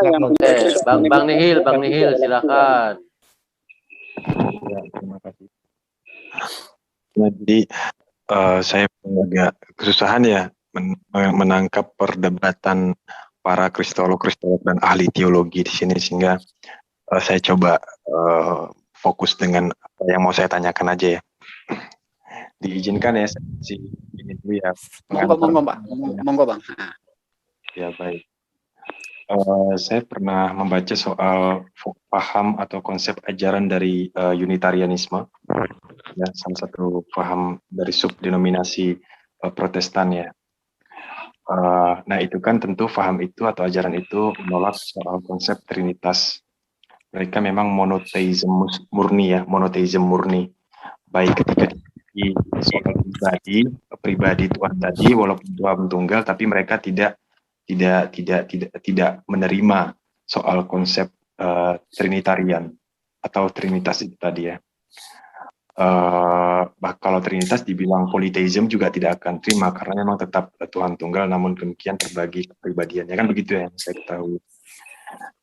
yang Bang Nihil, silakan. Ya, terima kasih. Jadi saya agak kesusahan ya menangkap perdebatan para kristolog dan ahli teologi di sini, sehingga saya coba fokus dengan apa yang mau saya tanyakan aja ya. Diizinkan ya ini dulu ya. Monggo Bang. Ya baik. Saya pernah membaca soal paham atau konsep ajaran dari Unitarianisme, ya, salah satu paham dari subdenominasi Protestan ya. Nah itu kan tentu paham itu atau ajaran itu menolak soal konsep Trinitas. Mereka memang monoteisme murni, baik ketika di soal pribadi Tuhan tadi, walaupun Tuhan tunggal, tapi mereka tidak menerima soal konsep Trinitarian atau Trinitas itu tadi ya. Kalau Trinitas dibilang politeisme juga tidak akan terima karena memang tetap Tuhan tunggal, namun demikian terbagi kepribadiannya, kan begitu ya yang saya ketahui.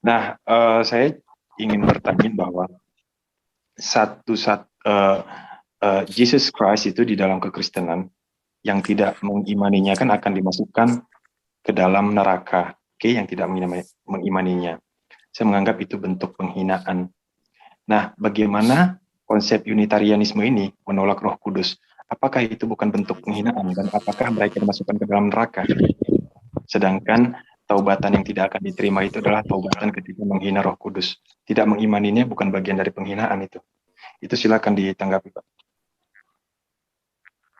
Nah, saya ingin bertanya bahwa Jesus Christ itu di dalam kekristenan yang tidak mengimaninya kan akan dimasukkan ke dalam neraka. Oke, yang tidak mengimaninya. Saya menganggap itu bentuk penghinaan. Nah, bagaimana konsep Unitarianisme ini menolak Roh Kudus? Apakah itu bukan bentuk penghinaan dan apakah mereka dimasukkan ke dalam neraka? Sedangkan taubatan yang tidak akan diterima itu adalah taubatan ketika menghina Roh Kudus. Tidak mengimaninya bukan bagian dari penghinaan itu. Itu silakan ditanggapi, Pak.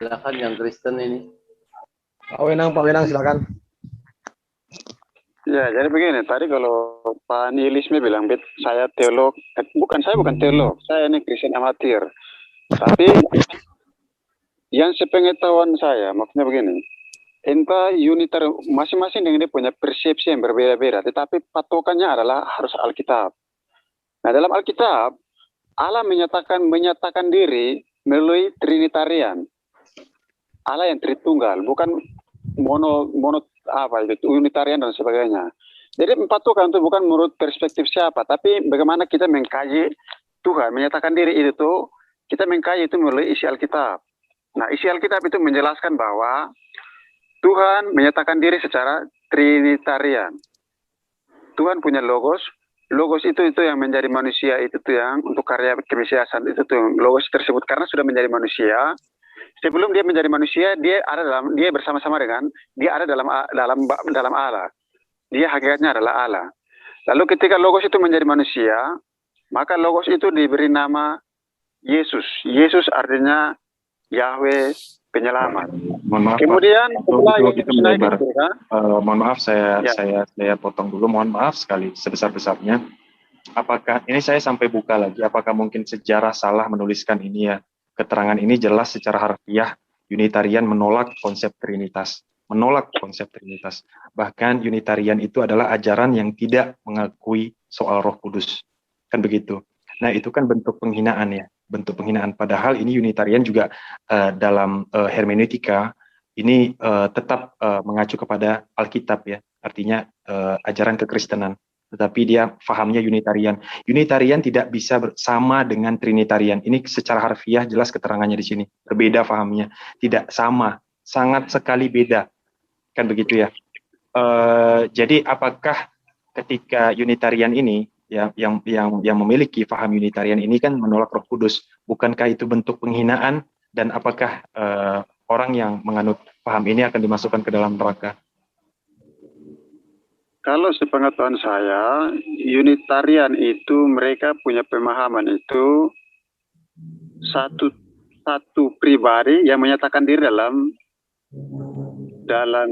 Silakan yang Kristen ini. Pak Wenang silakan. Ya, jadi begini, tadi kalau Pak Nihilisme bilang, saya teolog, saya bukan teolog, saya ini Kristen amatir. Tapi yang sepengetahuan saya, maksudnya begini, entah unitar masing-masing dengan dia punya persepsi yang berbeda-beda, tetapi patokannya adalah harus Alkitab. Nah, dalam Alkitab, Allah menyatakan diri melalui Trinitarian. Allah yang Tritunggal, bukan Unitarian dan sebagainya. Jadi patokan itu bukan menurut perspektif siapa, tapi bagaimana kita mengkaji Tuhan, menyatakan diri itu tuh, kita mengkaji itu melalui isi Alkitab. Nah, isi Alkitab itu menjelaskan bahwa Tuhan menyatakan diri secara Trinitarian. Tuhan punya logos itu yang menjadi manusia, itu tuh yang untuk karya kemesiasan, itu tuh logos tersebut karena sudah menjadi manusia. Sebelum dia menjadi manusia, dia bersama-sama dengan dia ada dalam Allah. Dia hakikatnya adalah Allah. Lalu ketika logos itu menjadi manusia, maka logos itu diberi nama Yesus. Yesus artinya Yahweh penyelamat. Mohon maaf, kemudian setelah kita melebar. Mohon maaf saya potong dulu. Mohon maaf sekali sebesar-besarnya. Apakah ini saya sampai buka lagi? Apakah mungkin sejarah salah menuliskan ini ya? Keterangan ini jelas secara harfiah Unitarian menolak konsep Trinitas. Bahkan Unitarian itu adalah ajaran yang tidak mengakui soal Roh Kudus. Kan begitu. Nah, itu kan bentuk penghinaan ya. Bentuk penghinaan. Padahal ini Unitarian juga dalam hermeneutika ini tetap mengacu kepada Alkitab ya. Artinya ajaran kekristenan. Tetapi dia fahamnya Unitarian. Unitarian tidak bisa sama dengan Trinitarian. Ini secara harfiah jelas keterangannya di sini. Berbeda fahamnya. Tidak sama. Sangat sekali beda. Kan begitu ya. Jadi apakah ketika Unitarian ini ya, yang memiliki faham Unitarian ini kan menolak Roh Kudus. Bukankah itu bentuk penghinaan? Dan apakah orang yang menganut faham ini akan dimasukkan ke dalam neraka? Kalau sepengetahuan saya, Unitarian itu mereka punya pemahaman itu satu pribadi yang menyatakan diri dalam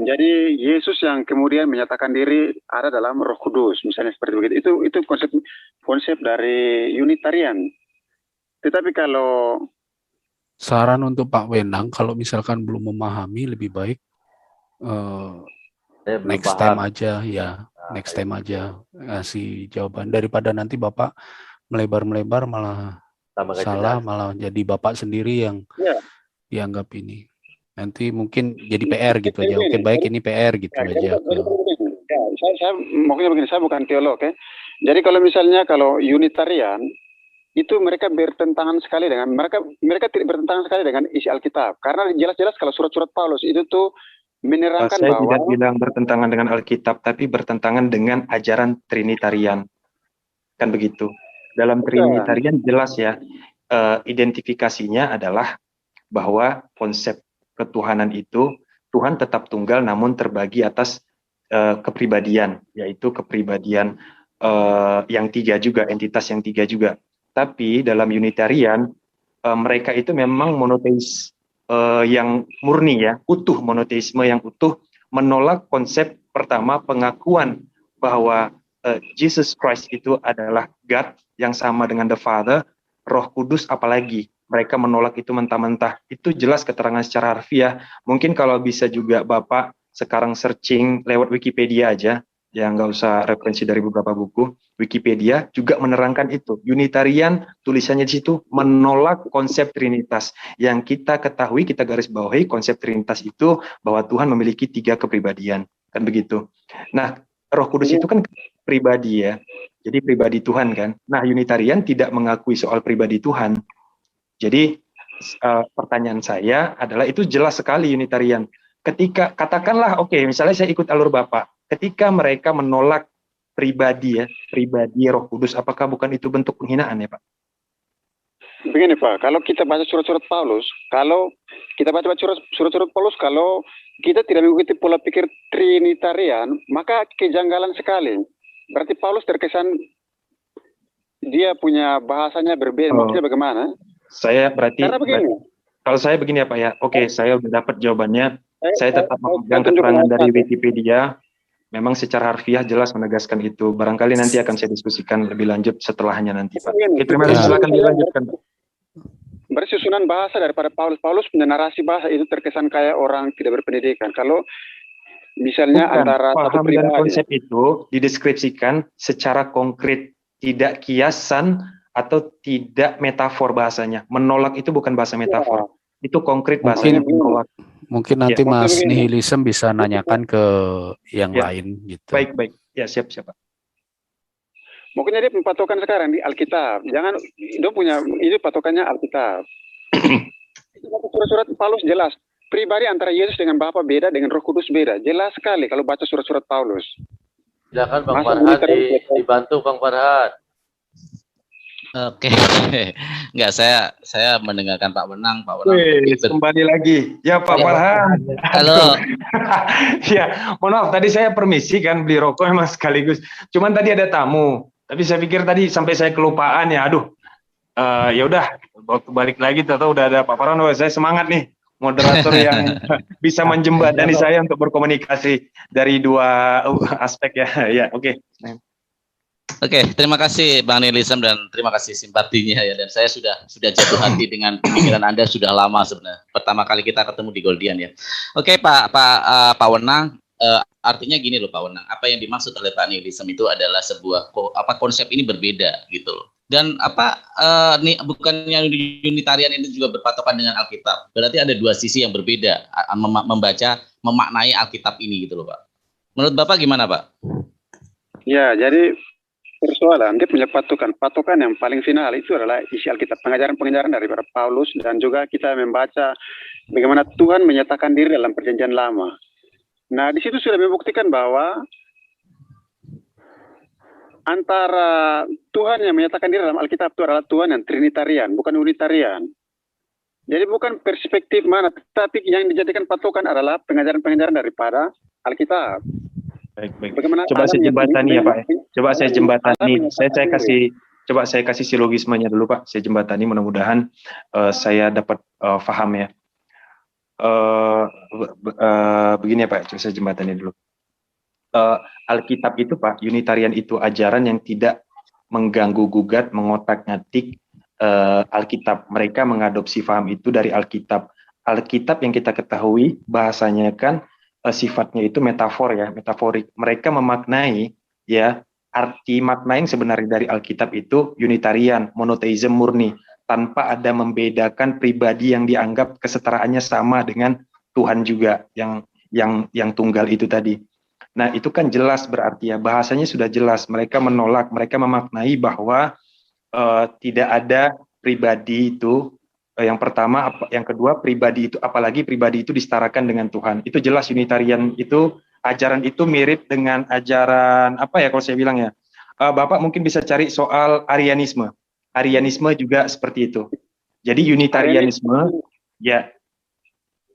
jadi Yesus yang kemudian menyatakan diri ada dalam Roh Kudus, misalnya seperti begitu. Itu konsep dari Unitarian. Tetapi kalau saran untuk Pak Wenang, kalau misalkan belum memahami, lebih baik next time aja ngasih jawaban, daripada nanti Bapak melebar malah salah, malah jadi Bapak sendiri yang dianggap ini. Nanti mungkin jadi PR gitu aja. Oke, baik, ini PR gitu aja. saya maksudnya begini, saya bukan teolog ya. Jadi kalau misalnya kalau Unitarian itu mereka bertentangan sekali dengan mereka tidak bertentangan sekali dengan isi Alkitab, karena jelas-jelas kalau surat-surat Paulus itu tuh menerangkan Saya bahwa tidak bilang bertentangan dengan Alkitab, tapi bertentangan dengan ajaran Trinitarian. Kan begitu. Dalam Trinitarian jelas ya, identifikasinya adalah bahwa konsep ketuhanan itu, Tuhan tetap tunggal namun terbagi atas kepribadian, yaitu kepribadian yang tiga juga, entitas yang tiga juga. Tapi dalam Unitarian, mereka itu memang monoteis yang murni ya, utuh, monoteisme yang utuh, menolak konsep pertama pengakuan bahwa Jesus Christ itu adalah God yang sama dengan the Father, Roh Kudus apalagi. Mereka menolak itu mentah-mentah. Itu jelas keterangan secara harfiah. Mungkin kalau bisa juga Bapak sekarang searching lewat Wikipedia aja, ya nggak usah referensi dari beberapa buku. Wikipedia juga menerangkan itu. Unitarian tulisannya di situ menolak konsep Trinitas. Yang kita ketahui, kita garis bawahi konsep Trinitas itu bahwa Tuhan memiliki 3 kepribadian. Kan begitu. Nah, Roh Kudus itu kan pribadi ya. Jadi pribadi Tuhan kan. Nah, Unitarian tidak mengakui soal pribadi Tuhan. Jadi pertanyaan saya adalah itu jelas sekali Unitarian. Ketika katakanlah oke, misalnya saya ikut alur Bapak. Ketika mereka menolak pribadi ya, pribadi Roh Kudus, apakah bukan itu bentuk penghinaan ya Pak? begini Pak, kalau kita baca surat-surat Paulus, kalau kita baca surat-surat Paulus, kalau kita tidak mengikuti pola pikir Trinitarian, maka kejanggalan sekali. Berarti Paulus terkesan dia punya bahasanya berbeda. Maksudnya bagaimana? Saya berarti, Karena begini. Kalau saya begini ya Pak ya, oke saya udah dapat jawabannya. Saya tetap memegang keterangan dari Wikipedia. Memang secara harfiah jelas menegaskan itu. Barangkali nanti akan saya diskusikan lebih lanjut setelahnya nanti Pak. Oke, terima kasih, silakan dilanjutkan Pak. Bersusunan bahasa daripada Paulus. Paulus punya narasi bahasa itu terkesan kayak orang tidak berpendidikan. Kalau misalnya Bukan, antara satu paham dan pribadi, konsep itu dideskripsikan secara konkret, tidak kiasan atau tidak metafor bahasanya. Menolak itu bukan bahasa metafor, itu konkret bahasanya. Mungkin nanti Ya, Mas Nihilism bisa nanyakan ke yang Ya. lain gitu. Baik, ya siap Pak. mungkin dia patokan sekarang di Alkitab. Jangan, dia punya itu patokannya Alkitab. Itu surat-surat Paulus jelas. Pribadi antara Yesus dengan Bapa beda, dengan Roh Kudus beda. Jelas sekali kalau baca surat-surat Paulus. Silakan Bang Farhad, dibantu Bang Farhad. Oke, enggak, saya mendengarkan Pak Wenang. Kembali lagi, ya Pak Farhan. Halo. Ya, mohon maaf tadi saya permisi kan beli rokok emang sekaligus. Cuman tadi ada tamu, tapi saya pikir tadi sampai saya kelupaan ya. Aduh, ya udah balik lagi. Tahu udah ada Pak Farhan. Saya semangat nih, moderator yang bisa menjembatani saya untuk berkomunikasi dari dua aspek ya. Ya, oke. Oke, terima kasih Bang Nihilism dan terima kasih simpatinya ya. Dan saya sudah jatuh hati dengan pemikiran Anda sudah lama sebenarnya. Pertama kali kita ketemu di Goldian ya. Oke, Pak Wenang, artinya gini loh Pak Wenang. Apa yang dimaksud oleh Pak Nihilism itu adalah sebuah konsep ini berbeda gitu loh. Dan bukannya Unitarian ini juga berpatokan dengan Alkitab. Berarti ada dua sisi yang berbeda memaknai Alkitab ini gitu loh Pak. Menurut Bapak gimana Pak? Ya, jadi persoalan dia punya patokan yang paling final itu adalah isi Alkitab, pengajaran daripada Paulus, dan juga kita membaca bagaimana Tuhan menyatakan diri dalam perjanjian lama. Nah, di situ sudah membuktikan bahwa antara Tuhan yang menyatakan diri dalam Alkitab itu adalah Tuhan yang Trinitarian, bukan Unitarian. Jadi bukan perspektif mana, tapi yang dijadikan patokan adalah pengajaran-pengajaran daripada Alkitab. Baik. Coba saya jembatani ya Pak. Coba saya jembatani. Coba saya kasih silogismenya dulu Pak. Saya jembatani, mudah-mudahan saya dapat paham ya. Begini ya Pak. Coba saya jembatani dulu. Alkitab itu Pak, Unitarian itu ajaran yang tidak mengganggu gugat, mengotak-ngatik Alkitab. Mereka mengadopsi paham itu dari Alkitab. Alkitab yang kita ketahui bahasanya kan sifatnya itu metafor ya, metaforik. Mereka memaknai ya, arti makna yang sebenarnya dari Alkitab itu Unitarian, monoteisme murni, tanpa ada membedakan pribadi yang dianggap kesetaraannya sama dengan Tuhan juga yang tunggal itu tadi. Nah, itu kan jelas berarti ya, bahasanya sudah jelas. Mereka menolak, mereka memaknai bahwa tidak ada pribadi itu, yang pertama, yang kedua pribadi itu, apalagi pribadi itu disetarakan dengan Tuhan. Itu jelas Unitarian itu, ajaran itu mirip dengan ajaran, apa ya kalau saya bilang ya, Bapak mungkin bisa cari soal Arianisme. Arianisme juga seperti itu. Jadi Unitarianisme, ya.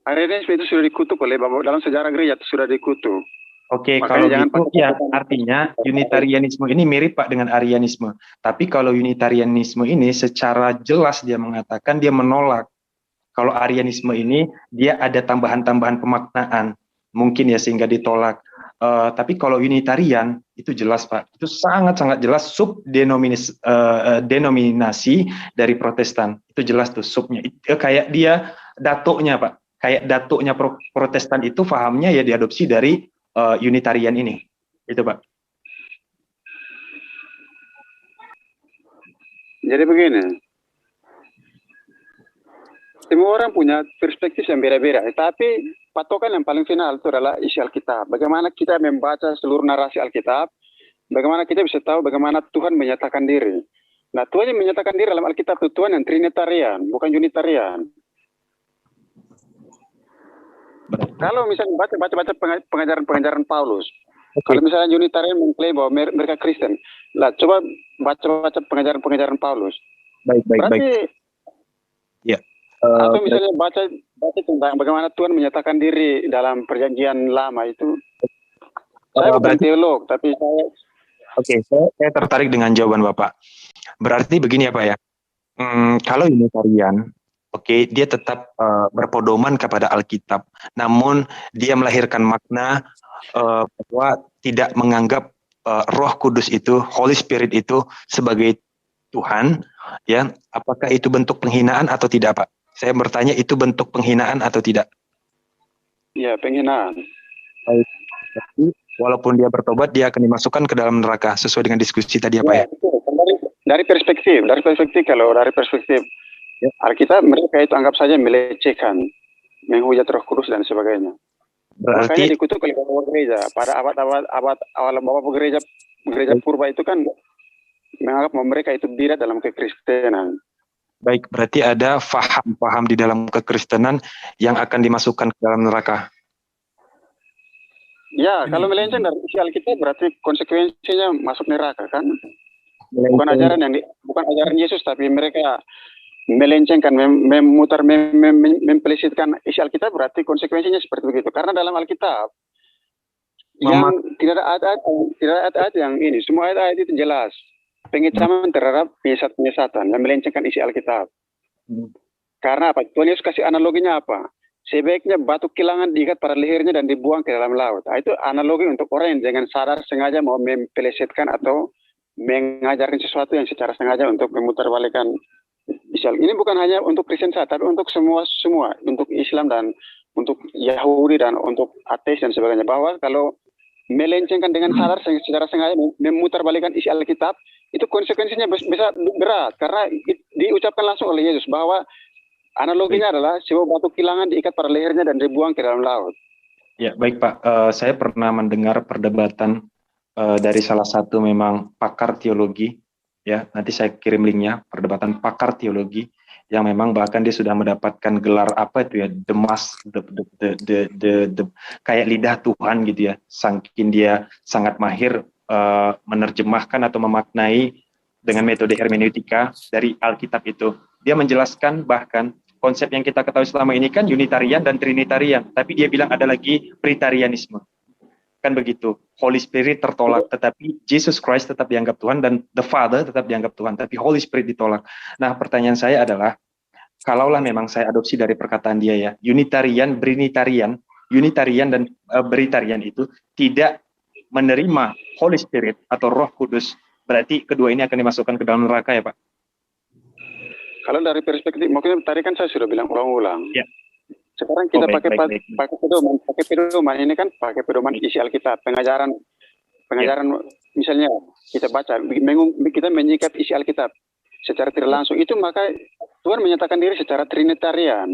Arianisme itu sudah dikutuk oleh Bapak dalam sejarah gereja, itu sudah dikutuk. Oke, Makanya kalau gitu ya artinya Unitarianisme ini mirip Pak dengan Arianisme. Tapi kalau Unitarianisme ini secara jelas dia mengatakan dia menolak. Kalau Arianisme ini dia ada tambahan-tambahan pemaknaan mungkin ya sehingga ditolak. Tapi kalau Unitarian itu jelas Pak, itu sangat-sangat jelas denominasi dari Protestan. Itu jelas tuh subnya. Kayak dia datuknya Pak. Kayak datuknya Protestan itu fahamnya ya diadopsi dari Unitarian ini, itu Pak. Jadi begini, semua orang punya perspektif yang beda-beda, tapi patokan yang paling final itu adalah isi Alkitab. Bagaimana kita membaca seluruh narasi Alkitab, bagaimana kita bisa tahu bagaimana Tuhan menyatakan diri. Nah, Tuhan yang menyatakan diri dalam Alkitab itu Tuhan yang Trinitarian, bukan Unitarian. Kalau misalnya baca pengajaran Paulus, kalau misalnya Unitarian mengklaim bahwa mereka Kristen, lah coba baca pengajaran Paulus. Berarti, ya. Atau misalnya baca tentang bagaimana Tuhan menyatakan diri dalam Perjanjian Lama itu. Saya bukan teolog, tapi saya. Oke, saya tertarik dengan jawaban Bapak. Berarti begini ya Pak ya. Kalau Unitarian, oke, dia tetap berpedoman kepada Alkitab, namun dia melahirkan makna bahwa tidak menganggap Roh Kudus itu, Holy Spirit itu sebagai Tuhan, ya. Apakah itu bentuk penghinaan atau tidak, Pak? Saya bertanya, itu bentuk penghinaan atau tidak? Ya, penghinaan. Baik. Tapi walaupun dia bertobat, dia akan dimasukkan ke dalam neraka sesuai dengan diskusi tadi, apa ya? Dari perspektif Alkitab, mereka itu anggap saja melecehkan, menghujat Roh Kudus dan sebagainya. Berarti makanya dikutuk oleh bapak gereja pada abad awal bapak gereja purba itu kan menganggap bahwa mereka itu bidat dalam kekristenan. Baik, berarti ada faham-faham di dalam kekristenan yang akan dimasukkan ke dalam neraka. Ya, kalau melenceng dari isi Alkitab berarti konsekuensinya masuk neraka kan? Bukan ajaran Yesus, tapi mereka melencengkan, mempelesitkan isi Alkitab, berarti konsekuensinya seperti begitu. Karena dalam Alkitab yang tidak ada ayat yang ini, semua ayat itu jelas pengecaman terhadap penyesatan yang melencengkan isi Alkitab. Karena apa? Tuhan Yesus kasih analoginya apa? Sebaiknya batu kilangan diikat pada lehernya dan dibuang ke dalam laut. Nah, itu analogi untuk orang yang dengan sadar sengaja mau mempelesetkan atau mengajarkan sesuatu yang secara sengaja untuk memutarbalikkan Islam. Ini bukan hanya untuk Kristen saja, tapi untuk semua, untuk Islam dan untuk Yahudi dan untuk ateis dan sebagainya. Bahwa kalau melencengkan dengan sadar secara sengaja memutarbalikkan isi Alkitab, itu konsekuensinya bisa berat. Karena diucapkan langsung oleh Yesus bahwa analoginya adalah sebuah batu kilangan diikat pada lehernya dan dibuang ke dalam laut. Ya, baik Pak. Saya pernah mendengar perdebatan dari salah satu memang pakar teologi. Ya, nanti saya kirim linknya, perdebatan pakar teologi yang memang bahkan dia sudah mendapatkan gelar apa itu ya, kayak lidah Tuhan gitu ya, saking dia sangat mahir menerjemahkan atau memaknai dengan metode hermeneutika dari Alkitab itu. Dia menjelaskan bahkan konsep yang kita ketahui selama ini kan Unitarian dan Trinitarian, tapi dia bilang ada lagi Pritarianisme. Kan begitu. Holy Spirit tertolak, tetapi Jesus Christ tetap dianggap Tuhan dan the Father tetap dianggap Tuhan, tapi Holy Spirit ditolak. Nah, pertanyaan saya adalah, kalaulah memang saya adopsi dari perkataan dia ya, Unitarian dan Britarian itu tidak menerima Holy Spirit atau Roh Kudus, berarti kedua ini akan dimasukkan ke dalam neraka ya Pak? Kalau dari perspektif, mungkin tadi kan saya sudah bilang ulang-ulang. Ya. Sekarang kita pakai pedoman ini kan pakai pedoman isi Alkitab, pengajaran misalnya kita baca, kita menyikap isi Alkitab secara tidak langsung, itu maka Tuhan menyatakan diri secara Trinitarian.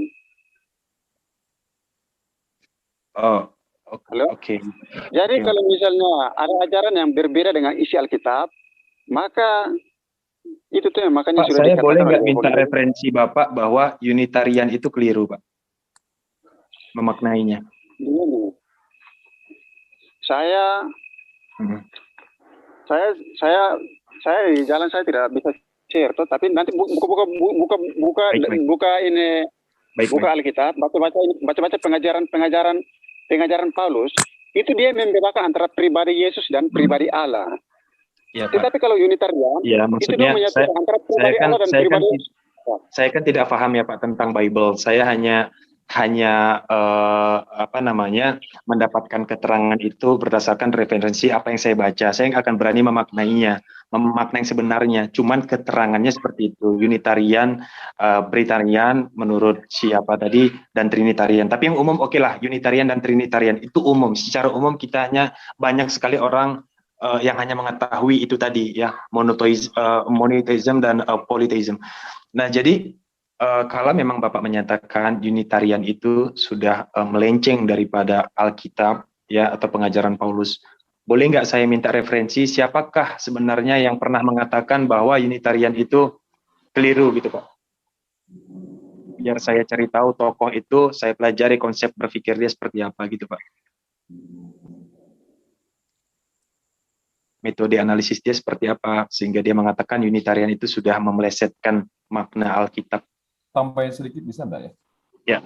Oh, Halo? Oke. Jadi Oke. kalau misalnya ada ajaran yang berbeda dengan isi Alkitab, maka itu tuh yang makanya Pak, sudah saya dikatakan boleh nggak oleh minta Bapak. referensi Bapak bahwa Unitarian itu keliru, Pak? Memaknainya. Begini. Saya di jalan saya tidak bisa share tuh, tapi nanti buka ini, buka Alkitab, baca pengajaran Paulus, itu dia membedakan antara pribadi Yesus dan pribadi Allah. Ya, Pak. Tetapi kalau Unitarian, Ya, itu maksudnya dia menyatukan antara pribadi Allah dan pribadi Yesus. Saya kan tidak paham ya Pak tentang Bible. Saya hanya mendapatkan keterangan itu berdasarkan referensi apa yang saya baca. Saya nggak akan berani memaknai yang sebenarnya. Cuman keterangannya seperti itu. Unitarian, Britarian, menurut siapa tadi, dan Trinitarian. Tapi yang umum oke lah, Unitarian dan Trinitarian itu umum. Secara umum kita hanya banyak sekali orang yang hanya mengetahui itu tadi ya, monotheism dan polytheism. Nah, jadi kalau memang Bapak menyatakan Unitarian itu sudah melenceng daripada Alkitab ya atau pengajaran Paulus, boleh nggak saya minta referensi siapakah sebenarnya yang pernah mengatakan bahwa Unitarian itu keliru gitu Pak? Biar saya cari tahu tokoh itu, saya pelajari konsep berpikir dia seperti apa gitu Pak. Metode analisis dia seperti apa sehingga dia mengatakan Unitarian itu sudah memelesetkan makna Alkitab. Tambahin sedikit bisa enggak ya? Ya.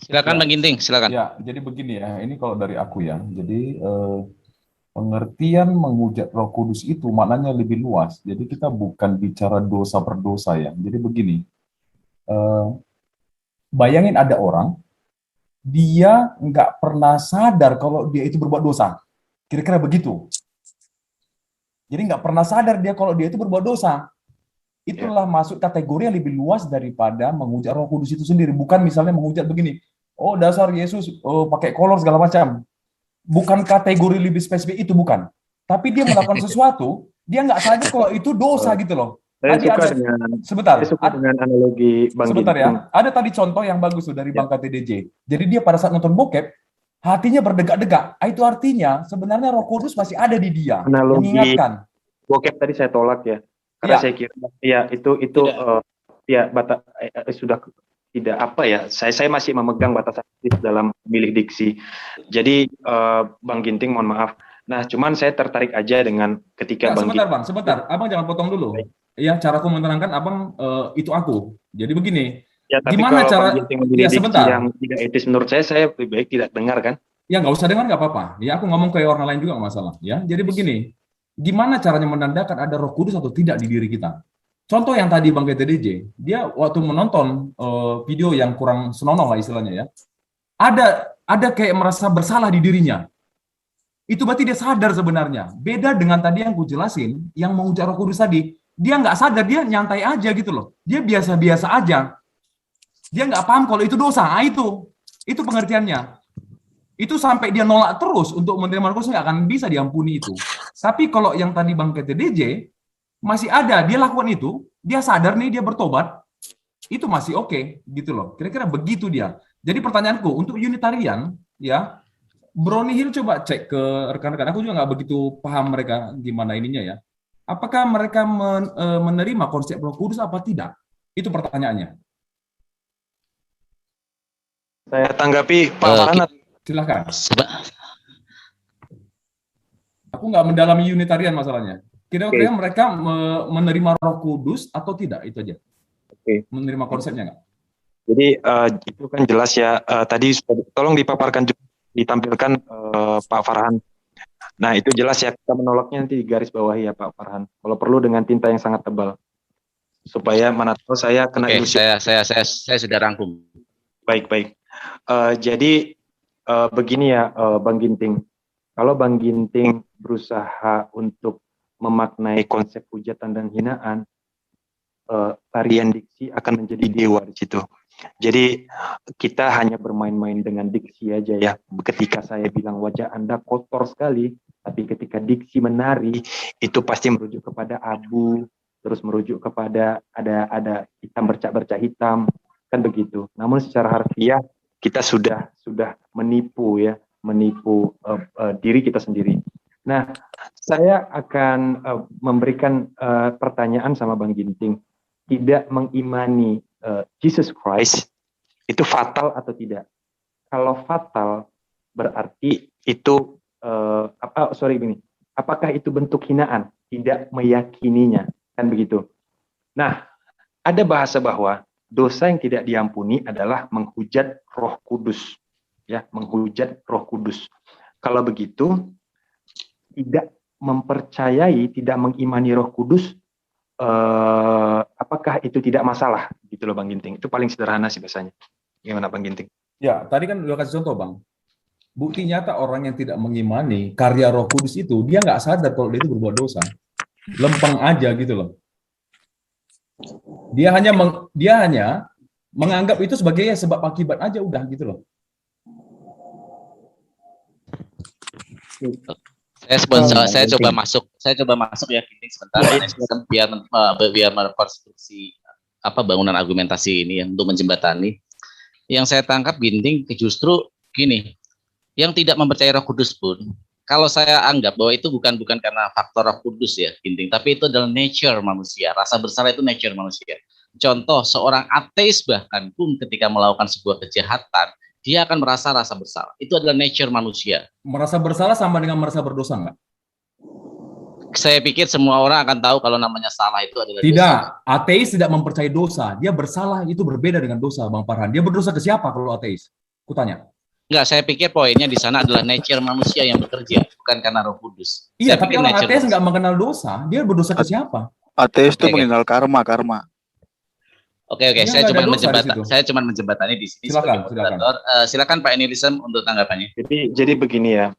Silakan Bang Ginting, silakan. Ya, jadi begini ya, ini kalau dari aku ya. Jadi pengertian menghujat Roh Kudus itu maknanya lebih luas. Jadi kita bukan bicara dosa per dosa ya. Jadi begini, bayangin ada orang, dia nggak pernah sadar kalau dia itu berbuat dosa. Kira-kira begitu. Jadi nggak pernah sadar dia kalau dia itu berbuat dosa. Itulah masuk kategori yang lebih luas daripada menghujat Roh Kudus itu sendiri. Bukan misalnya menghujat begini, oh dasar Yesus pakai kolor segala macam. Bukan kategori lebih spesifik itu, bukan. Tapi dia melakukan sesuatu, dia nggak sadar kalau itu dosa gitu loh. Saya Tadi suka ada, saya suka dengan analogi Bang sebentar Ginting. ya, ada tadi contoh yang bagus tuh dari Bang KTDJ. Jadi dia pada saat nonton bokep, hatinya berdegak-degak. Itu artinya sebenarnya Roh Kudus masih ada di dia, Analogi mengingatkan. Bokep tadi saya tolak ya, karena saya kira ya itu sudah tidak apa ya. Saya masih memegang batasan dalam memilih diksi. Jadi Bang Ginting mohon maaf. Nah, cuman saya tertarik aja dengan ketika Bang sebentar Ginting. Bang, sebentar. Abang jangan potong dulu. Ya, cara aku menerangkan Abang itu aku. Jadi begini. Ya, tapi gimana kalau cara? Bang Ginting memilih diksi yang tidak etis menurut saya lebih baik tidak dengar kan? Ya nggak usah dengar nggak apa-apa. Ya aku ngomong ke orang lain juga nggak masalah. Ya, jadi begini. Gimana caranya menandakan ada Roh Kudus atau tidak di diri kita? Contoh yang tadi Bang KTDJ, dia waktu menonton video yang kurang senonoh lah istilahnya ya, ada kayak merasa bersalah di dirinya. Itu berarti dia sadar sebenarnya. Beda dengan tadi yang ku jelasin, yang mengucap Roh Kudus tadi, dia nggak sadar, dia nyantai aja gitu loh. Dia biasa-biasa aja. Dia nggak paham kalau itu dosa. Nah, itu pengertiannya. Itu sampai dia nolak terus untuk menerima Roh Kudus, nggak akan bisa diampuni itu. Tapi kalau yang tadi Bang KTDJ, masih ada, dia lakukan itu, dia sadar nih, dia bertobat, itu masih oke, gitu loh. Kira-kira begitu dia. Jadi pertanyaanku, untuk Unitarian, ya, Brownie Hill coba cek ke rekan-rekan, aku juga nggak begitu paham mereka gimana ininya ya. Apakah mereka menerima konsep Roh Kudus apa tidak? Itu pertanyaannya. Saya tanggapi Pak Farhan. Silakan. Aku nggak mendalami Unitarian masalahnya. Kira-kira mereka menerima Roh Kudus atau tidak, itu aja. Menerima konsepnya nggak? Jadi itu kan jelas ya. Tadi tolong dipaparkan juga, ditampilkan Pak Farhan. Nah itu jelas ya, kita menolaknya nanti di garis bawahi ya Pak Farhan. Kalau perlu dengan tinta yang sangat tebal, supaya mana tahu saya kena ilusi. Saya sudah rangkum. Baik. Jadi begini ya Bang Ginting. Kalau Bang Ginting berusaha untuk memaknai konsep hujatan dan hinaan, tarian diksi akan menjadi dewa di situ. Jadi kita hanya bermain-main dengan diksi aja ya. Ketika saya bilang wajah Anda kotor sekali, tapi ketika diksi menari itu pasti merujuk kepada abu, terus merujuk kepada ada hitam bercak-bercak hitam, kan begitu. Namun secara harfiah kita sudah menipu ya, menipu diri kita sendiri. Nah, saya akan memberikan pertanyaan sama Bang Ginting. Tidak mengimani Jesus Christ itu fatal atau tidak? Kalau fatal berarti itu apakah itu bentuk hinaan? Tidak meyakininya, kan begitu. Nah, ada bahasa bahwa dosa yang tidak diampuni adalah menghujat Roh Kudus, ya, menghujat Roh Kudus. Kalau begitu, tidak mempercayai, tidak mengimani Roh Kudus, apakah itu tidak masalah? Gitu loh Bang Ginting. Itu paling sederhana sih bahasanya. Gimana Bang Ginting? Ya, tadi kan udah kasih contoh, Bang. Bukti nyata orang yang tidak mengimani karya Roh Kudus itu, dia nggak sadar kalau dia itu berbuat dosa. Lempeng aja gitu loh. Dia hanya menganggap itu sebagai sebab akibat aja udah gitu loh. Saya coba masuk ya Ginting sebentar biar merekonstruksi bangunan argumentasi ini ya, untuk menjembatani. Yang saya tangkap Ginting justru gini, yang tidak mempercayai Roh Kudus pun, kalau saya anggap bahwa itu bukan karena faktor Roh Kudus ya Ginting, tapi itu adalah nature manusia. Rasa bersalah itu nature manusia. Contoh, seorang ateis bahkan pun ketika melakukan sebuah kejahatan, dia akan merasa rasa bersalah. Itu adalah nature manusia. Merasa bersalah sama dengan merasa berdosa nggak? Saya pikir semua orang akan tahu kalau namanya salah itu adalah tidak, dosa. Ateis tidak mempercayai dosa. Dia bersalah itu berbeda dengan dosa, Bang Farhan. Dia berdosa ke siapa kalau ateis? Kutanya. Enggak, saya pikir poinnya di sana adalah nature manusia yang bekerja, bukan karena Roh Kudus. Iya, tapi orang ateis nggak mengenal dosa, dia berdosa ke siapa? Ateis itu mengenal karma. Oke, saya cuma menjembatani di sini. Silakan. Silakan Pak Enilisem untuk tanggapannya. Jadi begini ya,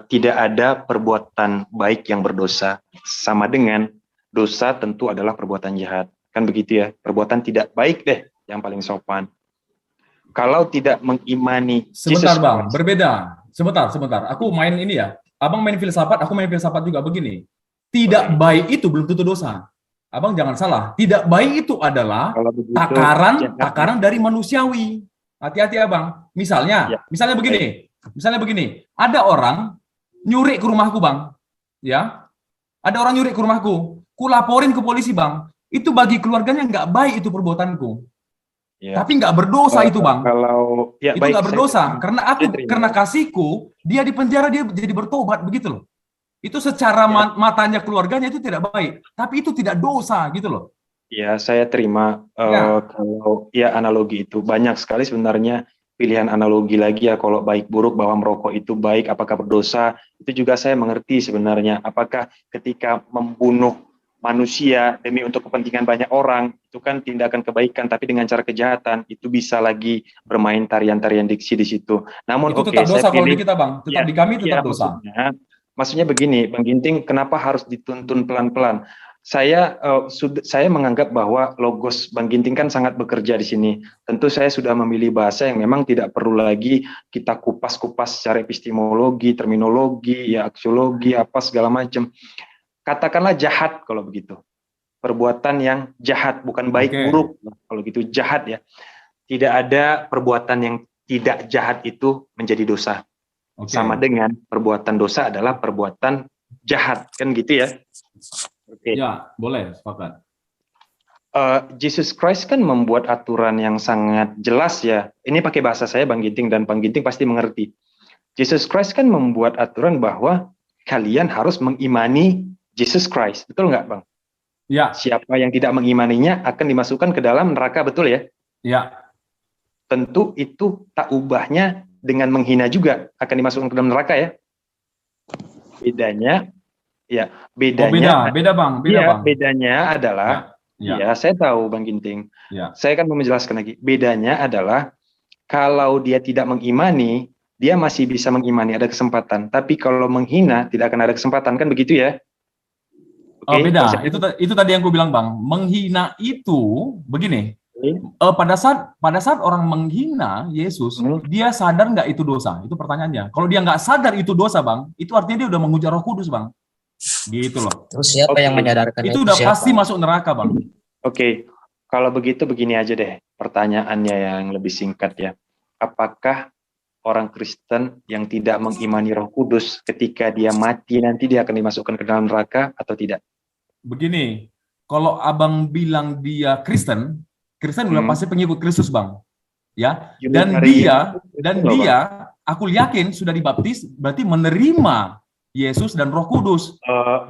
tidak ada perbuatan baik yang berdosa, sama dengan dosa tentu adalah perbuatan jahat, kan begitu ya? Perbuatan tidak baik deh yang paling sopan. Kalau tidak mengimani sebentar Jesus Bang, berbeda. Sebentar. Aku main ini ya. Abang main filsafat, aku main filsafat juga begini. Tidak baik itu belum tentu dosa. Abang jangan salah. Tidak baik itu adalah takaran dari manusiawi. Hati-hati Abang. Misalnya begini. Ada orang nyuri ke rumahku, Bang. Ya. Ada orang nyuri ke rumahku. Ku laporin ke polisi, Bang. Itu bagi keluarganya nggak baik itu perbuatanku. Ya. Tapi nggak berdosa itu, Bang. Itu nggak berdosa. Karena kasihku, dia di penjara, dia jadi bertobat begitu loh. Itu secara matanya keluarganya itu tidak baik, tapi itu tidak dosa gitu loh. Ya, saya terima kalau analogi itu banyak sekali sebenarnya pilihan analogi lagi ya, kalau baik buruk bahwa merokok itu baik apakah berdosa, itu juga saya mengerti sebenarnya. Apakah ketika membunuh manusia demi untuk kepentingan banyak orang itu kan tindakan kebaikan, tapi dengan cara kejahatan itu bisa lagi bermain tarian-tarian diksi di situ. Namun itu tetap dosa kalau di kita, Bang. Tetap di kami tetap dosa. Maksudnya begini, Bang Ginting, kenapa harus dituntun pelan-pelan? Saya menganggap bahwa logos Bang Ginting kan sangat bekerja di sini. Tentu saya sudah memilih bahasa yang memang tidak perlu lagi kita kupas-kupas secara epistemologi, terminologi, aksiologi, apa segala macam. Katakanlah jahat kalau begitu. Perbuatan yang jahat, bukan baik buruk. Kalau gitu jahat ya. Tidak ada perbuatan yang tidak jahat itu menjadi dosa. Sama dengan perbuatan dosa adalah perbuatan jahat, kan gitu ya? Ya, boleh, sepakat. Jesus Christ kan membuat aturan yang sangat jelas ya. Ini pakai bahasa saya Bang Ginting, dan Bang Ginting pasti mengerti. Jesus Christ kan membuat aturan bahwa kalian harus mengimani Jesus Christ, betul nggak Bang? Ya. Siapa yang tidak mengimaninya akan dimasukkan ke dalam neraka, betul ya? Ya. Tentu itu tak ubahnya dengan menghina juga akan dimasukkan ke dalam neraka ya. Bedanya beda Bang. Bedanya adalah saya tahu Bang Ginting. Ya. Saya kan mau menjelaskan lagi. Bedanya adalah kalau dia tidak mengimani, dia masih bisa mengimani, ada kesempatan. Tapi kalau menghina tidak akan ada kesempatan, kan begitu ya? Beda. Itu tadi yang gue bilang Bang. Menghina itu begini. Pada saat orang menghina Yesus, dia sadar nggak itu dosa? Itu pertanyaannya. Kalau dia nggak sadar itu dosa, Bang, itu artinya dia udah menghujat Roh Kudus, Bang. Gitu loh. Terus siapa yang menyadarkan itu? Udah pasti masuk neraka, Bang. Kalau begitu begini aja deh, pertanyaannya yang lebih singkat ya. Apakah orang Kristen yang tidak mengimani Roh Kudus ketika dia mati nanti dia akan dimasukkan ke dalam neraka atau tidak? Begini, kalau abang bilang dia Kristen udah pasti pengikut Kristus, Bang. Ya, dan dia, aku yakin sudah dibaptis, berarti menerima Yesus dan Roh Kudus.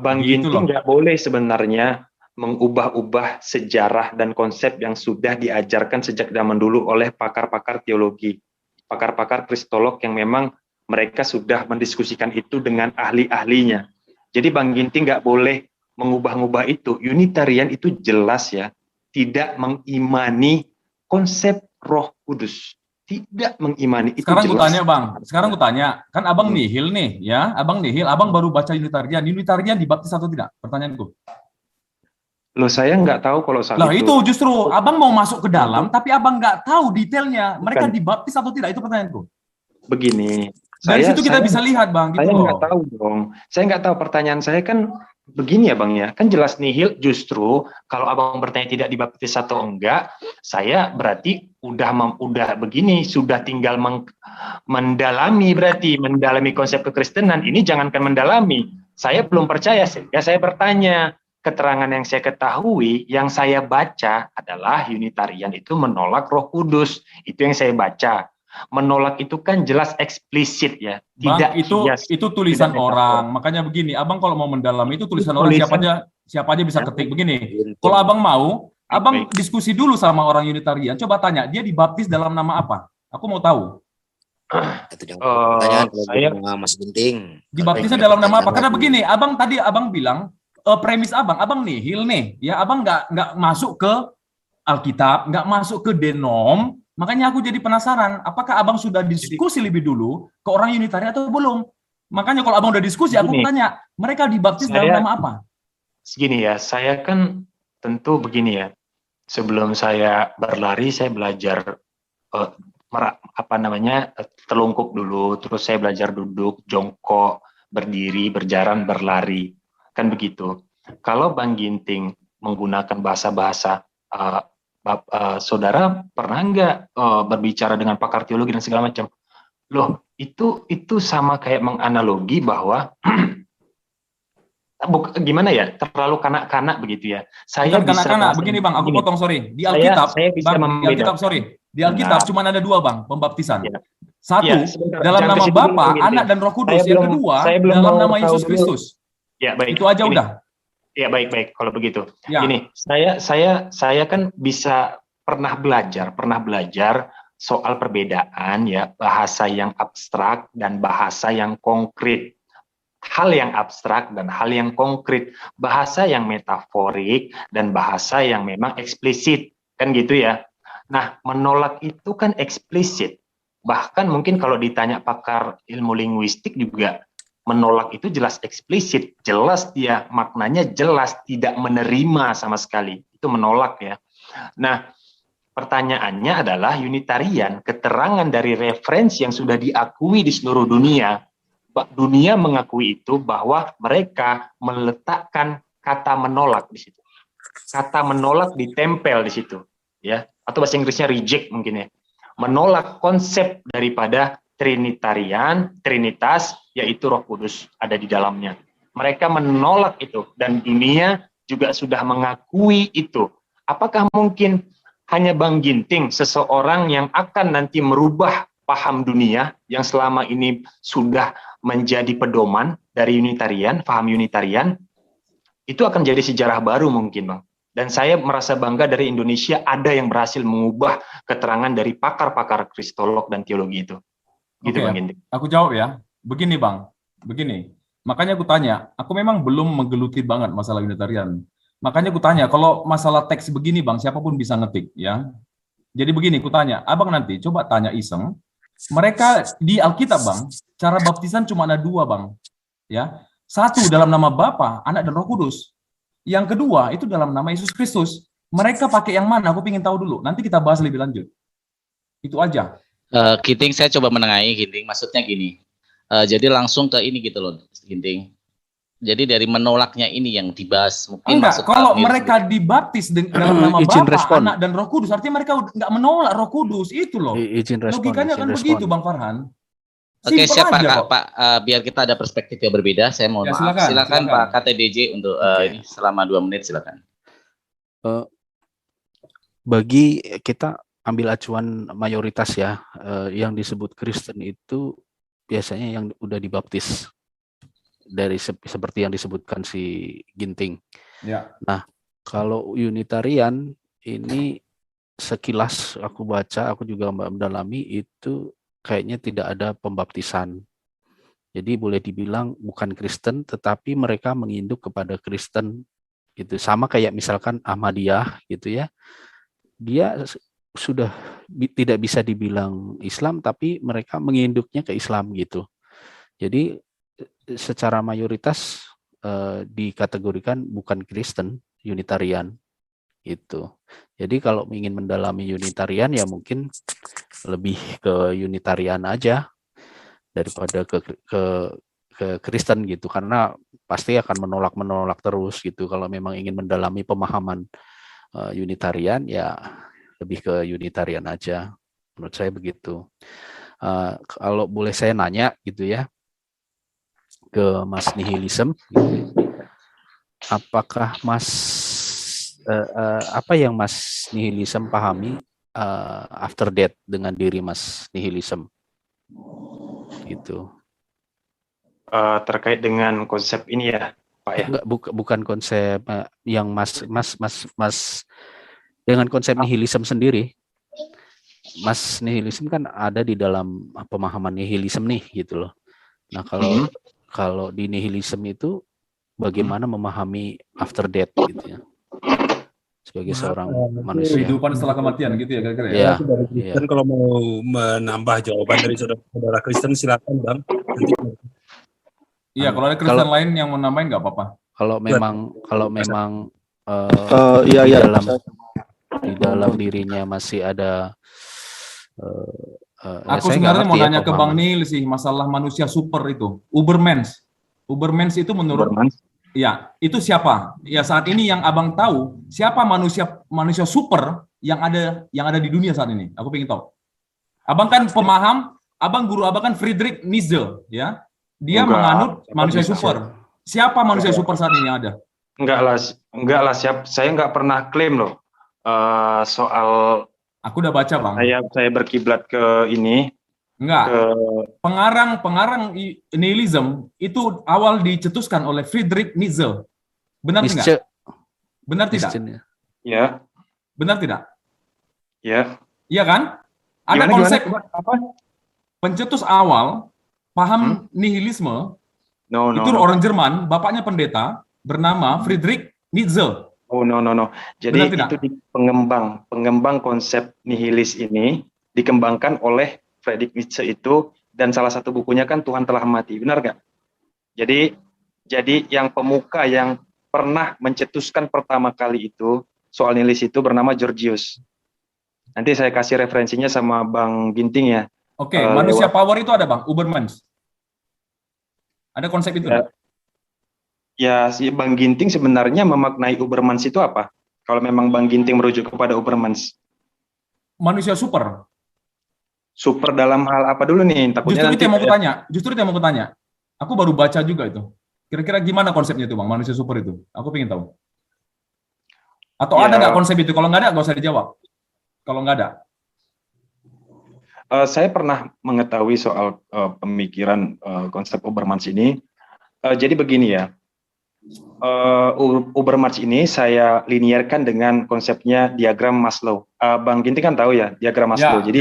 Bang Ginting nggak boleh sebenarnya mengubah-ubah sejarah dan konsep yang sudah diajarkan sejak zaman dulu oleh pakar-pakar teologi, pakar-pakar kristolog yang memang mereka sudah mendiskusikan itu dengan ahli-ahlinya. Jadi Bang Ginting nggak boleh mengubah-ubah itu. Unitarian itu jelas ya, tidak mengimani konsep Roh Kudus. Tidak mengimani itu. Sekarang gue jelas. tanya, Bang. Sekarang gue tanya, kan abang nihil nih, ya? Abang nihil, abang baru baca Unitarian. Unitarian dibaptis atau tidak? Pertanyaanku. Loh, saya nggak tahu kalau saat Lah itu justru abang mau masuk ke dalam, tapi abang nggak tahu detailnya. Mereka dibaptis atau tidak? Itu pertanyaanku. Begini. Dari situ kita bisa lihat, Bang. Gitu saya nggak tahu dong. Saya nggak tahu, pertanyaan saya kan begini ya, Bang ya. Kan jelas nihil, justru kalau abang bertanya tidak dibaptis atau enggak, saya berarti udah begini, sudah tinggal mendalami konsep kekristenan. Ini jangankan mendalami. Saya belum percaya sehingga saya bertanya. Keterangan yang saya ketahui, yang saya baca adalah Unitarian itu menolak Roh Kudus. Itu yang saya baca. Menolak itu kan jelas eksplisit ya. Bang, itu tulisan orang. Makanya begini, abang kalau mau mendalami itu tulisan orang, siapa aja bisa ketik begini. Kalau abang mau, abang diskusi dulu sama orang Unitarian. Coba tanya, dia dibaptis dalam nama apa? Aku mau tahu. Saya Mas Ginting. Dibaptisnya dalam nama apa? Karena begini, tadi abang bilang premis abang nihil nih, ya abang nggak masuk ke Alkitab, nggak masuk ke denom. Makanya aku jadi penasaran, apakah abang sudah diskusi lebih dulu ke orang Unitarian atau belum? Makanya kalau abang udah diskusi, aku tanya, mereka dibaptis dalam nama apa? Segini ya, saya kan tentu begini ya. Sebelum saya berlari, saya belajar terlungkup dulu, terus saya belajar duduk, jongkok, berdiri, berjalan, berlari. Kan begitu. Kalau Bang Ginting menggunakan bahasa-bahasa, saudara pernah nggak berbicara dengan pakar teologi dan segala macam? Loh, itu sama kayak menganalogi bahwa gimana ya, terlalu kanak-kanak begitu ya. Saya bukan kanak-kanak, begini Bang, aku potong, sorry. Di Alkitab, di Alkitab cuma ada dua, Bang, pembaptisan. Ya. Satu, dalam nama Bapa, Anak, dan Roh Kudus. Yang kedua, dalam nama Yesus Kristus. Ya, baik. Itu aja udah. Ya, baik kalau begitu. Ya. Ini saya kan pernah belajar soal perbedaan ya, bahasa yang abstrak dan bahasa yang konkret. Hal yang abstrak dan hal yang konkret, bahasa yang metaforik dan bahasa yang memang eksplisit, kan gitu ya. Nah, menolak itu kan eksplisit. Bahkan mungkin kalau ditanya pakar ilmu linguistik juga, menolak itu jelas eksplisit, jelas dia maknanya jelas tidak menerima sama sekali. Itu menolak ya. Nah, pertanyaannya adalah Unitarian, keterangan dari referensi yang sudah diakui di seluruh dunia. Dunia mengakui itu bahwa mereka meletakkan kata menolak di situ. Kata menolak ditempel di situ, ya. Atau bahasa Inggrisnya reject mungkin ya. Menolak konsep daripada Trinitas, yaitu Roh Kudus ada di dalamnya. Mereka menolak itu dan dunia juga sudah mengakui itu. Apakah mungkin hanya Bang Ginting, seseorang yang akan nanti merubah paham dunia yang selama ini sudah menjadi pedoman dari Unitarian, paham Unitarian, itu akan jadi sejarah baru mungkin, Bang. Dan saya merasa bangga dari Indonesia ada yang berhasil mengubah keterangan dari pakar-pakar kristolog dan teologi itu. Gitu, Bang Ginting. Aku jawab ya. Begini, Bang. Begini. Makanya aku tanya, aku memang belum menggeluti banget masalah Unitarian. Makanya aku tanya, kalau masalah teks begini, Bang, siapapun bisa ngetik, ya. Jadi begini, aku tanya, Abang nanti coba tanya iseng, mereka di Alkitab, Bang, cara baptisan cuma ada dua, Bang. Ya. Satu dalam nama Bapa, Anak, dan Roh Kudus. Yang kedua, itu dalam nama Yesus Kristus. Mereka pakai yang mana? Aku ingin tahu dulu. Nanti kita bahas lebih lanjut. Itu aja. Ginting, saya coba menengahi, Ginting. Maksudnya gini, jadi langsung ke ini gitu loh, Ginting. Jadi dari menolaknya ini yang dibahas. Mungkin enggak, kalau mereka dibaptis dalam nama Bapa, Anak, dan Roh Kudus, artinya mereka nggak menolak Roh Kudus, itu loh. Logikanya kan begitu, Bang Farhan. Oke, Simpel siapa aja Kak, kok. Pak, biar kita ada perspektif yang berbeda, saya mohon Ya, maaf. Silakan silakan. Pak KTDJ untuk ini selama 2 menit, silakan. Bagi kita ambil acuan mayoritas ya, yang disebut Kristen itu biasanya yang udah dibaptis dari seperti yang disebutkan si Ginting. Ya. Nah, kalau Unitarian ini sekilas aku baca, aku juga mendalami itu kayaknya tidak ada pembaptisan. Jadi boleh dibilang bukan Kristen, tetapi mereka menginduk kepada Kristen gitu. Sama kayak misalkan Ahmadiyah gitu ya. Dia sudah tidak bisa dibilang Islam, tapi mereka menginduknya ke Islam gitu. Jadi secara mayoritas dikategorikan bukan Kristen, Unitarian itu. Jadi kalau ingin mendalami Unitarian ya mungkin lebih ke Unitarian aja daripada ke Kristen gitu, karena pasti akan menolak terus gitu. Kalau memang ingin mendalami pemahaman Unitarian ya lebih ke Unitarian aja, menurut saya begitu. Kalau boleh saya nanya gitu ya ke Mas Nihilism, apakah apa yang Mas Nihilism pahami after death dengan diri Mas Nihilism gitu? Terkait dengan konsep ini ya, Pak ya? Enggak, bukan konsep yang Mas dengan konsep nihilism sendiri. Mas nihilism kan ada di dalam pemahaman nihilism nih gitu loh. Nah, kalau di nihilism itu bagaimana memahami after death gitu ya, sebagai seorang manusia. Kehidupan setelah kematian gitu ya kira-kira ya. Iya. Dari Kristen kalau mau menambah jawaban dari saudara Kristen silakan Bang. Nanti. Iya, kalau ada Kristen lain yang mau nambahin nggak apa-apa. Kalau memang Iya, di dalam dirinya masih ada Aku sebenarnya mau nanya ke Bang Nil sih masalah manusia super itu, Ubermensch. Ubermensch itu menurut ya, itu siapa? Ya saat ini yang Abang tahu, siapa manusia super yang ada di dunia saat ini? Aku pengen tahu. Abang kan pemaham, guru Abang kan Friedrich Nietzsche, ya. Dia menganut manusia super. Siapa manusia super saat ini yang ada? Enggak lah, saya nggak pernah klaim loh soal. Aku udah baca Bang. Saya berkiblat ke ini. Enggak. Pengarang nihilism itu awal dicetuskan oleh Friedrich Nietzsche. Benar tidak? Benar tidak? Ya. Benar tidak? Ya. Iya kan? Ada konsep apa? Pencetus awal paham nihilisme itu orang Jerman, bapaknya pendeta bernama Friedrich Nietzsche. Oh no. Jadi itu pengembang konsep nihilis ini dikembangkan oleh Friedrich Nietzsche itu, dan salah satu bukunya kan Tuhan Telah Mati, benar nggak? Jadi yang pemuka yang pernah mencetuskan pertama kali itu soal nihilis itu bernama Georgius. Nanti saya kasih referensinya sama Bang Ginting ya. Oke, manusia power itu ada Bang, Ubermensch. Ada konsep itu? Ya, si Bang Ginting sebenarnya memaknai Ubermensch itu apa? Kalau memang Bang Ginting merujuk kepada Ubermensch. Manusia super. Super dalam hal apa dulu nih? Justru itu yang mau kutanya. Aku baru baca juga itu. Kira-kira gimana konsepnya itu Bang, manusia super itu? Aku pengen tahu. Atau ada nggak konsep itu? Kalau nggak ada, nggak usah dijawab. Kalau nggak ada. Saya pernah mengetahui soal pemikiran konsep Ubermensch ini. Jadi begini ya, Ubermensch ini saya linearkan dengan konsepnya diagram Maslow. Bang Ginting kan tahu ya diagram Maslow. Jadi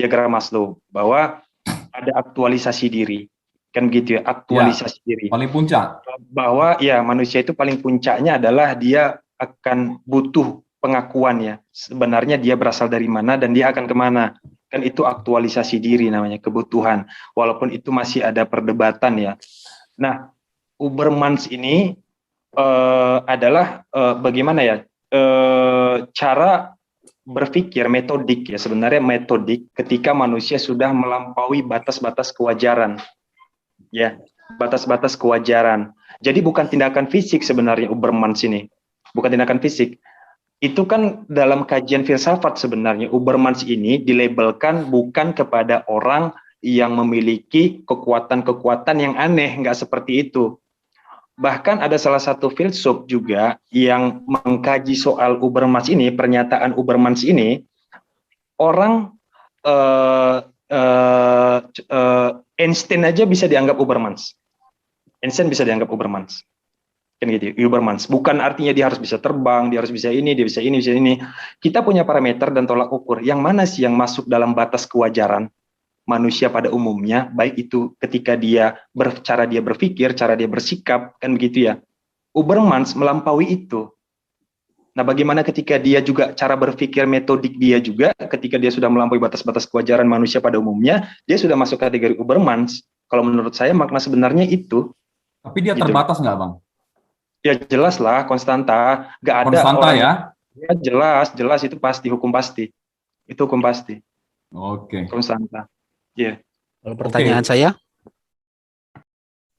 diagram Maslow bahwa ada aktualisasi diri, kan begitu ya, aktualisasi diri. Paling puncak. Bahwa ya manusia itu paling puncaknya adalah dia akan butuh pengakuan ya. Sebenarnya dia berasal dari mana dan dia akan kemana. Kan itu aktualisasi diri namanya, kebutuhan. Walaupun itu masih ada perdebatan ya. Nah, Ubermensch ini adalah bagaimana ya, cara berpikir metodik ya, sebenarnya metodik ketika manusia sudah melampaui batas-batas kewajaran. Ya, batas-batas kewajaran. Jadi bukan tindakan fisik sebenarnya Ubermensch ini. Bukan tindakan fisik. itu kan dalam kajian filsafat sebenarnya Ubermensch ini dilabelkan bukan kepada orang yang memiliki kekuatan-kekuatan yang aneh, nggak seperti itu. Bahkan ada salah satu filsuf juga yang mengkaji soal Ubermensch ini, pernyataan Ubermensch ini, orang Einstein aja bisa dianggap Ubermensch. Einstein bisa dianggap Ubermensch. Kan gitu, Ubermensch. Bukan artinya dia harus bisa terbang, dia harus bisa ini, dia bisa ini, bisa ini. Kita punya parameter dan tolak ukur. Yang mana sih yang masuk dalam batas kewajaran manusia pada umumnya, baik itu ketika cara dia berpikir, cara dia bersikap, kan begitu ya. Ubermensch melampaui itu. Nah, bagaimana ketika dia juga cara berpikir metodik dia juga, ketika dia sudah melampaui batas-batas kewajaran manusia pada umumnya, dia sudah masuk kategori Ubermensch. Kalau menurut saya makna sebenarnya itu. Tapi dia gitu. terbatas nggak, Bang? Ya jelas lah, konstanta. Nggak ada Konstanta orang, ya? Ya jelas itu pasti, hukum pasti. Itu hukum pasti. Oke. Konstanta. Iya. Kalau pertanyaan saya,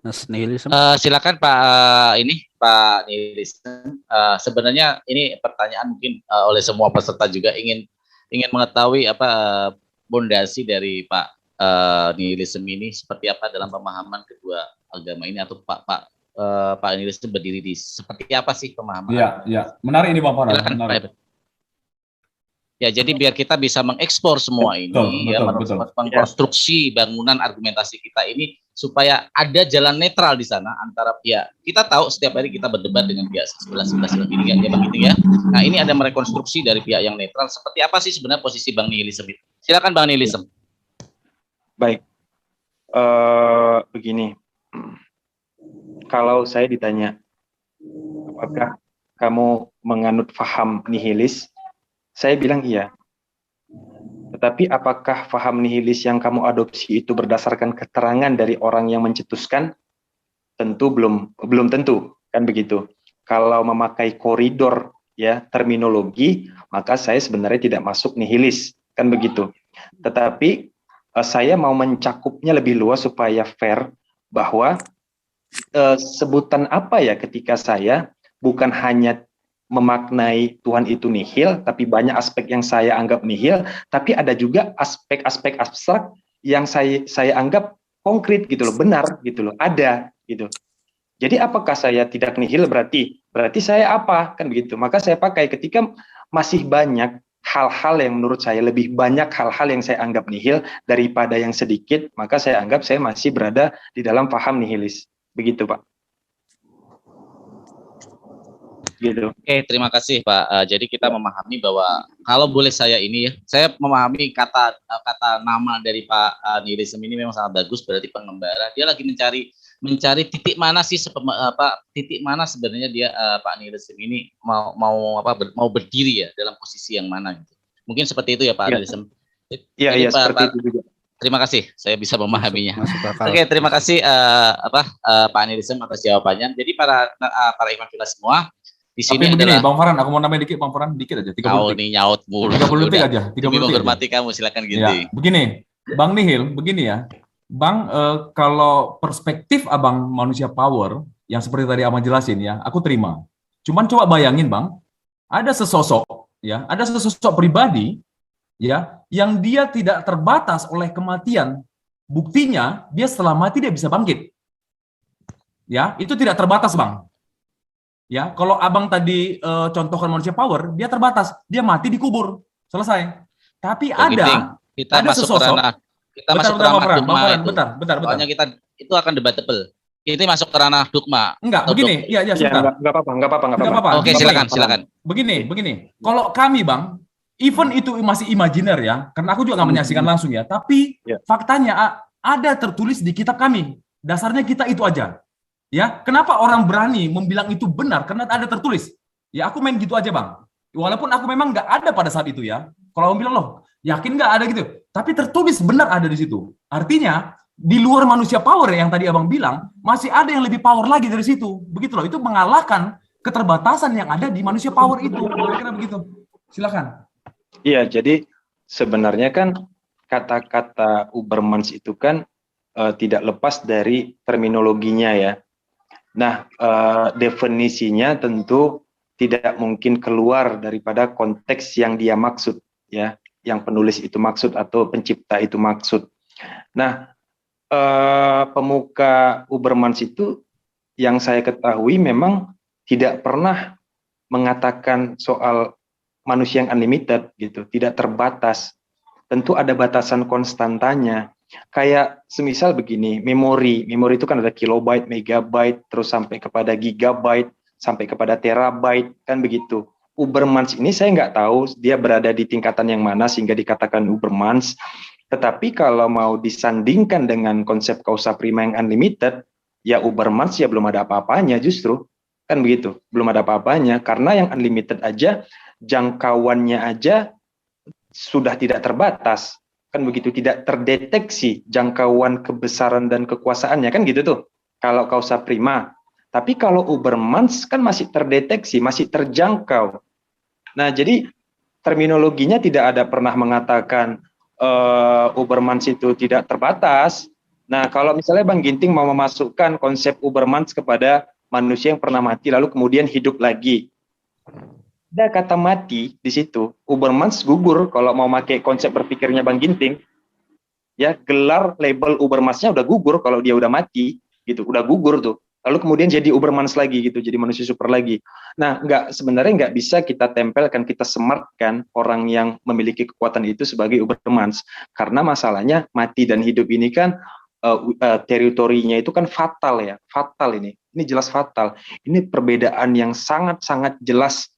Mas Nihilism. Silakan Pak Pak Nihilism. Sebenarnya ini pertanyaan mungkin oleh semua peserta juga ingin mengetahui apa pondasi dari Pak Nihilism ini seperti apa dalam pemahaman kedua agama ini, atau Pak Nihilism berdiri di seperti apa sih pemahaman? Iya. Menarik ini Bang Farhan. Silakan Pak. Ya, jadi biar kita bisa mengekspor semua ini, mengkonstruksi bangunan argumentasi kita ini supaya ada jalan netral di sana antara pihak. Kita tahu setiap hari kita berdebat dengan pihak sebelah ini kan, ya begitu ya. Nah, ini ada merekonstruksi dari pihak yang netral. Seperti apa sih sebenarnya posisi Bang Nihilism itu? Silakan Bang Nihilism. Baik, begini. Kalau saya ditanya, apakah kamu menganut faham nihilis? Saya bilang iya. Tetapi apakah faham nihilis yang kamu adopsi itu berdasarkan keterangan dari orang yang mencetuskan? Tentu belum tentu, kan begitu. Kalau memakai koridor ya terminologi, maka saya sebenarnya tidak masuk nihilis, kan begitu. Tetapi saya mau mencakupnya lebih luas supaya fair, bahwa sebutan apa ya ketika saya bukan hanya memaknai Tuhan itu nihil, tapi banyak aspek yang saya anggap nihil, tapi ada juga aspek-aspek abstrak yang saya anggap konkret gitu loh, benar gitu loh, ada gitu. Jadi apakah saya tidak nihil berarti saya apa, kan begitu. Maka saya pakai ketika masih banyak hal-hal yang menurut saya lebih banyak hal-hal yang saya anggap nihil daripada yang sedikit, maka saya anggap saya masih berada di dalam paham nihilis. Begitu, Pak. Gitu. Oke, terima kasih Pak. Jadi kita memahami bahwa kalau boleh saya saya memahami kata nama dari Pak Nihilism ini memang sangat bagus, berarti pengembara. Dia lagi mencari titik mana sih titik mana sebenarnya dia Pak Nihilism ini mau berdiri ya dalam posisi yang mana gitu. Mungkin seperti itu ya Pak Nihilism. Iya, seperti itu juga. Terima kasih, saya bisa memahaminya. Oke, terima kasih Pak Nihilism atas jawabannya. Jadi para Ikhwan Fillah semua, di sini tapi begini, adalah Bang Farhan, aku mau nambahin dikit, Bang Farhan, dikit aja. 30 kau nih nyaut mulu. 30 detik aja. 30 detik menghormati kamu, silakan gitu. Ya, begini, Bang Nihil, begini ya. Bang, kalau perspektif Abang manusia power, yang seperti tadi Abang jelasin ya, aku terima. Cuman coba bayangin Bang, ada sesosok pribadi ya, yang dia tidak terbatas oleh kematian. Buktinya, dia setelah mati dia bisa bangkit. Ya, itu tidak terbatas Bang. Ya, kalau Abang tadi contohkan manusia power, dia terbatas, dia mati dikubur, selesai. Tapi ada masuk sesosok. Kita masuk ke ranah dogma itu. Bentar. Soalnya itu akan debatable. Ini masuk ke ranah dogma. Enggak, begini. Iya, sebentar. Enggak apa-apa. Oke, silakan. Begini. Kalau kami, Bang, even itu masih imajiner ya, karena aku juga nggak menyaksikan langsung ya, tapi faktanya ada tertulis di kitab kami. Dasarnya kita itu aja. Ya, kenapa orang berani membilang itu benar? Karena ada tertulis. Ya, aku main gitu aja, Bang. Walaupun aku memang nggak ada pada saat itu ya. Kalau orang bilang, loh, yakin nggak ada gitu? Tapi tertulis benar ada di situ. Artinya, di luar manusia power yang tadi Abang bilang, masih ada yang lebih power lagi dari situ. Begitu loh, itu mengalahkan keterbatasan yang ada di manusia power itu. Kira-kira begitu. Silakan. Iya, jadi sebenarnya kan kata-kata Ubermensch itu kan tidak lepas dari terminologinya ya. Nah, definisinya tentu tidak mungkin keluar daripada konteks yang dia maksud, ya, yang penulis itu maksud atau pencipta itu maksud. Nah, pemuka Ubermans itu yang saya ketahui memang tidak pernah mengatakan soal manusia yang unlimited gitu, tidak terbatas. Tentu ada batasan konstantanya. Kayak semisal begini, memori itu kan ada kilobyte, megabyte, terus sampai kepada gigabyte, sampai kepada terabyte, kan begitu. Ubermans ini saya nggak tahu dia berada di tingkatan yang mana sehingga dikatakan Ubermans. Tetapi kalau mau disandingkan dengan konsep causa prima yang unlimited, ya Ubermans ya belum ada apa-apanya justru. Kan begitu, belum ada apa-apanya. Karena yang unlimited aja, jangkauannya aja sudah tidak terbatas. Kan begitu, tidak terdeteksi jangkauan kebesaran dan kekuasaannya, kan gitu tuh kalau causa prima. Tapi kalau Ubermans kan masih terdeteksi, masih terjangkau. Nah, jadi terminologinya tidak ada pernah mengatakan Ubermans itu tidak terbatas. Nah, kalau misalnya Bang Ginting mau memasukkan konsep Ubermans kepada manusia yang pernah mati lalu kemudian hidup lagi, ada kata mati di situ, Ubermans gugur kalau mau pakai konsep berpikirnya Bang Ginting. Ya, gelar label Ubermansnya udah gugur kalau dia udah mati, gitu, udah gugur tuh. Lalu kemudian jadi Ubermans lagi gitu, jadi manusia super lagi. Nah, sebenarnya nggak bisa kita tempelkan, kita sematkan orang yang memiliki kekuatan itu sebagai Ubermans. Karena masalahnya mati dan hidup ini kan teritorinya itu kan fatal ya, fatal ini jelas fatal. Ini perbedaan yang sangat-sangat jelas.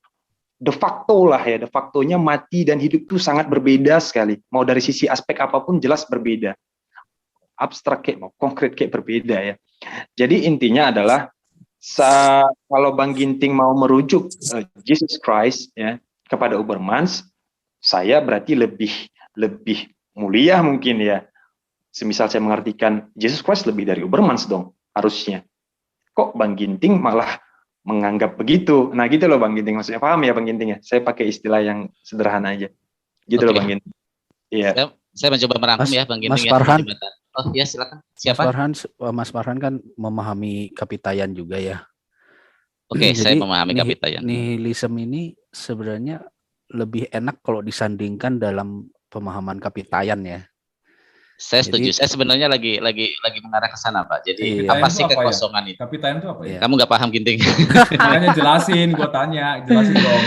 De facto lah ya, de factonya mati dan hidup itu sangat berbeda sekali. Mau dari sisi aspek apapun jelas berbeda. Abstrak kayak mau konkret kayak berbeda ya. Jadi intinya adalah kalau Bang Ginting mau merujuk Jesus Christ ya kepada Ubermans, saya berarti lebih mulia mungkin ya. Semisal saya mengartikan Jesus Christ lebih dari Ubermans dong harusnya. Kok Bang Ginting malah menganggap begitu? Nah gitu loh Bang Ginting, maksudnya paham ya Bang Ginting ya? Saya pakai istilah yang sederhana aja. Gitu loh Bang Ginting. Iya. Saya mencoba merangkum ya Bang Ginting. Mas Farhan. Oh ya silakan. Siapa? Mas Farhan kan memahami kapitayan juga ya. Oke, saya memahami kapitayan. Nihilisme ini sebenarnya lebih enak kalau disandingkan dalam pemahaman kapitayan ya. Saya setuju. Saya sebenarnya lagi mengarah ke sana, Pak. Jadi apa sih kekosongan itu? Kapitayan itu apa ya? Kamu nggak paham Ginting? Makanya jelasin, gue tanya, jelasin dong.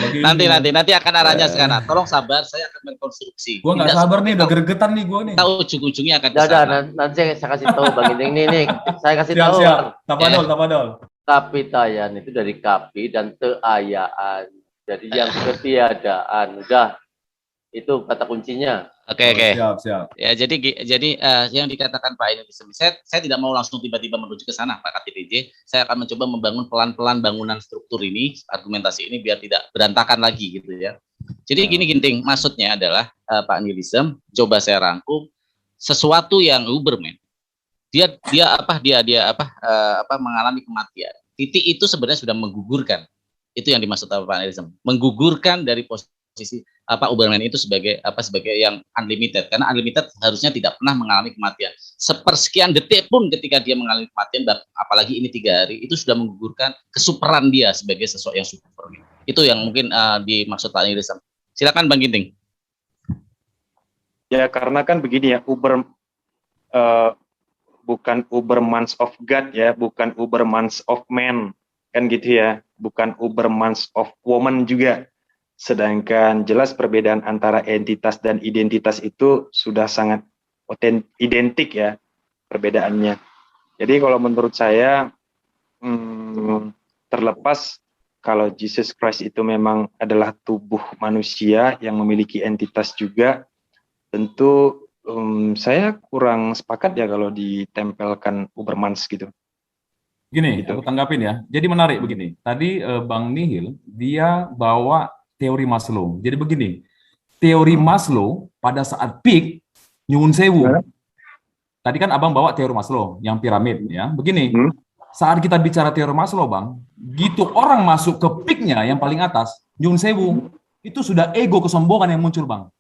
Nanti akan arahnya sekarang. Tolong sabar, saya akan mengkonstruksi. Gue nggak sabar nih, udah gregetan nih gue nih. Tahu ujung-ujungnya akan kesana. Nanti saya kasih tahu Bang Ginting nih. Saya kasih tahu. Siap. Tapadol. Kapitayan itu dari kapi dan teayaan. Jadi yang ketiadaan. Udah. Itu kata kuncinya. Oke. Siap. Ya, jadi yang dikatakan Pak ini, saya tidak mau langsung tiba-tiba menuju ke sana, Pak KTDJ. Saya akan mencoba membangun pelan-pelan bangunan struktur ini, argumentasi ini biar tidak berantakan lagi gitu ya. Jadi gini Ginting, maksudnya adalah Pak Nihilisme, coba saya rangkum sesuatu yang Uberman. Dia mengalami kematian. Titik itu sebenarnya sudah menggugurkan. Itu yang dimaksud Pak Nihilisme. Menggugurkan dari posisi Uberman itu sebagai yang unlimited, karena unlimited harusnya tidak pernah mengalami kematian. Sepersekian detik pun ketika dia mengalami kematian, apalagi ini 3 hari, itu sudah menggugurkan kesuperan dia sebagai sesuatu yang super. Itu yang mungkin dimaksud Pak Nihilisme. Silakan Bang Ginting. Ya karena kan begini ya, bukan Ubermans of God ya, bukan Ubermans of man, kan gitu ya, bukan Ubermans of woman juga. Sedangkan jelas perbedaan antara entitas dan identitas itu sudah sangat identik ya perbedaannya. Jadi kalau menurut saya terlepas kalau Jesus Christ itu memang adalah tubuh manusia yang memiliki entitas juga, tentu saya kurang sepakat ya kalau ditempelkan Ubermans gitu. Gini, aku tanggapin ya. Jadi menarik begini. Tadi Bang Nihil dia bawa teori Maslow. Jadi begini, teori Maslow pada saat peak nyuwun sewu. Tadi kan Abang bawa teori Maslow yang piramid ya. Begini, saat kita bicara teori Maslow, Bang, gitu orang masuk ke peaknya yang paling atas, nyuwun sewu, itu sudah ego kesombongan yang muncul, Bang.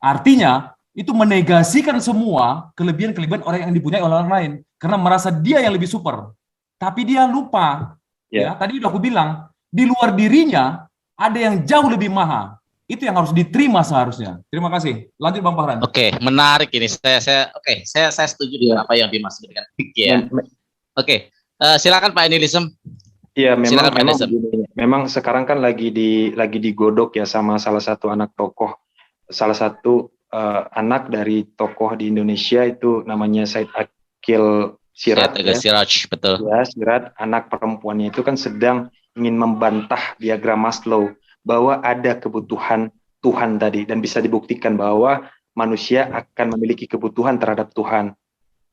Artinya itu menegasikan semua kelebihan-kelebihan orang yang dipunyai oleh orang lain karena merasa dia yang lebih super. Tapi dia lupa. Ya, tadi udah aku bilang, di luar dirinya ada yang jauh lebih maha. Itu yang harus diterima seharusnya. Terima kasih. Lanjut Bang Fahran. Oke, menarik ini. Saya setuju dengan apa yang dimaksud dengan big ya. Oke, silakan Pak Enilisem. Iya, memang Silakan, Pak memang Enilisem. begini. Memang sekarang kan lagi digodok ya sama salah satu anak tokoh, salah satu anak dari tokoh di Indonesia itu namanya Said Akil Siraj. Saya Siraj, betul. Ya, Siraj, anak perempuannya itu kan sedang ingin membantah diagram Maslow bahwa ada kebutuhan Tuhan tadi, dan bisa dibuktikan bahwa manusia akan memiliki kebutuhan terhadap Tuhan.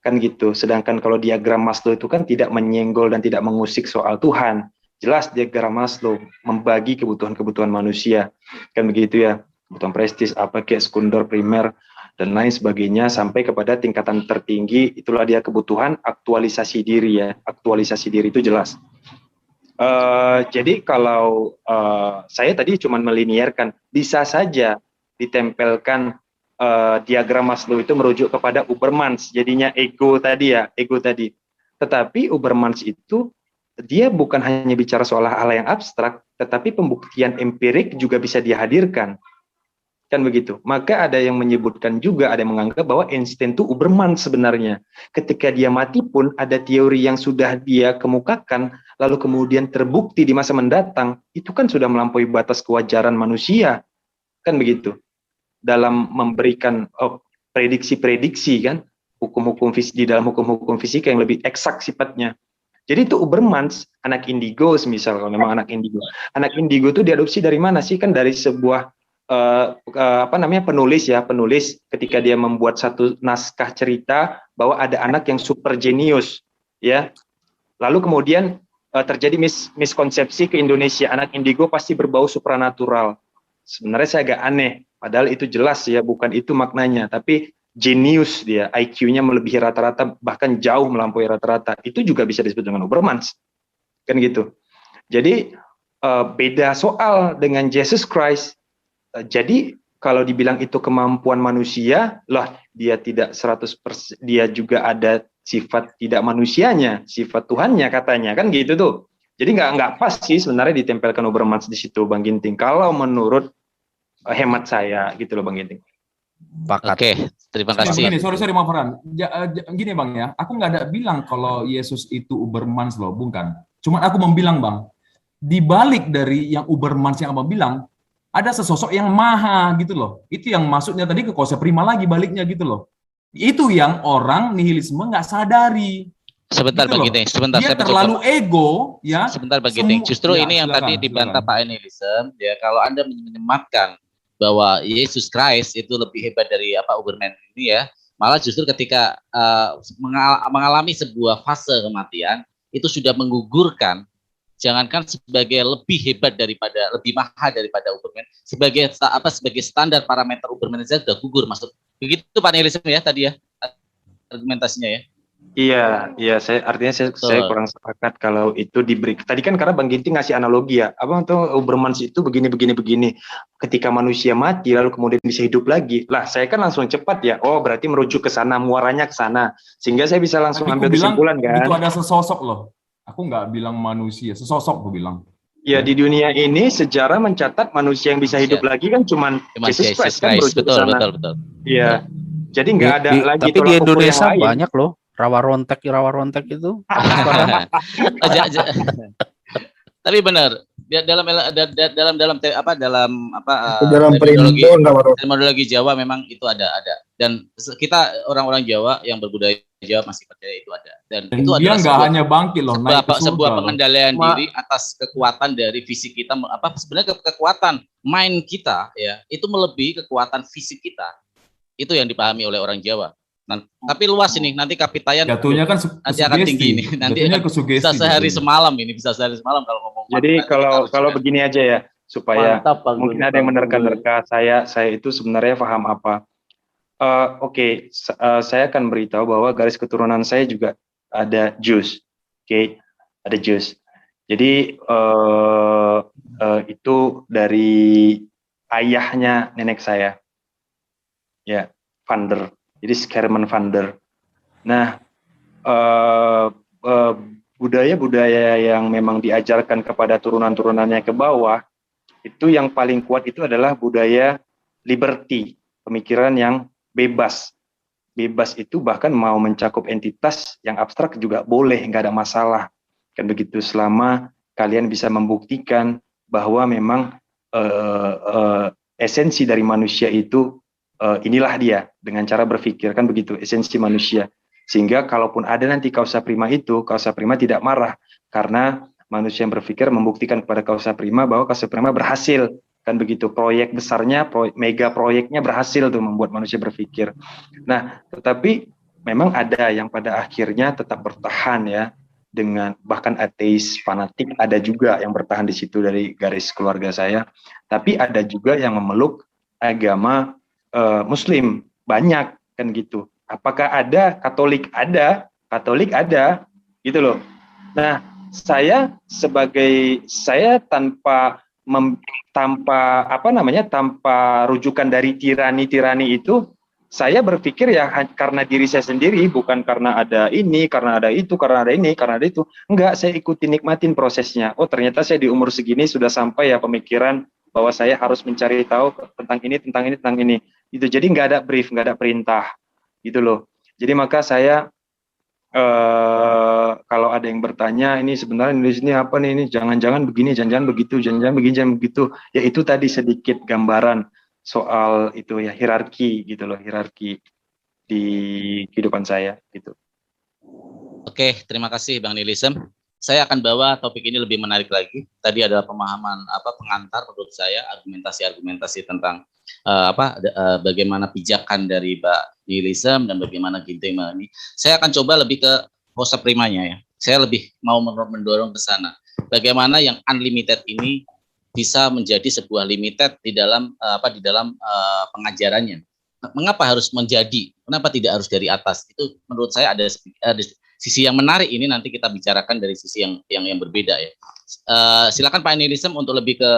Kan gitu. Sedangkan kalau diagram Maslow itu kan tidak menyenggol dan tidak mengusik soal Tuhan. Jelas diagram Maslow membagi kebutuhan-kebutuhan manusia. Kan begitu ya. Kebutuhan prestis, apa kayak sekunder, primer, dan lain sebagainya, sampai kepada tingkatan tertinggi, itulah dia kebutuhan aktualisasi diri ya. Aktualisasi diri itu jelas. Jadi kalau saya tadi cuma melinearkan, bisa saja ditempelkan diagram Maslow itu merujuk kepada Ubermans, jadinya ego tadi ya, ego tadi. Tetapi Ubermans itu dia bukan hanya bicara soal hal yang abstrak, tetapi pembuktian empirik juga bisa dihadirkan. Kan begitu. Maka ada yang menyebutkan juga, ada yang menganggap bahwa Einstein itu Ubermans sebenarnya. Ketika dia mati pun ada teori yang sudah dia kemukakan, lalu kemudian terbukti di masa mendatang, itu kan sudah melampaui batas kewajaran manusia. Kan begitu. Dalam memberikan prediksi-prediksi kan, hukum-hukum di dalam hukum-hukum fisika yang lebih eksak sifatnya. Jadi itu Ubermans, anak indigo misal, kalau memang anak indigo. Anak indigo itu diadopsi dari mana sih? Kan dari sebuah penulis ketika dia membuat satu naskah cerita bahwa ada anak yang super jenius ya, lalu kemudian terjadi miskonsepsi ke Indonesia, anak indigo pasti berbau supranatural. Sebenarnya saya agak aneh, padahal itu jelas ya, bukan itu maknanya, tapi jenius dia, IQ-nya melebihi rata-rata, bahkan jauh melampaui rata-rata, itu juga bisa disebut dengan Ubermans, kan gitu. Jadi beda soal dengan Jesus Christ. Jadi kalau dibilang itu kemampuan manusia, lah dia tidak 100%, dia juga ada sifat tidak manusianya, sifat Tuhannya katanya, kan gitu tuh. Jadi nggak pas sih sebenarnya ditempelkan Ubermans di situ, Bang Ginting. Kalau menurut hemat saya gitu loh, Bang Ginting. Oke, terima kasih. Sorry Bang Farhan. Gini Bang ya, aku nggak ada bilang kalau Yesus itu Ubermans loh, bukan. Cuman aku membilang Bang, di balik dari yang Ubermans yang Abang bilang, ada sesosok yang maha gitu loh. Itu yang masuknya tadi ke konsep prima lagi baliknya gitu loh. Itu yang orang nihilisme nggak sadari. Sebentar gitu Bang Ginting, sebentar. Dia terlalu ego ya. Sebentar Bang Ginting. Justru ya, ini yang silakan, tadi dibantah Pak Enilisem ya, kalau Anda menyematkan bahwa Yesus Christ itu lebih hebat dari Uberman ini ya, malah justru ketika mengalami sebuah fase kematian itu sudah menggugurkan, jangankan sebagai lebih hebat daripada, lebih mahal daripada Uberman, sebagai standar parameter Uberman saja sudah gugur, maksud begitu Pak Enilisem ya tadi ya argumentasinya ya. Iya, saya kurang sepakat kalau itu diberi. Tadi kan karena Bang Ginting ngasih analogi ya, Abang tuh Ubermans itu begini. Ketika manusia mati lalu kemudian bisa hidup lagi. Lah, saya kan langsung cepat ya. Oh, berarti merujuk ke sana, muaranya ke sana. Sehingga saya bisa langsung ambil kesimpulan kan. Itu ada sesosok loh. Aku nggak bilang manusia, sesosok aku bilang. Ya, di dunia ini sejarah mencatat manusia yang bisa hidup lagi kan cuman Jesus Christ kan, betul. Iya. Jadi nggak ada lagi. Tapi di Indonesia banyak loh. Rawa rontek itu. Tapi benar, dalam terminologi Jawa memang itu ada. Dan kita orang-orang Jawa yang berbudaya Jawa masih percaya itu ada. Dan itu dia nggak hanya bangkit loh, sebuah pengendalian diri atas kekuatan dari fisik kita. Sebenarnya kekuatan mind kita ya itu melebihi kekuatan fisik kita. Itu yang dipahami oleh orang Jawa. Tapi luas ini, nanti Kapitayan jatuhnya kan nanti akan tinggi ini. Nanti bisa sehari semalam kalau ngomong. Jadi kalau begini aja ya, supaya mungkin ada yang menerka-nerka saya itu sebenarnya paham apa. Oke, saya akan beritahu bahwa garis keturunan saya juga ada Jews. Oke, ada Jews. Jadi itu dari ayahnya nenek saya. Ya, Vander. Jadi Skerman Vander. Nah, budaya-budaya yang memang diajarkan kepada turunan-turunannya ke bawah, itu yang paling kuat itu adalah budaya liberty, pemikiran yang bebas. Bebas itu bahkan mau mencakup entitas yang abstrak juga boleh, nggak ada masalah. Kan begitu, selama kalian bisa membuktikan bahwa memang esensi dari manusia itu inilah dia dengan cara berpikir, kan begitu esensi manusia. Sehingga kalaupun ada nanti kausa prima itu, kausa prima tidak marah karena manusia yang berpikir membuktikan kepada kausa prima bahwa kausa prima berhasil, kan begitu. Proyek besarnya, mega proyeknya berhasil tuh membuat manusia berpikir. Nah, tetapi memang ada yang pada akhirnya tetap bertahan ya, dengan bahkan ateis fanatik ada juga yang bertahan di situ dari garis keluarga saya. Tapi ada juga yang memeluk agama Muslim, banyak kan gitu. Apakah ada Katolik? Ada, Katolik ada, gitu loh. Nah, saya tanpa rujukan dari tirani itu, saya berpikir ya karena diri saya sendiri, bukan karena ada ini, karena ada itu, karena ada ini, karena ada itu. Enggak, saya ikuti nikmatin prosesnya. Oh, ternyata saya di umur segini sudah sampai ya pemikiran bahwa saya harus mencari tahu tentang ini, tentang ini, tentang ini. Itu jadi nggak ada brief, nggak ada perintah, gitu loh. Jadi maka saya kalau ada yang bertanya ini sebenarnya nulis ini apa nih, ini jangan-jangan begini, jangan-jangan begitu, jangan-jangan begini, jangan begitu. Ya itu tadi sedikit gambaran soal itu ya, hierarki gitu loh, hierarki di kehidupan saya gitu. Oke, terima kasih Bang Nilisem. Saya akan bawa topik ini lebih menarik lagi. Tadi adalah pemahaman pengantar menurut saya, argumentasi tentang bagaimana pijakan dari Mbak Nilisem dan bagaimana Ginting ini. Saya akan coba lebih ke kausa primanya ya. Saya lebih mau mendorong ke sana. Bagaimana yang unlimited ini bisa menjadi sebuah limited di dalam pengajarannya. Mengapa harus menjadi? Kenapa tidak harus dari atas? Itu menurut saya ada sisi yang menarik ini, nanti kita bicarakan dari sisi yang berbeda ya. Silakan Pak Nilisem untuk lebih ke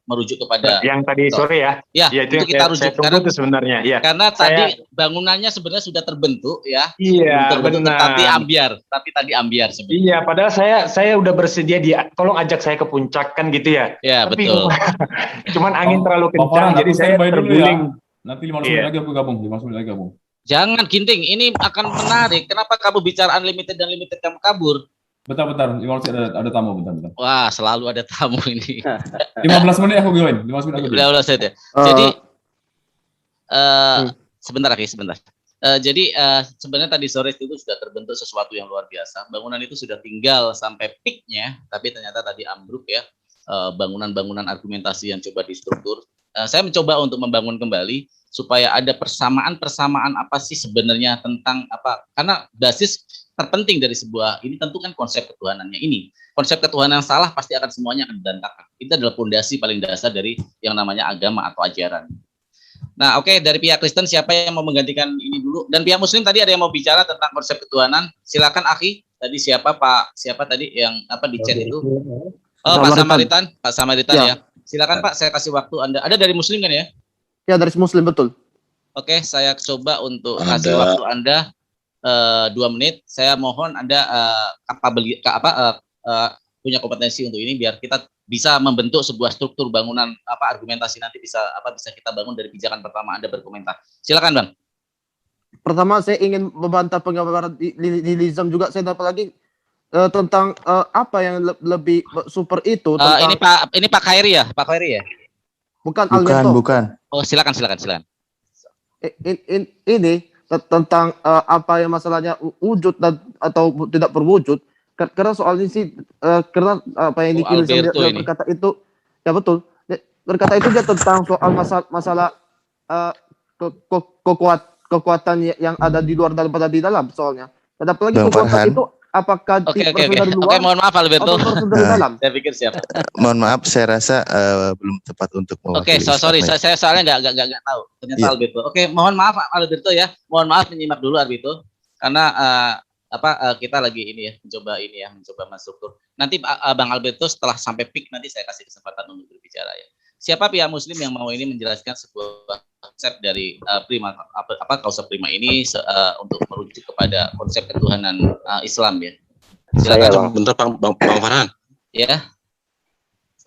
merujuk kepada yang tadi sore ya. Ya, itu itu kita rujuk karena itu sebenarnya. Ya. Karena tadi bangunannya sebenarnya sudah terbentuk ya. Iya, terbentuk, benar. Tapi tadi ambiar sebenarnya. Iya, padahal saya udah bersedia tolong ajak saya ke puncak kan gitu ya. Ya, tapi betul. Cuman angin terlalu kencang, jadi saya terguling. Ya. Nanti 15 menit lagi aku gabung, 15 menit lagi gabung. Jangan Ginting, ini akan menarik. Kenapa kamu bicara unlimited dan limited kamu kabur? Bentar, ada tamu, bentar. Wah, selalu ada tamu ini. 15 menit aku join, 15 menit aku join. 15 menit ya. Jadi, sebentar. Jadi, sebenarnya tadi sore itu sudah terbentuk sesuatu yang luar biasa. Bangunan itu sudah tinggal sampai peaknya, tapi ternyata tadi ambruk ya. Bangunan-bangunan argumentasi yang coba distruktur. Saya mencoba untuk membangun kembali, supaya ada persamaan apa sih sebenarnya tentang apa, karena basis terpenting dari sebuah ini tentu kan konsep ketuhanannya ini. Konsep ketuhanan yang salah pasti akan semuanya akan berantakan. Itu adalah pondasi paling dasar dari yang namanya agama atau ajaran. Nah, oke, dari pihak Kristen siapa yang mau menggantikan ini dulu? Dan pihak Muslim tadi ada yang mau bicara tentang konsep ketuhanan. Silakan Akhi. Tadi siapa tadi yang di chat itu? Oh, Pak Samaritan ya. Silakan Pak, saya kasih waktu Anda. Ada dari Muslim kan ya? Ya, dari Muslim betul. Oke, saya coba untuk kasih waktu Anda 2 menit. Saya mohon Anda punya kompetensi untuk ini biar kita bisa membentuk sebuah struktur bangunan argumentasi nanti bisa kita bangun dari pijakan pertama Anda berkomentar. Silakan Bang. Pertama saya ingin membantah penggambaran nihilisme juga. Saya dapat lagi tentang apa yang lebih super itu tentang ini Pak Khairi ya? Pak Khairi ya? Bukan Alberto. Bukan. Oh, silakan. Ini tentang apa yang masalahnya wujud atau tidak berwujud. Karena soal ini sih karena apa yang dia berkata itu ya betul. Berkata itu dia tentang soal masalah kekuatan yang ada di luar daripada di dalam soalnya. Dan apalagi kekuatan itu apakah dari luar? Oke, mohon maaf Alberto. Dari dalam? Saya pikir siap. Mohon maaf, saya rasa belum tepat untuk mewakili. Oke, sorry, saya soalnya nggak tahu. Ternyata yeah. Alberto. Oke, mohon maaf Alberto ya. Mohon maaf menyimak dulu Alberto. Karena kita lagi mencoba menstruktur. Nanti Bang Alberto setelah sampai peak nanti saya kasih kesempatan untuk berbicara ya. Siapa pihak Muslim yang mau ini menjelaskan sebuah konsep dari kausa prima ini untuk merujuk kepada konsep ketuhanan Islam ya. Silakan. Bentar Bang Farhan. Ya.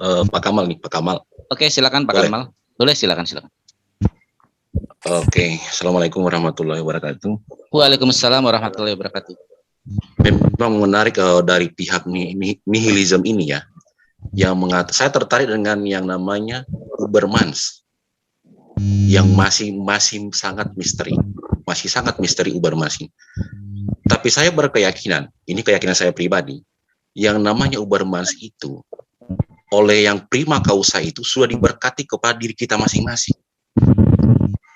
Pak Kamal nih, Pak Kamal. Oke, silakan Pak Kamal. Boleh, silakan. Oke, Assalamualaikum warahmatullahi wabarakatuh. Waalaikumsalam warahmatullahi wabarakatuh. Memang menarik dari pihak nihilism ini ya, yang saya tertarik dengan yang namanya Ubermans, yang masih sangat misteri, Ubermans ini. Tapi saya berkeyakinan, ini keyakinan saya pribadi, yang namanya Ubermans itu oleh yang prima causa itu sudah diberkati kepada diri kita masing-masing.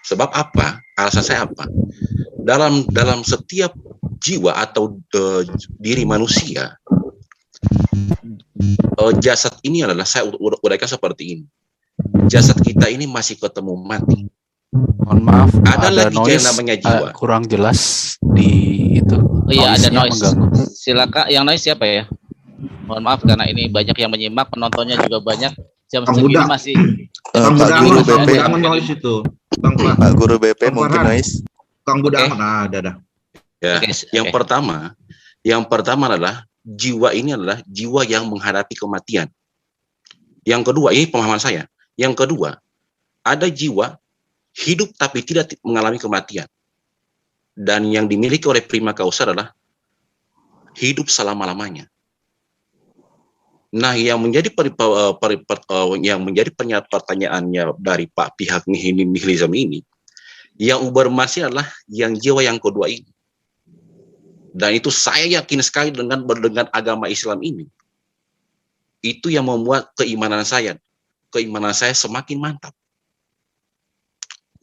Sebab apa? Alasan saya apa? Dalam setiap jiwa atau diri manusia, jasad ini adalah, saya uraikan seperti ini. Jasad kita ini masih ketemu mati. Mohon maaf, ada lagi yang namanya jiwa. Kurang jelas di itu. Oh iya, ada noise. Mengganggu. Silakan, yang noise siapa ya? Mohon maaf karena ini banyak yang menyimak, penontonnya juga banyak. Jam segini masih. Pak Guru BP. Pak Guru BP mungkin noise. Kang Budak, ada. Ya, yang pertama adalah jiwa ini adalah jiwa yang menghadapi kematian. Yang kedua, ini pemahaman saya. Yang kedua, ada jiwa hidup tapi tidak mengalami kematian. Dan yang dimiliki oleh prima causa adalah hidup selama-lamanya. Nah, yang menjadi pertanyaannya dari Pak pihak nihilisme ini, yang Ubermans adalah yang jiwa yang kedua ini. Dan itu saya yakin sekali dengan agama Islam ini. Itu yang membuat keimanan saya semakin mantap.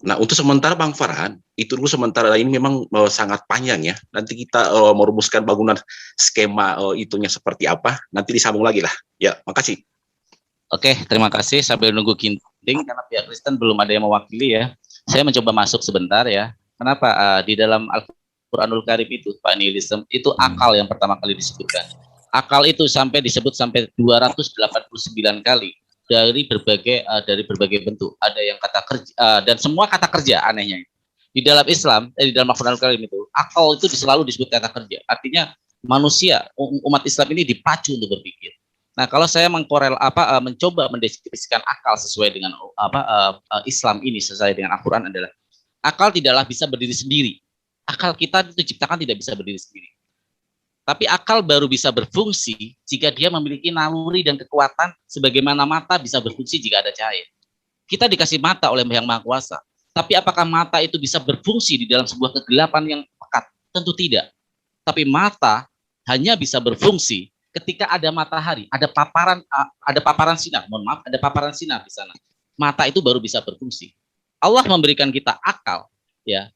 Nah, untuk sementara Bang Farhan, itu dulu sementara ini memang sangat panjang ya. Nanti kita merumuskan bangunan skema itunya seperti apa, nanti disambung lagi lah. Ya, makasih. Oke, terima kasih. Sambil nunggu Ginting, karena pihak Kristen belum ada yang mewakili ya. Saya mencoba masuk sebentar ya. Kenapa? Di dalam Al-Quranul Karim itu, Pak Nihilism, itu akal yang pertama kali disebutkan. Akal itu disebut sampai 289 kali dari berbagai bentuk. Ada yang kata kerja, dan semua kata kerja anehnya. Di dalam Islam, di dalam Al-Quranul Karim itu, akal itu selalu disebut kata kerja. Artinya manusia, umat Islam ini dipacu untuk berpikir. Nah, kalau saya mencoba mendeskripsikan akal sesuai dengan Islam ini sesuai dengan Al-Quran adalah akal tidaklah bisa berdiri sendiri. Akal kita itu diciptakan tidak bisa berdiri sendiri. Tapi akal baru bisa berfungsi jika dia memiliki naluri dan kekuatan sebagaimana mata bisa berfungsi jika ada cahaya. Kita dikasih mata oleh Yang Maha Kuasa. Tapi apakah mata itu bisa berfungsi di dalam sebuah kegelapan yang pekat? Tentu tidak. Tapi mata hanya bisa berfungsi ketika ada matahari, ada paparan sinar. Mohon maaf, ada paparan sinar di sana. Mata itu baru bisa berfungsi. Allah memberikan kita akal, ya,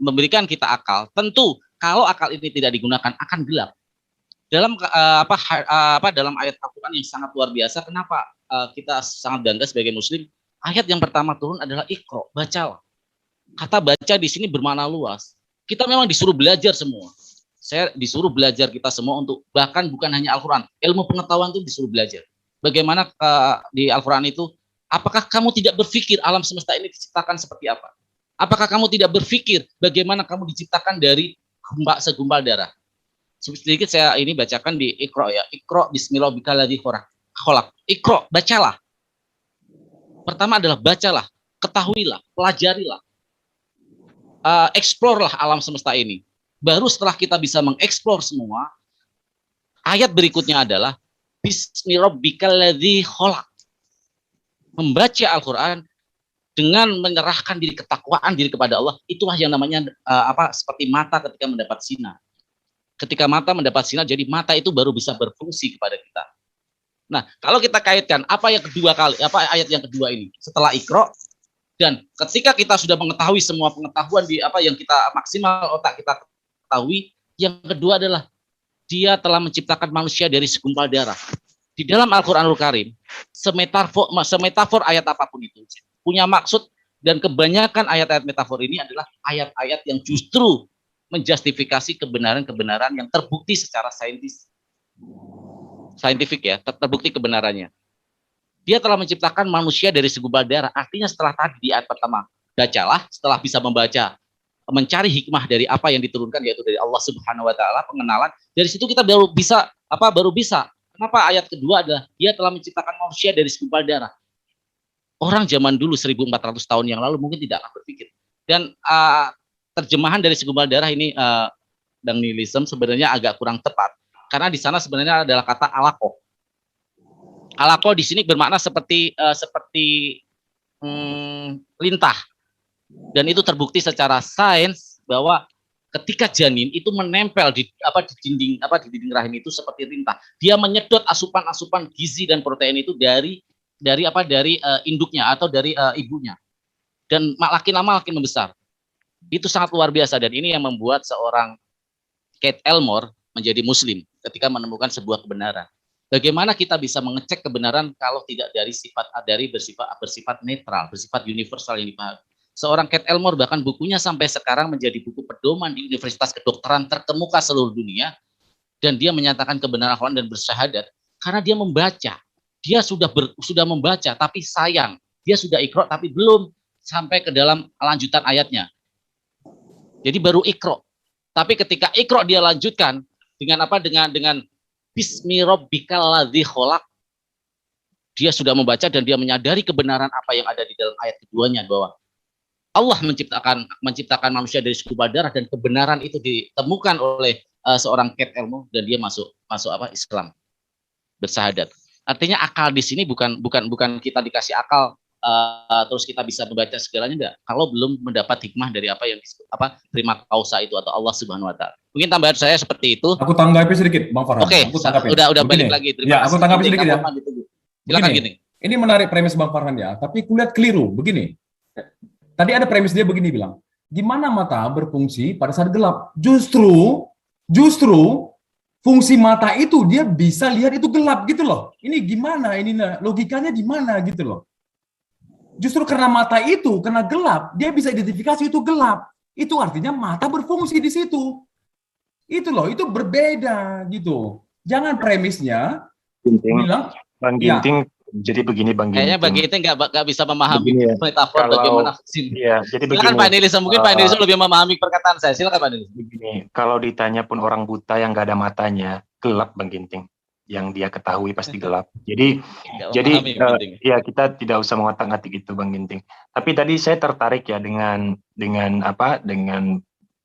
memberikan kita akal. Tentu kalau akal ini tidak digunakan akan gelap. Dalam dalam ayat Al-Quran yang sangat luar biasa, kenapa kita sangat bangga sebagai Muslim? Ayat yang pertama turun adalah Iqra, bacalah. Kata baca di sini bermakna luas. Kita memang disuruh belajar semua. Saya disuruh belajar kita semua untuk bahkan bukan hanya Al-Quran, ilmu pengetahuan itu disuruh belajar. Bagaimana di Al-Quran itu, apakah kamu tidak berpikir alam semesta ini diciptakan seperti apa? Apakah kamu tidak berpikir bagaimana kamu diciptakan dari segumpal darah? Sedikit saya ini bacakan di Iqra ya. Iqra bismillahirrahmanirrahim. Kholaq. Iqra, bacalah. Pertama adalah bacalah, ketahuilah, pelajarilah. Eksplorlah alam semesta ini. Baru setelah kita bisa mengeksplor semua, ayat berikutnya adalah Bismillahirrahmanirrahim. Membaca Al-Quran dengan menyerahkan diri, ketakwaan diri kepada Allah, itulah yang namanya seperti mata ketika mendapat sinar. Ketika mata mendapat sinar, jadi mata itu baru bisa berfungsi kepada kita. Nah, kalau kita kaitkan ayat yang kedua ini setelah Iqra, dan ketika kita sudah mengetahui semua pengetahuan yang kita maksimal otak kita ketahui, yang kedua adalah dia telah menciptakan manusia dari segumpal darah. Di dalam Al-Quranul Karim, semetafor ayat apapun itu punya maksud, dan kebanyakan ayat-ayat metafor ini adalah ayat-ayat yang justru menjustifikasi kebenaran-kebenaran yang terbukti secara saintifik ya, terbukti kebenarannya. Dia telah menciptakan manusia dari segumpal darah. Artinya setelah tadi di ayat pertama, bacalah, setelah bisa membaca, mencari hikmah dari apa yang diturunkan, yaitu dari Allah Subhanahu wa taala, pengenalan. Dari situ kita baru bisa Kenapa ayat kedua adalah dia telah menciptakan manusia dari segumpal darah. Orang zaman dulu 1400 tahun yang lalu mungkin tidak akan berpikir. Dan terjemahan dari segumpal darah ini dan nihilisme sebenarnya agak kurang tepat karena di sana sebenarnya adalah kata alaqo. Alaqo di sini bermakna seperti lintah. Dan itu terbukti secara sains bahwa ketika janin itu menempel di dinding rahim itu seperti lintah. Dia menyedot asupan-asupan gizi dan protein itu dari induknya atau dari ibunya. Dan makin lama makin membesar. Itu sangat luar biasa dan ini yang membuat seorang Kate Elmore menjadi muslim ketika menemukan sebuah kebenaran. Bagaimana kita bisa mengecek kebenaran kalau tidak dari bersifat netral, bersifat universal yang dipahami. Seorang Kate Elmore bahkan bukunya sampai sekarang menjadi buku pedoman di universitas kedokteran terkemuka seluruh dunia dan dia menyatakan kebenaran Al-Quran dan bersyahadat karena dia membaca. Dia sudah membaca tapi sayang, dia sudah iqra tapi belum sampai ke dalam lanjutan ayatnya. Jadi baru iqra. Tapi ketika iqra dia lanjutkan dengan dengan Bismi rabbikal ladzi khalaq. Dia sudah membaca dan dia menyadari kebenaran apa yang ada di dalam ayat keduanya bahwa Allah menciptakan manusia dari segumpal darah dan kebenaran itu ditemukan oleh seorang Kate Elmore dan dia masuk Islam, bersyahadat. Artinya akal di sini bukan kita dikasih akal terus kita bisa membaca segalanya, enggak. Kalau belum mendapat hikmah dari apa yang disebut terima kausa itu atau Allah Subhanahu wa taala. Mungkin tambahan saya seperti itu. Aku tanggapi sedikit, Bang Farhan. Oke, udah balik lagi. Terima kasih. Aku tanggapi sedikit ya. Silakan gini. Ini menarik premis Bang Farhan ya, tapi kulihat keliru begini. Tadi ada premis dia begini bilang, gimana mata berfungsi pada saat gelap? Justru fungsi mata itu dia bisa lihat itu gelap gitu loh. Ini gimana? Ini logikanya di mana gitu loh. Justru karena mata itu kena gelap, dia bisa identifikasi itu gelap. Itu artinya mata berfungsi di situ. Itu loh, itu berbeda gitu. Jangan premisnya bilang Bang Ginting, jadi begini Bang Ginting. Kayaknya Bang Ginting nggak bisa memahami metafor bagaimana vaksin. Iya, jadi silakan begini. Pak Nilis, mungkin Pak Nilis lebih memahami perkataan saya. Silakan Pak Nilis. Begini, kalau ditanya pun orang buta yang nggak ada matanya, gelap Bang Ginting. Yang dia ketahui pasti gelap. Jadi ya kita tidak usah mengotak-atik itu Bang Ginting. Tapi tadi saya tertarik ya dengan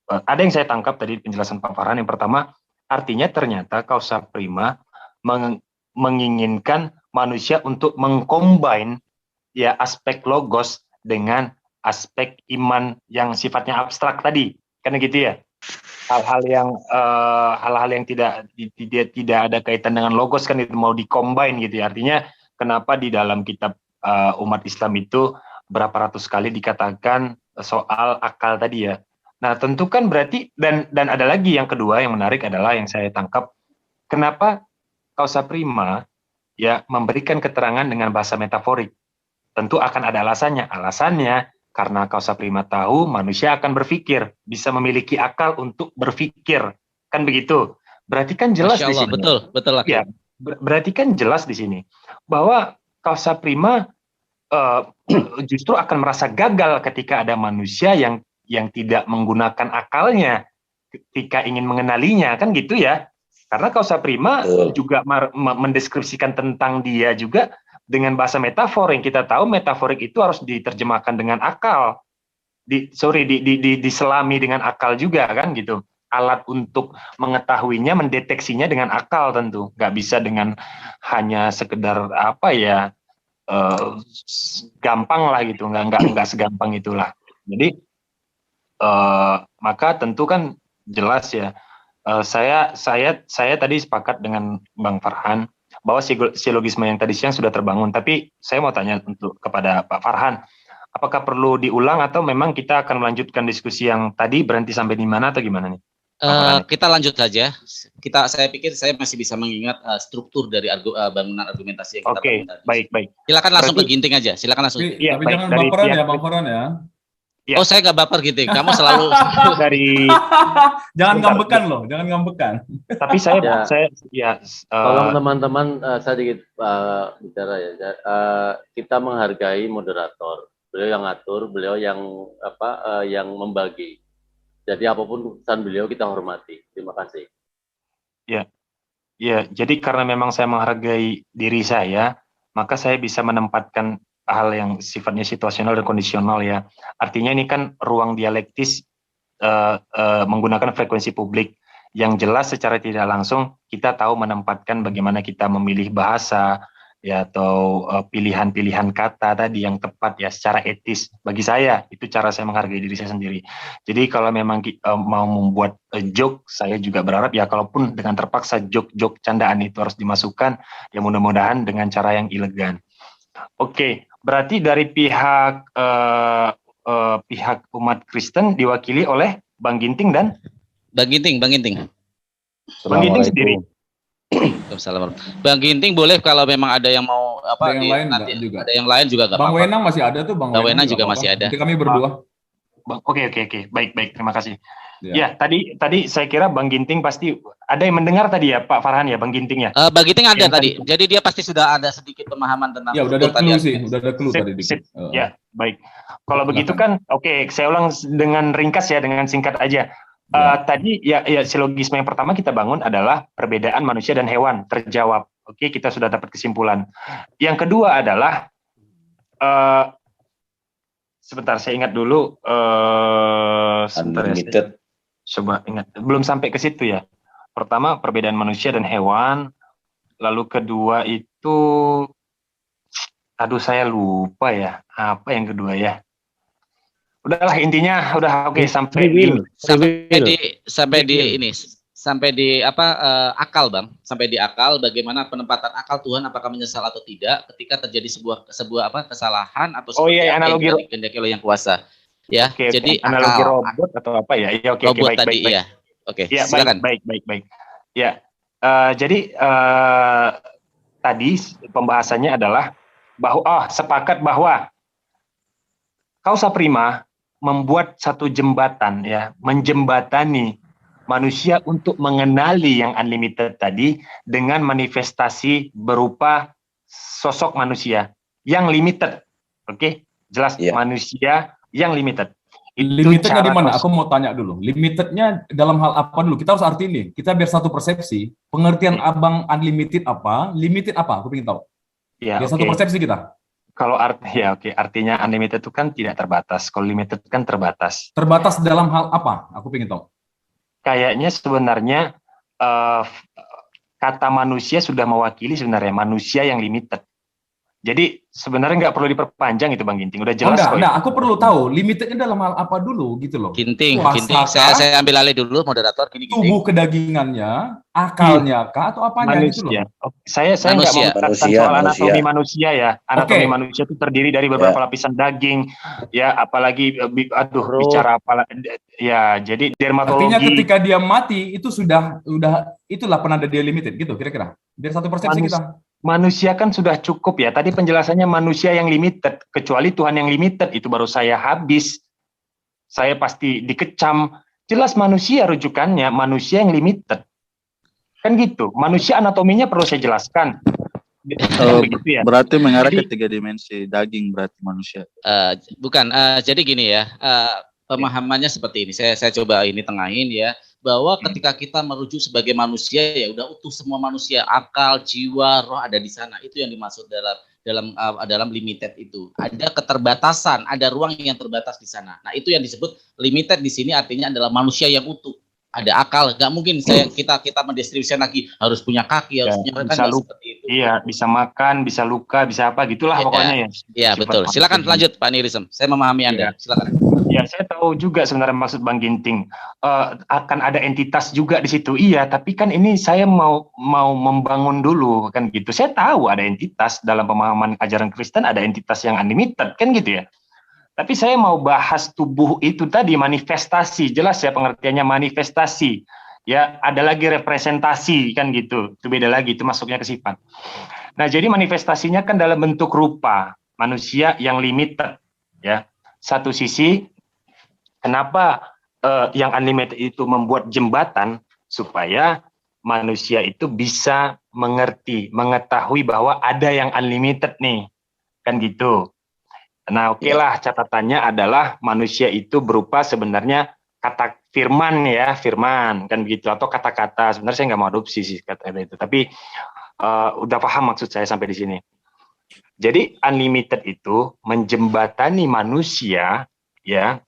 ada yang saya tangkap tadi penjelasan Pak Farhan. Yang pertama, artinya ternyata kausa prima menginginkan manusia untuk mengcombine ya aspek logos dengan aspek iman yang sifatnya abstrak tadi. Kan gitu ya. Hal-hal yang tidak ada kaitan dengan logos kan itu mau dikombin gitu ya. Artinya kenapa di dalam kitab umat Islam itu berapa ratus kali dikatakan soal akal tadi ya. Nah, tentu kan berarti dan ada lagi yang kedua yang menarik adalah yang saya tangkap, kenapa kausa prima ya memberikan keterangan dengan bahasa metaforik. Tentu akan ada alasannya. Alasannya karena kausa prima tahu manusia akan berpikir, bisa memiliki akal untuk berpikir. Kan begitu. Berarti kan jelas di sini. Betul lagi. Ya, berarti kan jelas di sini bahwa kausa prima justru akan merasa gagal ketika ada manusia yang tidak menggunakan akalnya ketika ingin mengenalinya, kan gitu ya. Karena kausa prima juga mendeskripsikan tentang dia juga dengan bahasa metafor yang kita tahu metaforik itu harus diterjemahkan dengan akal, diselami dengan akal juga kan gitu. Alat untuk mengetahuinya, mendeteksinya dengan akal tentu, nggak bisa dengan hanya sekedar gampang lah gitu, nggak segampang itulah. Jadi maka tentu kan jelas ya. Saya tadi sepakat dengan Bang Farhan bahwa silogisme yang tadi siang sudah terbangun. Tapi saya mau tanya kepada Pak Farhan, apakah perlu diulang atau memang kita akan melanjutkan diskusi yang tadi berhenti sampai di mana atau gimana nih? Kita lanjut saja. Saya pikir saya masih bisa mengingat struktur dari bangunan argumentasi yang kita bangun tadi. Baik. Silakan langsung ke Ginting aja. Silakan langsung. Tapi jangan baperan ya, Bang Farhan ya. Ya. Oh, saya nggak baper Ginting. Kamu selalu dari jangan ngambekan loh, jangan ngambekan. Tapi saya tolong teman-teman saya sedikit bicara ya. Kita menghargai moderator. Beliau yang ngatur, beliau yang membagi. Jadi apapun keputusan beliau kita hormati. Terima kasih. Ya. Ya, jadi karena memang saya menghargai diri saya, maka saya bisa menempatkan hal yang sifatnya situasional dan kondisional ya. Artinya ini kan ruang dialektis menggunakan frekuensi publik yang jelas secara tidak langsung kita tahu menempatkan bagaimana kita memilih bahasa ya atau pilihan-pilihan kata tadi yang tepat ya secara etis. Bagi saya itu cara saya menghargai diri saya sendiri. Jadi kalau memang mau membuat joke, saya juga berharap ya kalaupun dengan terpaksa joke-joke candaan itu harus dimasukkan, ya mudah-mudahan dengan cara yang elegan. Oke, berarti dari pihak pihak umat Kristen diwakili oleh Bang Ginting dan Bang Ginting Bang Ginting sendiri. Assalamualaikum. Bang Ginting boleh kalau memang ada yang mau apa Ada yang lain nanti juga. ada yang lain juga nggak Bang apa-apa. Wenang masih ada tuh, Bang Wenang juga masih ada. Nanti kami berdua. Oke, baik, terima kasih. Ya, tadi saya kira Bang Ginting pasti ada yang mendengar tadi ya Pak Farhan ya, Bang Ginting ya. Bang Ginting ada tadi. Jadi dia pasti sudah ada sedikit pemahaman tentang. Ya, udah ada clue sih, udah ada clue tadi. Ya, baik. Kalau begitu kan, oke, saya ulang dengan ringkas ya, dengan singkat aja. Tadi ya silogisme yang pertama kita bangun adalah perbedaan manusia dan hewan terjawab. Oke, kita sudah dapat kesimpulan. Yang kedua adalah sebentar saya ingat dulu. Sebentar ya. Coba ingat, belum sampai ke situ ya. Pertama perbedaan manusia dan hewan, lalu kedua itu, aduh saya lupa ya, apa yang kedua ya. Udahlah intinya udah oke, sampai di akal Bang, sampai di akal bagaimana penempatan akal Tuhan apakah menyesal atau tidak ketika terjadi sebuah kesalahan atau analogi kehendaki oleh yang kuasa. Ya, jadi analogi robot atau apa ya? Iya, robot baik, tadi baik. ya. Oke, ya, silakan. Baik. Ya, jadi tadi pembahasannya adalah bahwa sepakat bahwa kausa prima membuat satu jembatan ya, menjembatani manusia untuk mengenali yang unlimited tadi dengan manifestasi berupa sosok manusia yang limited. Oke, jelas manusia yang limited. Limitednya di mana? Aku mau tanya dulu. Limitednya dalam hal apa dulu? Kita harus arti ini. Kita biar satu persepsi. Pengertian Abang unlimited apa? Limited apa? Aku ingin tahu. Ya, biar satu persepsi kita. Kalau artinya unlimited itu kan tidak terbatas. Kalau limited kan terbatas. Terbatas dalam hal apa? Aku ingin tahu. Kayaknya sebenarnya kata manusia sudah mewakili sebenarnya manusia yang limited. Jadi sebenarnya nggak perlu diperpanjang itu Bang Ginting, udah jelas. Aku perlu tahu limitednya dalam hal apa dulu gitu loh. Ginting, saya ambil alih dulu moderator. Gini, tubuh kedagingannya, akalnya kah atau apanya gitu loh. Saya nggak mau mengatakan soal anatomi manusia ya. Anatomi manusia itu terdiri dari beberapa lapisan daging, ya apalagi bicara apa ya. Jadi dermatologi. Artinya ketika dia mati itu sudah itulah penanda dia limited gitu kira-kira. Biar satu persepsi kita. Manusia kan sudah cukup ya. Tadi penjelasannya manusia yang limited, kecuali Tuhan yang limited, itu baru saya habis. Saya pasti dikecam. Jelas manusia rujukannya, manusia yang limited. Kan gitu. Manusia anatominya perlu saya jelaskan. Begitu ya? Berarti mengarah ke 3 dimensi daging berarti manusia. Bukan, jadi gini ya. Pemahamannya seperti ini. Saya coba ini tengahin ya. Bahwa ketika kita merujuk sebagai manusia ya udah utuh semua manusia, akal, jiwa, roh ada di sana. Itu yang dimaksud dalam limited itu. Ada keterbatasan, ada ruang yang terbatas di sana. Nah, itu yang disebut limited di sini artinya adalah manusia yang utuh. Ada akal, nggak mungkin kita mendistribusikan lagi harus punya kaki, harus punya bisa seperti itu. Iya, bisa makan, bisa luka, bisa apa gitulah pokoknya ya. Iya, betul. Silakan lanjut Pak Nirisem. Saya memahami Anda. Silakan. Ya, saya tahu juga sebenarnya maksud Bang Ginting. Akan ada entitas juga di situ. Iya, tapi kan ini saya mau membangun dulu kan gitu. Saya tahu ada entitas dalam pemahaman ajaran Kristen, ada entitas yang unlimited kan gitu ya. Tapi saya mau bahas tubuh itu tadi, manifestasi. Jelas ya pengertiannya manifestasi. Ya, ada lagi representasi kan gitu. Itu beda lagi, itu masuknya ke sifat. Nah, jadi manifestasinya kan dalam bentuk rupa manusia yang limited ya. Satu sisi kenapa yang unlimited itu membuat jembatan supaya manusia itu bisa mengerti, mengetahui bahwa ada yang unlimited nih. Kan gitu. Nah, oke lah, catatannya adalah manusia itu berupa sebenarnya kata firman ya, firman kan begitu, atau kata-kata. Sebenarnya saya nggak mau adopsi sih kata itu, tapi udah paham maksud saya sampai di sini. Jadi unlimited itu menjembatani manusia ya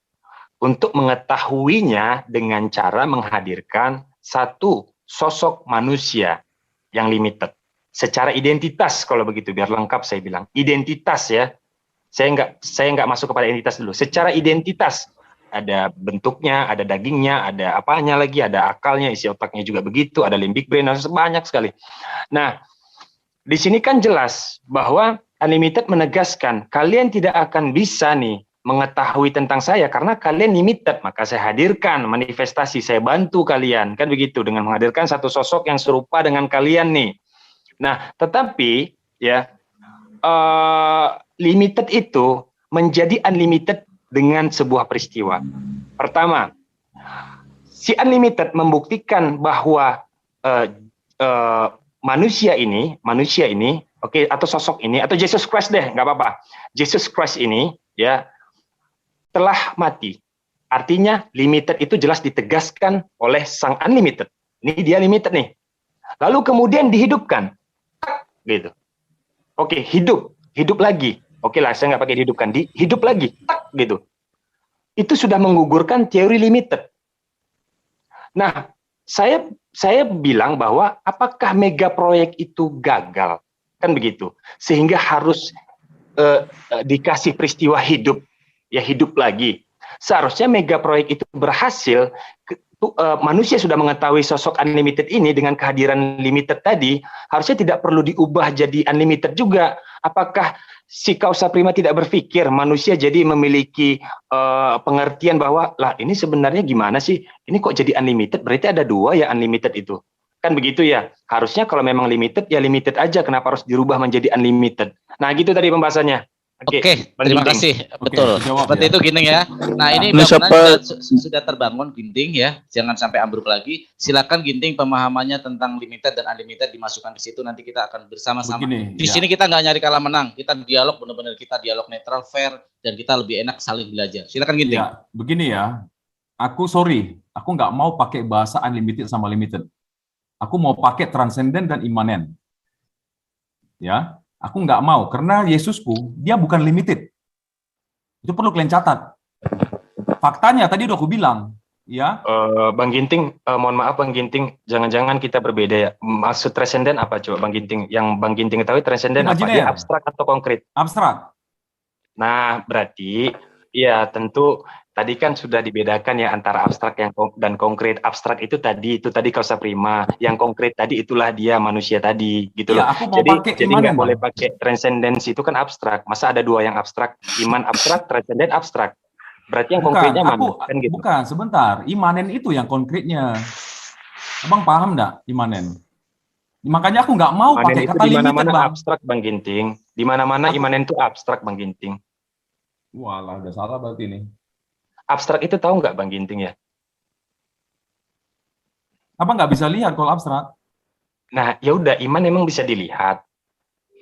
untuk mengetahuinya dengan cara menghadirkan satu sosok manusia yang limited secara identitas. Kalau begitu biar lengkap saya bilang identitas ya. Saya nggak masuk kepada identitas dulu. Secara identitas ada bentuknya, ada dagingnya, ada apanya lagi, ada akalnya, isi otaknya juga begitu, ada limbic brain, banyak sekali. Nah, di sini kan jelas bahwa unlimited menegaskan kalian tidak akan bisa nih mengetahui tentang saya karena kalian limited, maka saya hadirkan manifestasi, saya bantu kalian, kan begitu, dengan menghadirkan satu sosok yang serupa dengan kalian nih. Nah, tetapi ya limited itu menjadi unlimited dengan sebuah peristiwa. Pertama, si unlimited membuktikan bahwa manusia ini, oke, atau sosok ini, atau Jesus Christ deh, nggak apa-apa. Jesus Christ ini ya telah mati. Artinya limited itu jelas ditegaskan oleh sang unlimited. Ini dia limited nih. Lalu kemudian dihidupkan, gitu. Oke, hidup lagi. Oke lah, saya nggak pakai dihidupkan, hidup lagi, tak gitu. Itu sudah menggugurkan teori limited. Nah, saya bilang bahwa apakah mega proyek itu gagal, kan begitu, sehingga harus dikasih peristiwa hidup, ya hidup lagi. Seharusnya mega proyek itu berhasil. Manusia sudah mengetahui sosok unlimited ini dengan kehadiran limited tadi, harusnya tidak perlu diubah jadi unlimited juga. Apakah si kausa prima tidak berpikir manusia jadi memiliki pengertian bahwa lah ini sebenarnya gimana sih, ini kok jadi unlimited, berarti ada dua ya unlimited itu, kan begitu ya. Harusnya kalau memang limited ya limited aja, kenapa harus dirubah menjadi unlimited. Nah gitu tadi pembahasannya. Oke, terima kasih. Betul. Seperti itu Ginting ya. Nah, ini sudah terbangun Ginting ya. Jangan sampai ambruk lagi. Silakan Ginting pemahamannya tentang limited dan unlimited dimasukkan ke situ, nanti kita akan bersama-sama. Di sini kita nggak nyari kalah menang. Kita dialog benar-benar, kita dialog netral, fair, dan kita lebih enak saling belajar. Silakan Ginting. Ya, begini ya. Aku nggak mau pakai bahasa unlimited sama limited. Aku mau pakai transenden dan imanen. Ya. Aku nggak mau, karena Yesusku, dia bukan limited. Itu perlu kalian catat. Faktanya, tadi udah aku bilang. Ya. Bang Ginting, mohon maaf Bang Ginting, jangan-jangan kita berbeda ya. Maksud transenden apa coba Bang Ginting? Yang Bang Ginting tahu transenden apa? Dia abstrak atau konkret? Abstrak. Nah, berarti, ya tentu tadi kan sudah dibedakan ya antara abstrak dan konkret. Abstrak itu tadi kausa prima. Yang konkret tadi itulah dia manusia tadi, gitu loh. Jadi nggak boleh pakai transcendensi, itu kan abstrak. Masa ada dua yang abstrak? Iman abstrak, transcendent abstrak. Berarti yang konkretnya mana? Kan gitu. Bukan, sebentar. Imanen itu yang konkretnya. Abang paham nggak imanen? Makanya aku nggak mau pakai kata limited, Bang. Abstrak, Bang Ginting. Di mana-mana imanen itu abstrak, Bang Ginting. Walah, udah salah berarti ini. Abstrak itu tahu nggak Bang Ginting ya? Apa nggak bisa lihat kalau abstrak? Nah, ya udah, iman memang bisa dilihat.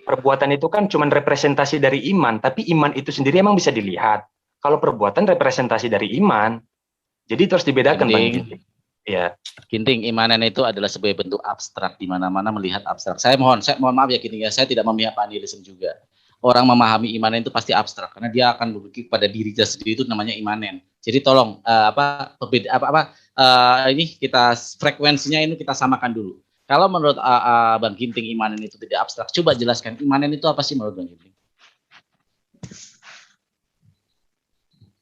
Perbuatan itu kan cuma representasi dari iman, tapi iman itu sendiri emang bisa dilihat. Kalau perbuatan representasi dari iman, jadi terus dibedakan Bang Ginting. Ya. Ginting, imanan itu adalah sebagai bentuk abstrak, di mana-mana melihat abstrak. Saya mohon maaf ya Ginting ya, saya tidak memihak Pak Nielsen juga. Orang memahami imanen itu pasti abstrak karena dia akan berpikir pada diri dia sendiri, itu namanya imanen. Jadi tolong ini kita frekuensinya ini kita samakan dulu. Kalau menurut Bang Ginting imanen itu tidak abstrak, coba jelaskan imanen itu apa sih menurut Bang Ginting?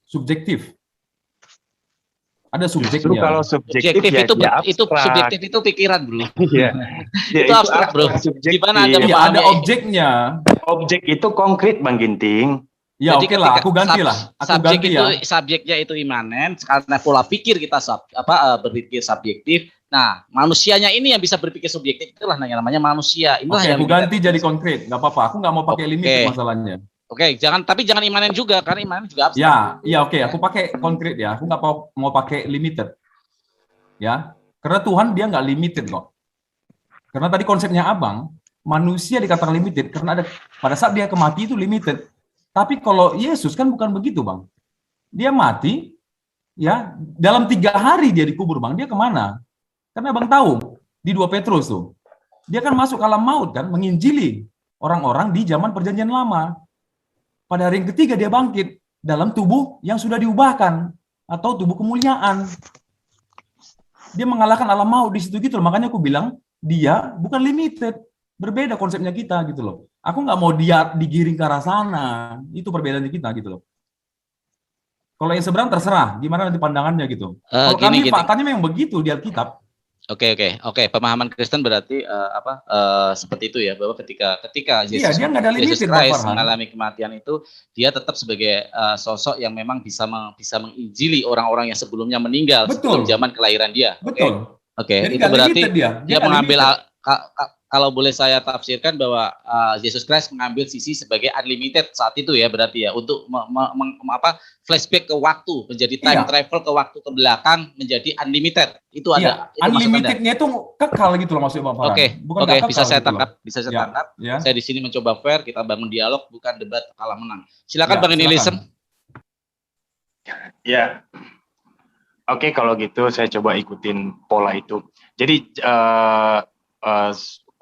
Subjektif. Ada subjeknya. Kalau subjektif itu subjektif itu pikiran bro. Iya. Itu abstrak bro. Gimana Anda memahami? Ada objeknya. Objek itu konkret Bang Ginting. Ya oke lah, aku ganti lah. Subjeknya itu imanen, karena pola pikir kita berpikir subjektif. Nah, manusianya ini yang bisa berpikir subjektif, itulah namanya manusia. Oke, aku ganti jadi konkret, nggak apa-apa. Aku nggak mau pakai limit masalahnya. Oke, jangan imanen juga, karena imanen juga abstrak. Ya oke, aku pakai konkret ya. Aku nggak mau pakai limited. Ya, karena Tuhan dia nggak limited kok. Karena tadi konsepnya Abang, manusia dikatakan limited karena pada saat dia mati itu limited. Tapi kalau Yesus kan bukan begitu, Bang. Dia mati, ya dalam 3 hari dia dikubur Bang, dia kemana? Karena Abang tahu di 2 Petrus tuh, dia kan masuk ke alam maut kan, menginjili orang-orang di zaman perjanjian lama. Pada hari yang ketiga dia bangkit dalam tubuh yang sudah diubahkan atau tubuh kemuliaan. Dia mengalahkan alam maut di situ gitu loh. Makanya aku bilang dia bukan limited, berbeda konsepnya kita gitu loh. Aku nggak mau dia digiring ke arah sana, itu perbedaan kita gitu loh. Kalau yang seberang terserah, gimana nanti pandangannya gitu. Kalau kami faktanya memang begitu di Alkitab. Oke. Pemahaman Kristen berarti seperti itu ya, bahwa ketika Yesus Christ mengalami kematian itu, dia tetap sebagai sosok yang memang bisa menginjili orang-orang yang sebelumnya meninggal sebelum zaman kelahiran dia. Betul. Oke. Itu berarti dia mengambil kalau boleh saya tafsirkan bahwa Yesus Christ mengambil sisi sebagai unlimited saat itu ya, berarti ya, untuk flashback ke waktu, menjadi time travel ke waktu ke belakang menjadi unlimited. Itu ada. Itu unlimitednya itu kekal gitu loh maksudnya Bang Farhan. Oke, bisa saya tangkap. Ya. Saya di sini mencoba fair, kita bangun dialog, bukan debat kalah menang. Silakan Bang Nilisem. Ya. Oke, kalau gitu saya coba ikutin pola itu. Jadi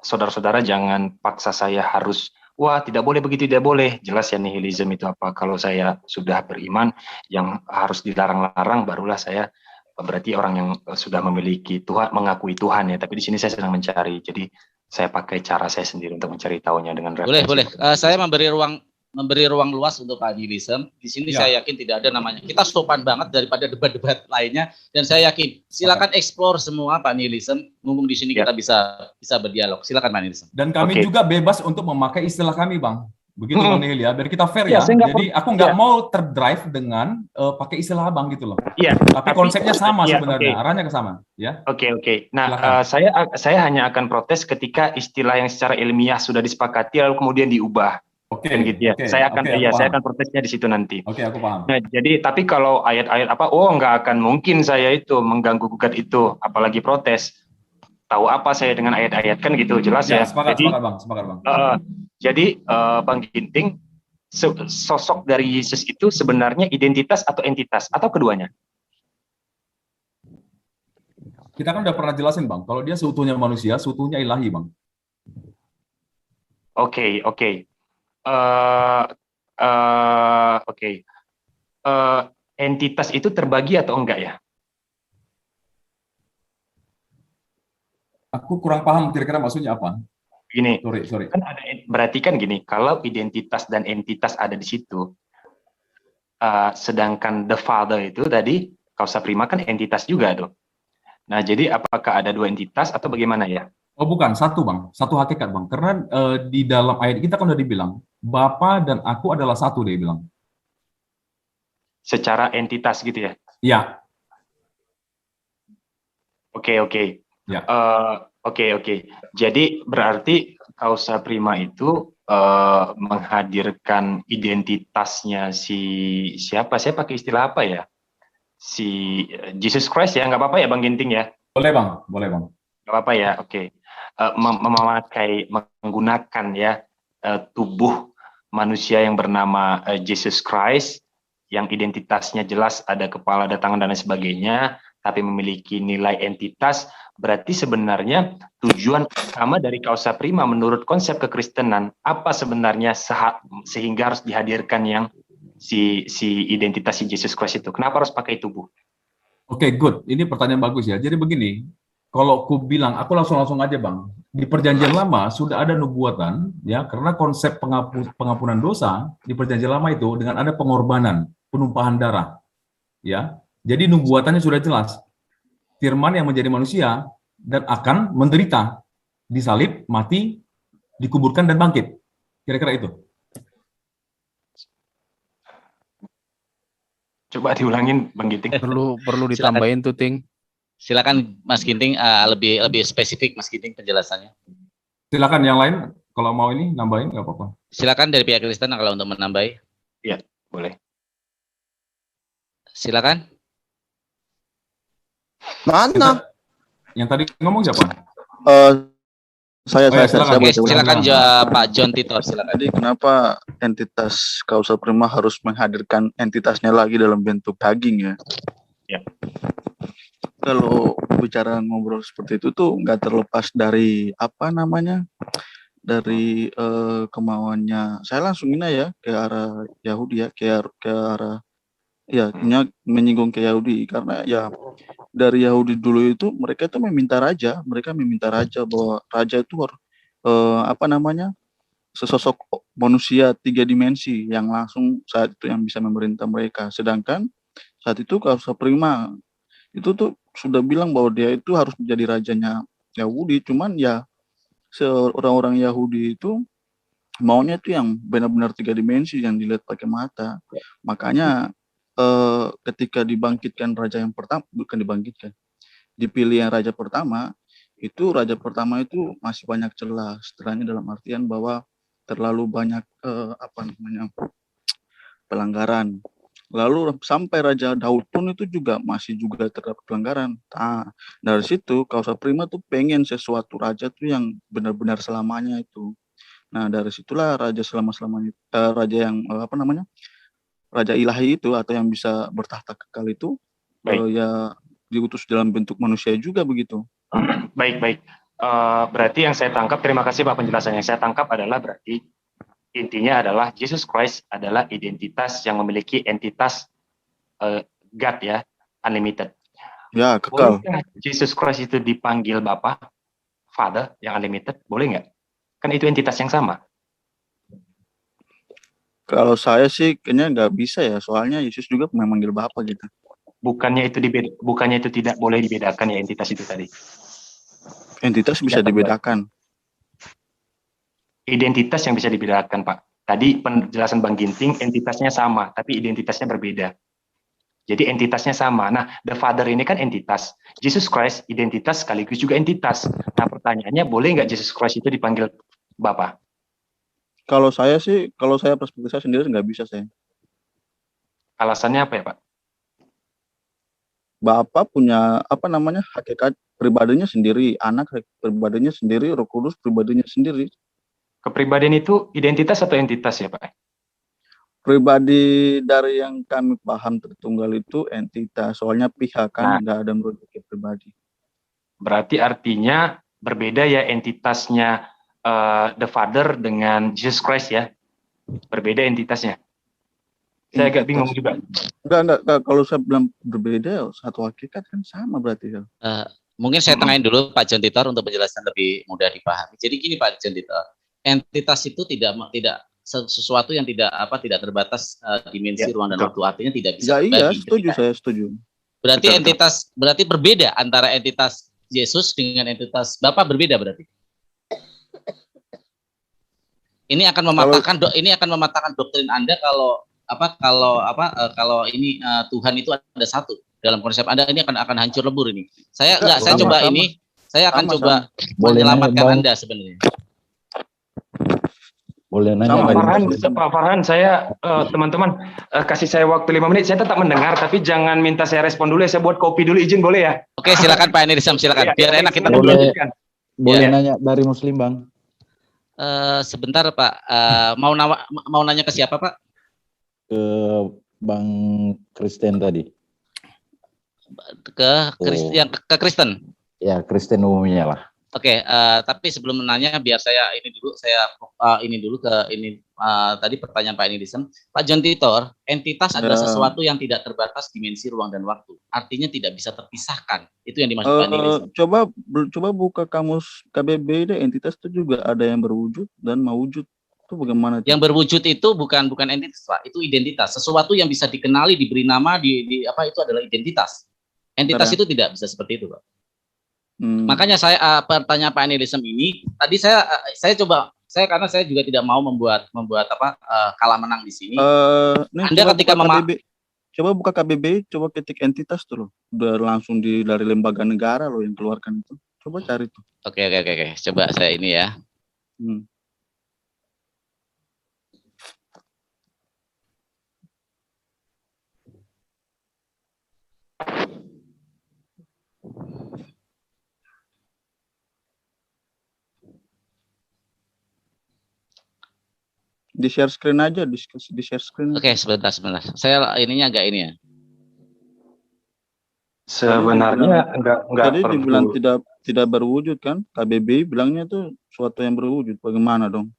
saudara-saudara jangan paksa saya harus, wah tidak boleh begitu, tidak boleh. Jelas ya nihilisme itu apa. Kalau saya sudah beriman, yang harus dilarang-larang barulah saya berarti orang yang sudah memiliki Tuhan, mengakui Tuhan ya. Tapi di sini saya sedang mencari. Jadi saya pakai cara saya sendiri untuk mencari tahunya dengan referensi. Boleh. Saya memberi ruang luas untuk Pak Nihilisme. Di sini saya yakin tidak ada namanya. Kita sopan banget daripada debat-debat lainnya, dan saya yakin silakan explore semua Pak Nihilisme. Mumpung di sini kita bisa berdialog. Silakan Pak Nihilisme. Dan kami juga bebas untuk memakai istilah kami, Bang. Begitu Bang Nihil ya. Biar kita fair ya. Jadi aku nggak mau terdrive dengan pakai istilah Abang gitu loh. Iya. Tapi konsepnya sama sebenarnya. Arahnya ke sama. Ya. Oke. Nah, saya hanya akan protes ketika istilah yang secara ilmiah sudah disepakati lalu kemudian diubah. Gitu ya. Saya akan protesnya di situ nanti. Oke, aku paham. Nah, jadi tapi kalau ayat-ayat nggak akan mungkin saya itu mengganggu gugat itu, apalagi protes. Tahu apa saya dengan ayat-ayat kan gitu, jelas ya. Sepakat Bang. Jadi Bang Ginting, sosok dari Yesus itu sebenarnya identitas atau entitas atau keduanya? Kita kan udah pernah jelasin Bang, kalau dia seutuhnya manusia, seutuhnya ilahi Bang. Oke. Entitas itu terbagi atau enggak ya? Aku kurang paham kira-kira maksudnya apa. Gini, sorry. Kan berarti kan gini, kalau identitas dan entitas ada di situ, sedangkan the Father itu tadi kausa prima kan entitas juga tuh. Nah, jadi apakah ada 2 entitas atau bagaimana ya? Oh bukan, satu Bang, satu hakikat Bang. Karena di dalam ayat kita kan udah dibilang, Bapa dan aku adalah satu, dia bilang. Secara entitas gitu ya? Iya. Oke. Ya. Oke. Jadi berarti kausa prima itu menghadirkan identitasnya siapa? Saya pakai istilah apa ya? Si Jesus Christ ya, nggak apa-apa ya Bang Ginting ya? Boleh Bang. Nggak apa-apa ya, oke. Menggunakan ya tubuh manusia yang bernama Jesus Christ, yang identitasnya jelas ada kepala, ada tangan dan lain sebagainya, tapi memiliki nilai entitas. Berarti sebenarnya tujuan utama dari kausa prima menurut konsep kekristenan apa sebenarnya sehingga harus dihadirkan yang si identitas si Jesus Christ itu? Kenapa harus pakai tubuh? Oke, good. Ini pertanyaan bagus ya. Jadi begini, kalau aku bilang, aku langsung aja Bang. Di perjanjian lama sudah ada nubuatan, ya, karena konsep pengampunan dosa di perjanjian lama itu dengan ada pengorbanan, penumpahan darah, ya. Jadi nubuatannya sudah jelas. Firman yang menjadi manusia dan akan menderita, disalib, mati, dikuburkan dan bangkit. Kira-kira itu. Coba diulangin Bang Ginting. Perlu ditambahin tuh Ting. Silakan Mas Ginting, lebih spesifik Mas Ginting penjelasannya. Silakan yang lain kalau mau ini nambahin nggak apa-apa. Silakan dari pihak Kristen kalau untuk menambahi. Iya, boleh. Silakan. Mana? Yang tadi ngomong siapa? Saya silakan Pak John Titor, silakan. Jadi kenapa entitas kausa prima harus menghadirkan entitasnya lagi dalam bentuk daging ya? Kalau bicara ngobrol seperti itu tuh nggak terlepas dari apa namanya, dari kemauannya. Saya langsung ini ya ke arah Yahudi ya, ke arah ya menyinggung ke Yahudi karena ya dari Yahudi dulu itu mereka itu meminta raja bahwa raja itu harus apa namanya, sesosok manusia 3 dimensi yang langsung saat itu yang bisa memerintah mereka. Sedangkan saat itu Kausa Prima itu tuh sudah bilang bahwa dia itu harus menjadi rajanya Yahudi, cuman ya orang-orang Yahudi itu maunya itu yang benar-benar 3 dimensi yang dilihat pakai mata. Makanya ketika dibangkitkan raja yang pertama, bukan dibangkitkan, dipilih yang raja pertama itu masih banyak celah, setelahnya dalam artian bahwa terlalu banyak apa namanya, pelanggaran. Lalu sampai Raja Daud pun itu juga masih terdapat pelanggaran. Nah, dari situ Kausa Prima tuh pengen sesuatu raja tuh yang benar-benar selamanya itu. Nah, dari situlah raja selama-lamanya, raja yang apa namanya, raja ilahi itu atau yang bisa bertahta kekal itu ya diutus dalam bentuk manusia juga begitu. Baik. Berarti yang saya tangkap, terima kasih Pak penjelasannya. Yang saya tangkap adalah berarti intinya adalah Jesus Christ adalah identitas yang memiliki entitas God ya, unlimited. Ya, kekal. Bolehkah Jesus Christ itu dipanggil Bapa, Father yang unlimited? Boleh nggak? Kan itu entitas yang sama. Kalau saya sih kayaknya nggak bisa ya, soalnya Yesus juga memanggil Bapa gitu. Bukannya itu tidak boleh dibedakan ya entitas itu tadi? Entitas bisa dibedakan. Identitas yang bisa dibedakan, Pak. Tadi penjelasan Bang Ginting, entitasnya sama, tapi identitasnya berbeda. Jadi entitasnya sama. Nah, the Father ini kan entitas. Jesus Christ identitas sekaligus juga entitas. Nah, pertanyaannya, boleh nggak Jesus Christ itu dipanggil Bapa? Kalau saya perspektif saya sendiri nggak bisa saya. Alasannya apa ya, Pak? Bapa punya apa namanya, hakikat pribadinya sendiri, anak pribadinya sendiri, Roh Kudus pribadinya sendiri. Kepribadian itu identitas atau entitas ya, Pak? Pribadi dari yang kami paham Tritunggal itu entitas, soalnya pihak kan nggak ada merujuk ke pribadi. Berarti artinya berbeda ya entitasnya the Father dengan Jesus Christ ya? Berbeda entitasnya. Saya agak bingung juga. Enggak, kalau saya bilang berbeda, satu hakikat kan sama berarti ya. Mungkin saya tengahin dulu Pak John Titor untuk penjelasan lebih mudah dipahami. Jadi gini Pak John Titor, entitas itu tidak sesuatu yang tidak terbatas dimensi ruang dan waktu, artinya tidak bisa dibagi. Iya, saya setuju. Berarti berarti berbeda antara entitas Yesus dengan entitas Bapa, berbeda berarti. Ini akan mematahkan doktrin Anda kalau ini Tuhan itu ada satu. Dalam konsep Anda ini akan hancur lebur ini. Saya akan coba menyelamatkan Anda sebenarnya. Boleh nanya Pak Farhan, saya teman-teman kasih saya waktu 5 menit. Saya tetap mendengar, tapi jangan minta saya respon dulu. Saya buat kopi dulu, izin boleh ya? Oke, silakan Pak Enirisam, silakan. Biar enak kita boleh nanya dari Muslim, Bang. Sebentar Pak, mau nanya ke siapa Pak? Ke Bang Kristen tadi. Ke Kristen. Ya, Kristen umumnya lah. Oke, tapi sebelum menanya biar saya tadi pertanyaan Pak Enirisam. Pak John Titor, entitas adalah sesuatu yang tidak terbatas dimensi ruang dan waktu. Artinya tidak bisa terpisahkan. Itu yang dimaksud Pak Enirisam. Coba buka kamus KBBI deh, entitas itu juga ada yang berwujud dan mewujud. Itu bagaimana? Yang berwujud itu bukan entitas, Pak. Itu identitas. Sesuatu yang bisa dikenali, diberi nama, itu adalah identitas. Entitas itu tidak bisa seperti itu, Pak. Makanya saya pertanyaan Pak Enirisam ini tadi karena saya juga tidak mau membuat kalah menang di sini. Anda ketika coba buka KBBI, coba ketik entitas tuh loh. Udah langsung dari lembaga negara loh yang keluarkan itu. Coba cari tuh. Oke. Coba saya ini ya. Di share screen aja, di share screen. Oke, sebentar. Saya ininya agak ini ya. Sebenarnya enggak Tadi dibilang perlu. tidak berwujud kan? KBBI bilangnya itu suatu yang berwujud. Bagaimana dong?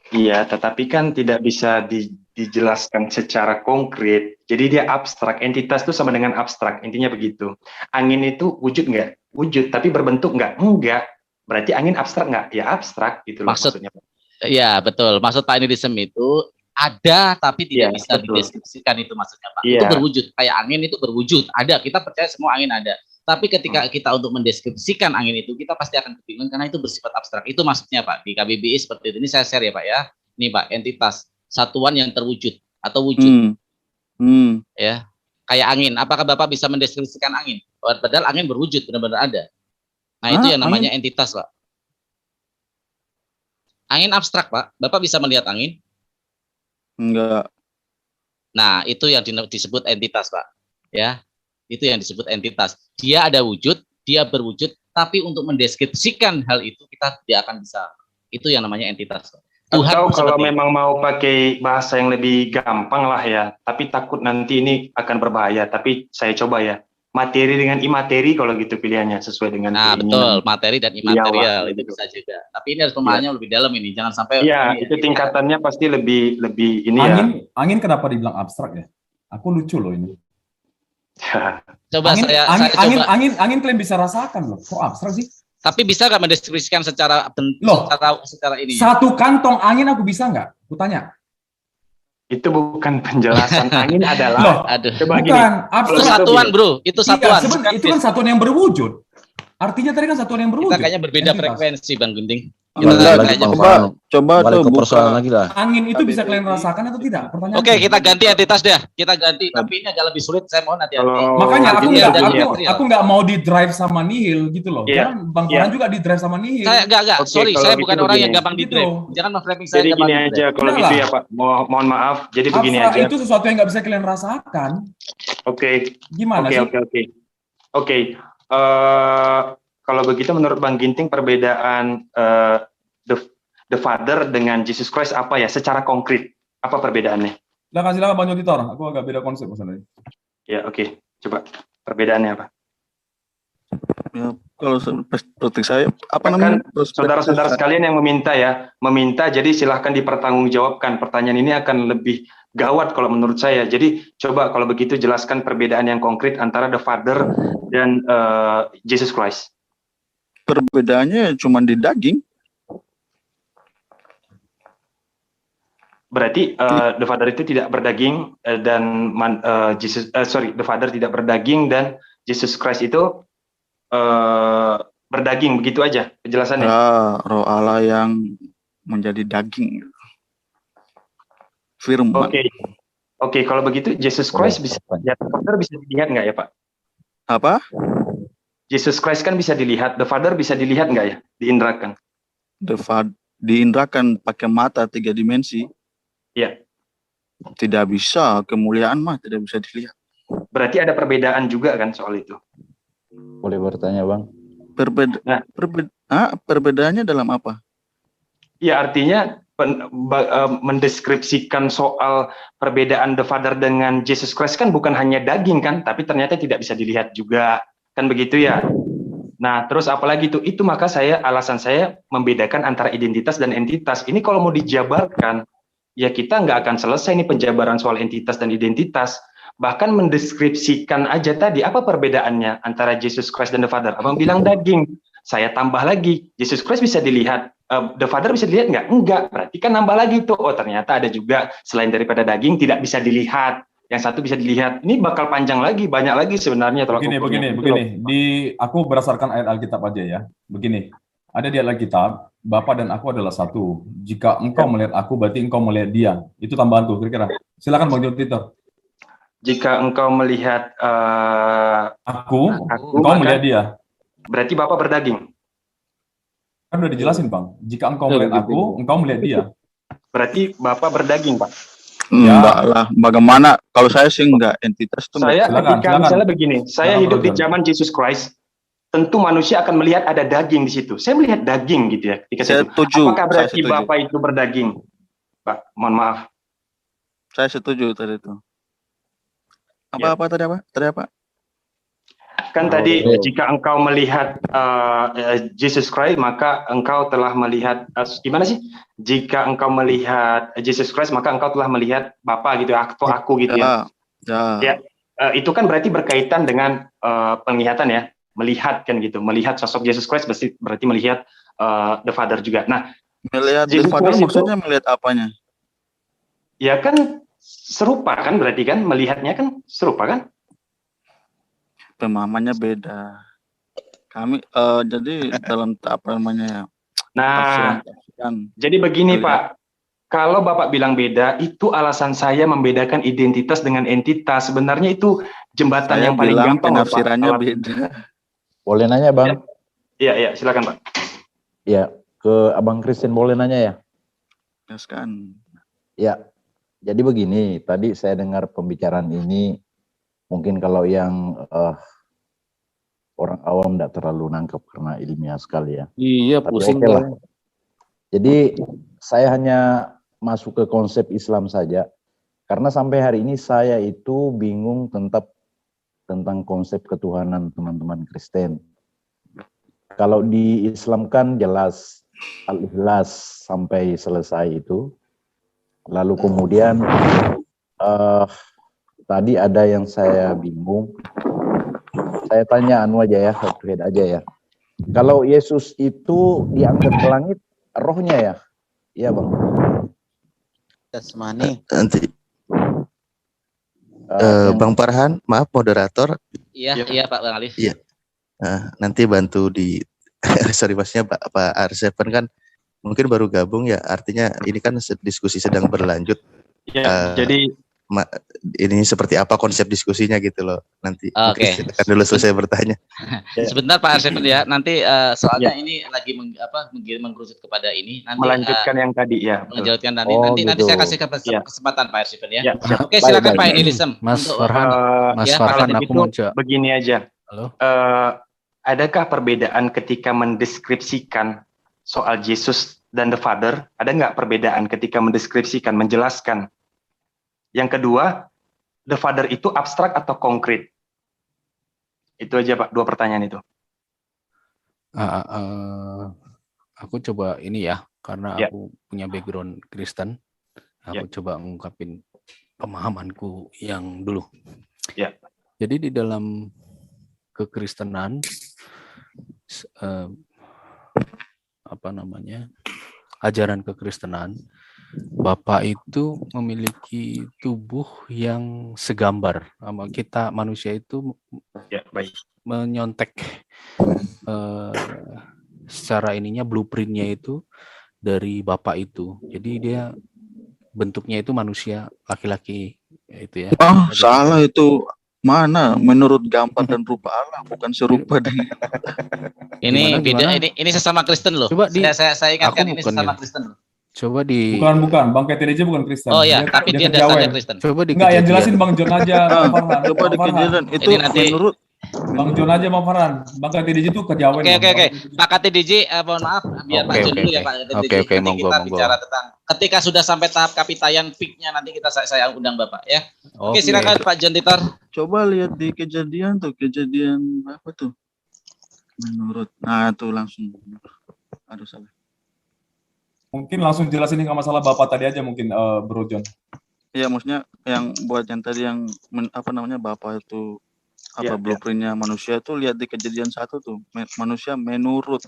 Iya, tetapi kan tidak bisa dijelaskan secara konkret. Jadi dia abstrak. Entitas itu sama dengan abstrak. Intinya begitu. Angin itu wujud nggak? Wujud. Tapi berbentuk nggak? Enggak. Berarti angin abstrak nggak? Ya abstrak gitu loh maksudnya. Iya, betul. Maksud Pak Nilisem itu ada tapi tidak bisa dideskripsikan, itu maksudnya Pak. Itu berwujud. Kayak angin itu berwujud. Ada. Kita percaya semua angin ada. Tapi ketika kita untuk mendeskripsikan angin itu, kita pasti akan kebingungan karena itu bersifat abstrak. Itu maksudnya Pak, di KBBI seperti itu. Ini saya share ya Pak ya. Ini Pak, entitas, satuan yang terwujud atau wujud. Ya, kayak angin. Apakah Bapak bisa mendeskripsikan angin? Padahal angin berwujud, benar-benar ada. Nah, itu yang namanya entitas Pak. Angin abstrak Pak. Bapak bisa melihat angin? Enggak. Nah, itu yang disebut entitas Pak. Ya. Itu yang disebut entitas. Dia ada wujud, dia berwujud, tapi untuk mendeskripsikan hal itu kita tidak akan bisa. Itu yang namanya entitas. Tuhan atau kalau memang mau pakai bahasa yang lebih gampang lah ya, tapi takut nanti ini akan berbahaya. Tapi saya coba ya, materi dengan imateri kalau gitu pilihannya sesuai dengan. Nah betul, materi dan imaterial itu bisa juga. Tapi ini harus pemahamannya lebih dalam ini, jangan sampai. Iya, itu tingkatannya pasti lebih ini angin, ya. Angin kenapa dibilang abstrak ya? Aku lucu loh ini. Coba angin kalian bisa rasakan loh. Kok abstrak sih? Tapi bisa nggak mendeskripsikan secara secara ini? Satu kantong angin aku bisa nggak? Aku tanya. Itu bukan penjelasan. Angin adalah. Loh, coba bukan. Itu satuan bro. Itu satuan. Iya, itu kan satuan yang berwujud. Artinya tadi kan satuan yang berwujud. Kita kayaknya berbeda frekuensi Bang Gunting. Coba tuh persoalan lagi lah. Angin itu bisa kalian rasakan atau tidak? Pertanyaan. Oke, kita ganti entitas deh. Kita ganti, tapi ini agak lebih sulit. Saya mohon hati-hati. Makanya aku nggak mau di drive sama nihil gitu loh. Jangan Bang Farhan juga di drive sama nihil. Saya enggak. Sorry, saya bukan orang yang gampang di drive. Jangan memframing saya. Jadi gini aja kalau gitu ya Pak. Mohon maaf. Jadi begini aja. Itu sesuatu yang nggak bisa kalian rasakan. Oke. Gimana sih? Oke. Kalau begitu menurut Bang Ginting perbedaan the Father dengan Jesus Christ apa ya secara konkret? Apa perbedaannya? Silakan Bang Joditor. Aku agak beda konsep masalahnya. Ya oke. Coba perbedaannya apa? Ya, kalau seperti saya apa namanya? Saudara-saudara sekalian yang meminta jadi silahkan dipertanggungjawabkan. Pertanyaan ini akan lebih gawat kalau menurut saya. Jadi coba kalau begitu jelaskan perbedaan yang konkret antara the Father dan Jesus Christ. Perbedaannya cuma di daging. Berarti the Father itu tidak berdaging dan the Father tidak berdaging dan Jesus Christ itu berdaging, begitu aja penjelasannya. Roh Allah yang menjadi daging. Firman. Oke, kalau begitu Jesus Christ the Father bisa dilihat nggak ya Pak? Apa? Jesus Christ kan bisa dilihat, the Father bisa dilihat nggak ya? Diindrakan. Diindrakan pakai mata 3 dimensi. Iya. Tidak bisa, kemuliaan mah tidak bisa dilihat. Berarti ada perbedaan juga kan soal itu? Boleh bertanya Bang? Perbedaannya dalam apa? Ya artinya mendeskripsikan soal perbedaan the Father dengan Jesus Christ kan bukan hanya daging kan, tapi ternyata tidak bisa dilihat juga. Kan begitu ya? Nah, terus apalagi itu maka alasan saya membedakan antara identitas dan entitas. Ini kalau mau dijabarkan, ya kita nggak akan selesai nih penjabaran soal entitas dan identitas. Bahkan mendeskripsikan aja tadi, apa perbedaannya antara Jesus Christ dan the Father? Abang bilang daging, saya tambah lagi, Jesus Christ bisa dilihat, the Father bisa dilihat nggak? Enggak, berarti kan nambah lagi tuh, oh ternyata ada juga selain daripada daging tidak bisa dilihat. Yang satu bisa dilihat, ini bakal panjang lagi, banyak lagi sebenarnya. Begini. Aku berdasarkan ayat Alkitab aja ya. Begini, ada di ayat Alkitab, Bapa dan aku adalah satu. Jika engkau melihat aku, berarti engkau melihat dia. Itu tambahanku, kira-kira. Silakan Bang Joditor. Jika engkau melihat aku engkau melihat dia. Berarti Bapa berdaging. Kan udah dijelasin Bang. Jika engkau melihat aku, engkau melihat dia. Berarti Bapa berdaging, Pak. Enggak lah, bagaimana? Kalau saya sih enggak, entitas itu saya ketika misalnya begini, saya hidup di zaman Jesus Christ, tentu manusia akan melihat ada daging di situ. Saya melihat daging gitu ya. Saya setuju. Apakah berarti Bapak itu berdaging? Pak, mohon maaf. Saya setuju tadi itu. Apa tadi apa? Kan tadi jika engkau melihat Jesus Christ maka engkau telah melihat gimana sih? Jika engkau melihat Jesus Christ maka engkau telah melihat Bapa gitu atau aku gitu ya. Ya, itu kan berarti berkaitan dengan penglihatan ya, melihat kan gitu, melihat sosok Jesus Christ berarti melihat the Father juga. Nah, melihat the Father maksudnya melihat apanya? Ya kan serupa kan berarti kan melihatnya kan serupa kan? Pemahamannya beda. Kami jadi dalam apa namanya? Nah, jadi begini Pak, kalau Bapak bilang beda, itu alasan saya membedakan identitas dengan entitas. Sebenarnya itu jembatan saya yang paling gampang. Penafsirannya beda. Boleh nanya Bang? Iya, silakan Pak. Iya, ke Abang Kristen boleh nanya ya? Kan. Ya, jadi begini, tadi saya dengar pembicaraan ini, mungkin kalau yang orang awam tidak terlalu nangkep karena ilmiah sekali ya. Iya, pusing lah. Jadi saya hanya masuk ke konsep Islam saja, karena sampai hari ini saya itu bingung tentang konsep ketuhanan teman-teman Kristen. Kalau di Islam kan jelas Al-Ikhlas sampai selesai itu. Lalu kemudian tadi ada yang saya bingung. Saya tanya aja ya, head aja ya. Kalau Yesus itu diangkat ke langit, rohnya ya? Iya Bang. Jasmani. Nanti Bang Farhan, maaf moderator. Iya Pak Bang Alif. Iya. Nanti bantu di sorry Masnya Pak R7 kan mungkin baru gabung ya, artinya ini kan diskusi sedang berlanjut. Ya, jadi ini seperti apa konsep diskusinya gitu loh nanti. Oke. Silakan dulu selesai bertanya. Sebentar Pak R7 ya, nanti soalnya ini lagi mengkerucut kepada ini. Nanti, melanjutkan yang tadi ya. Melanjutkan nanti gitu. saya kasih kesempatan Pak R7 ya. Oke, Baik, silakan baik. Pak Inilisem. Mas Farhan, aku mau jawab. Begini aja. Halo. Adakah perbedaan ketika mendeskripsikan soal Jesus dan the Father? Ada nggak perbedaan ketika mendeskripsikan, menjelaskan? Yang kedua, the Father itu abstrak atau konkret? Itu aja Pak, 2 pertanyaan itu. Aku coba ini ya, karena aku punya background Kristen, aku coba ngungkapin pemahamanku yang dulu. Ya. Jadi di dalam kekristenan, ajaran kekristenan, Bapa itu memiliki tubuh yang segambar. Kita manusia itu menyontek secara ininya, blueprintnya itu dari Bapa itu. Jadi dia bentuknya itu manusia laki-laki itu ya. Salah itu. Mana menurut gambar dan rupa Allah, bukan serupa dengan. Ini beda. Ini sesama Kristen loh. Coba saya ingatkan ini sesama Kristen loh. Coba di bukan Bang KTDJ bukan Kristen. Oh ya, tapi dia dasarnya Kristen. Coba di enggak, yang jelasin Bang John aja. Coba di kejadian itu menurut Bang John aja Bang Farhan. Bang KTDJ itu kejawen. Oke. Pak KTDJ mohon maaf biar Pak John dulu ya Pak KTDJ. Oke, monggo. Kita bicara tentang ketika sudah sampai tahap kapitayan peak-nya nanti saya undang Bapak ya. Oke, silakan Pak John Titor. Coba lihat di kejadian apa tuh? Menurut. Nah, tuh langsung. Aduh salah. Mungkin langsung jelasin nggak masalah Bapak tadi aja mungkin Bro John. Iya, maksudnya yang buat yang tadi yang Bapak itu blueprintnya manusia tuh lihat di kejadian 1 tuh. Manusia menurut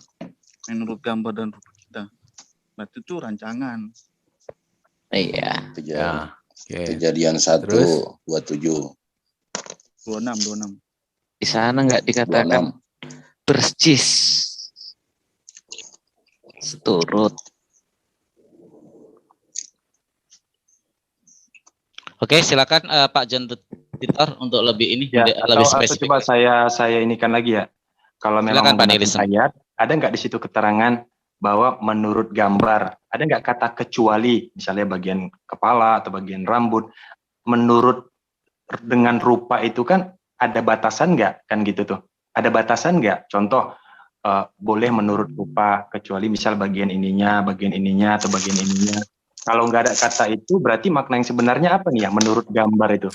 gambar dan rupa kita. Berarti itu rancangan. Iya. Kejadian 1 27. 26. Di sana nggak dikatakan persis seturut. Oke, silakan Pak John Titor untuk lebih ini lebih spesifik. Coba saya inikan lagi ya. Kalau memang ayat, ada nggak di situ keterangan bahwa menurut gambar, ada nggak kata kecuali, misalnya bagian kepala atau bagian rambut, menurut dengan rupa itu kan ada batasan nggak kan gitu tuh? Ada batasan nggak? Contoh boleh menurut rupa kecuali misal bagian ininya atau bagian ininya. Kalau nggak ada kata itu berarti makna yang sebenarnya apa nih ya menurut gambar itu?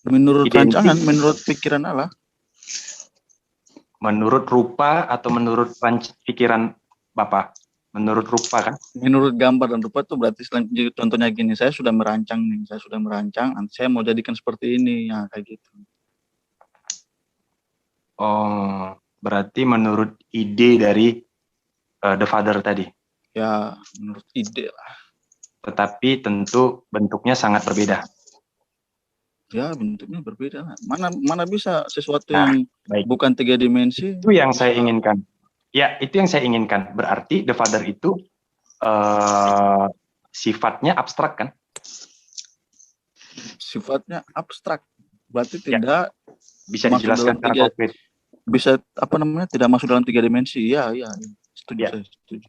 Menurut rancangan, menurut pikiran Allah. Menurut rupa atau menurut pikiran Bapak? Menurut rupa kan? Menurut gambar dan rupa itu berarti contohnya gini, saya sudah merancang, nanti saya mau jadikan seperti ini, ya kayak gitu. Oh, berarti menurut ide dari The Father tadi? Ya, menurut ide lah. Tetapi tentu bentuknya sangat berbeda. Ya, bentuknya berbeda lah. Mana bisa sesuatu yang bukan 3 dimensi? Itu yang saya inginkan. Ya, itu yang saya inginkan. Berarti The Father itu sifatnya abstrak kan? Sifatnya abstrak. Berarti tidak bisa dijelaskan secara konkret. Bisa tidak masuk dalam 3 dimensi. Iya. Setuju, saya setuju.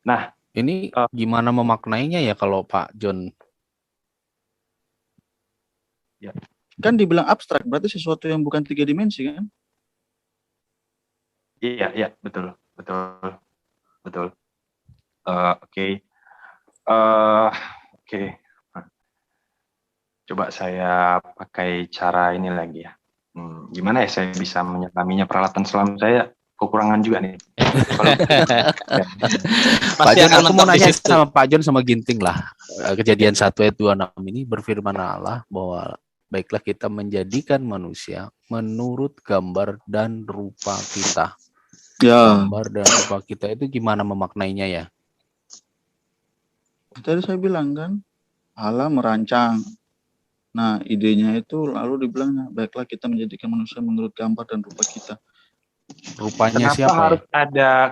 Nah, ini gimana memaknainya ya kalau Pak John? Ya. Kan dibilang abstrak, berarti sesuatu yang bukan 3 dimensi kan? Iya, betul. Oke. Coba saya pakai cara ini lagi ya. Gimana ya saya bisa menyelaminya? Peralatan selam saya kekurangan juga nih. Pak John, aku mau nanya sama Pak John sama Ginting lah. Kejadian 1 ayat 26 ini berfirman Allah bahwa baiklah kita menjadikan manusia menurut gambar dan rupa kita. Ya. Gambar dan rupa kita itu gimana memaknainya ya? Tadi saya bilang kan, Allah merancang. Nah, idenya itu lalu dibilang, baiklah kita menjadikan manusia menurut gambar dan rupa kita. Rupanya siapa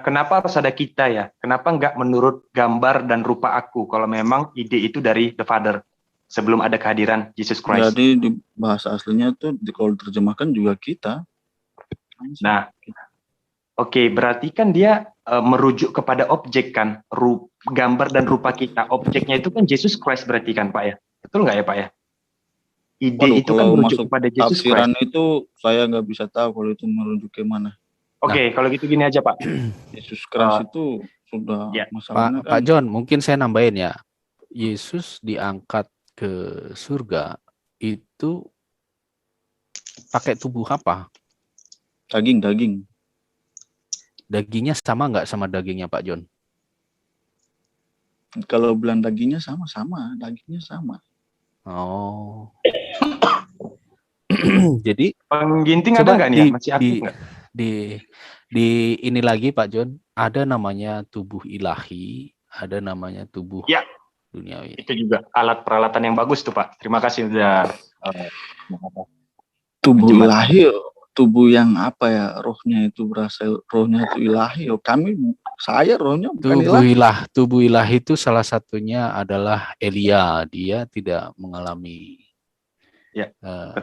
Kenapa harus ada kita ya? Kenapa enggak menurut gambar dan rupa aku? Kalau memang ide itu dari The Father sebelum ada kehadiran Jesus Christ. Jadi di bahasa aslinya itu kalau diterjemahkan juga kita. Nah, oke, berarti kan dia merujuk kepada objek kan, gambar dan rupa kita. Objeknya itu kan Jesus Christ berarti kan Pak ya? Betul nggak ya Pak ya? Ide itu kan merujuk kepada Jesus Christ. Itu saya nggak bisa tahu kalau itu merujuk ke mana. Oke, kalau gitu gini aja Pak. Yesus Christ itu sudah masalahnya Pak John, mungkin saya nambahin ya. Yesus diangkat ke surga itu pakai tubuh apa? Daging. Dagingnya sama nggak sama dagingnya Pak John? Kalau bilang dagingnya sama-sama, dagingnya sama. Oh. Jadi pengginting ada nggak nih? Masih aktif nggak? Di ini lagi Pak John, ada namanya tubuh ilahi, ada namanya tubuh duniawi. Itu juga alat peralatan yang bagus tuh Pak. Terima kasih sudah. Tubuh ilahi, tubuh yang apa ya? Rohnya itu berasal, rohnya itu ilahi. Saya rohnya bukan ilahi. Tubuh ilahi itu salah satunya adalah Elia. Dia tidak mengalami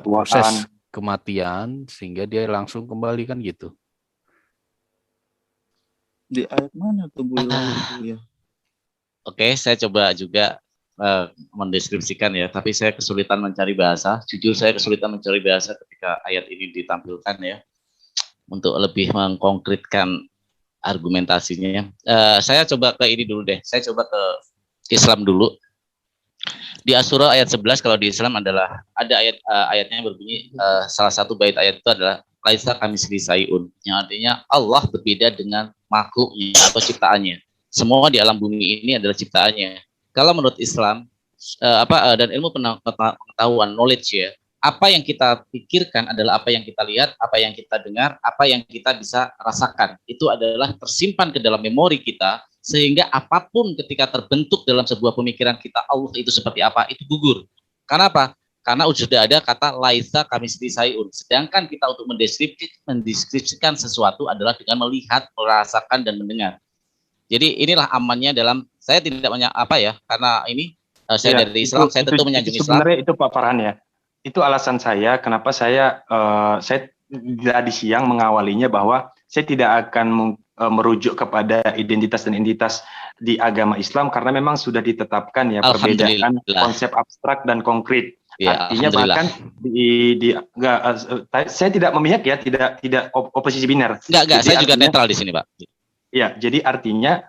proses kematian sehingga dia langsung kembali kan gitu. Di ayat mana tubuh ilahi itu ya? Oke, saya coba juga mendeskripsikan ya, tapi saya kesulitan mencari bahasa. Jujur saya kesulitan mencari bahasa ketika ayat ini ditampilkan ya, untuk lebih mengkonkretkan argumentasinya. Saya coba ke ini dulu deh. Saya coba ke Islam dulu. Di Asy-Syura ayat 11 kalau di Islam adalah ada ayatnya berbunyi salah satu bait ayat itu adalah laisa kamitslihi syai'un, yang artinya Allah berbeda dengan makhluknya atau ciptaannya. Semua di alam bumi ini adalah ciptaannya. Kalau menurut Islam dan ilmu pengetahuan knowledge ya, apa yang kita pikirkan adalah apa yang kita lihat, apa yang kita dengar, apa yang kita bisa rasakan. Itu adalah tersimpan ke dalam memori kita, sehingga apapun ketika terbentuk dalam sebuah pemikiran kita, Allah itu seperti apa, itu gugur. Karena apa? Karena sudah ada kata laisa kamitslihi syai'un. Sedangkan kita untuk mendeskripsikan sesuatu adalah dengan melihat, merasakan, dan mendengar. Jadi inilah amannya dalam, saya tidak karena ini saya dari Islam, saya tentu menyanjung Islam. Sebenarnya itu Pak Farhan ya. Itu alasan saya kenapa saya tadi siang mengawalinya bahwa saya tidak akan merujuk kepada identitas dan entitas di agama Islam karena memang sudah ditetapkan ya perbedaan konsep abstrak dan konkret. Ya, artinya bahkan saya tidak memihak ya, tidak oposisi biner. Enggak, saya juga netral di sini Pak. Ya, jadi artinya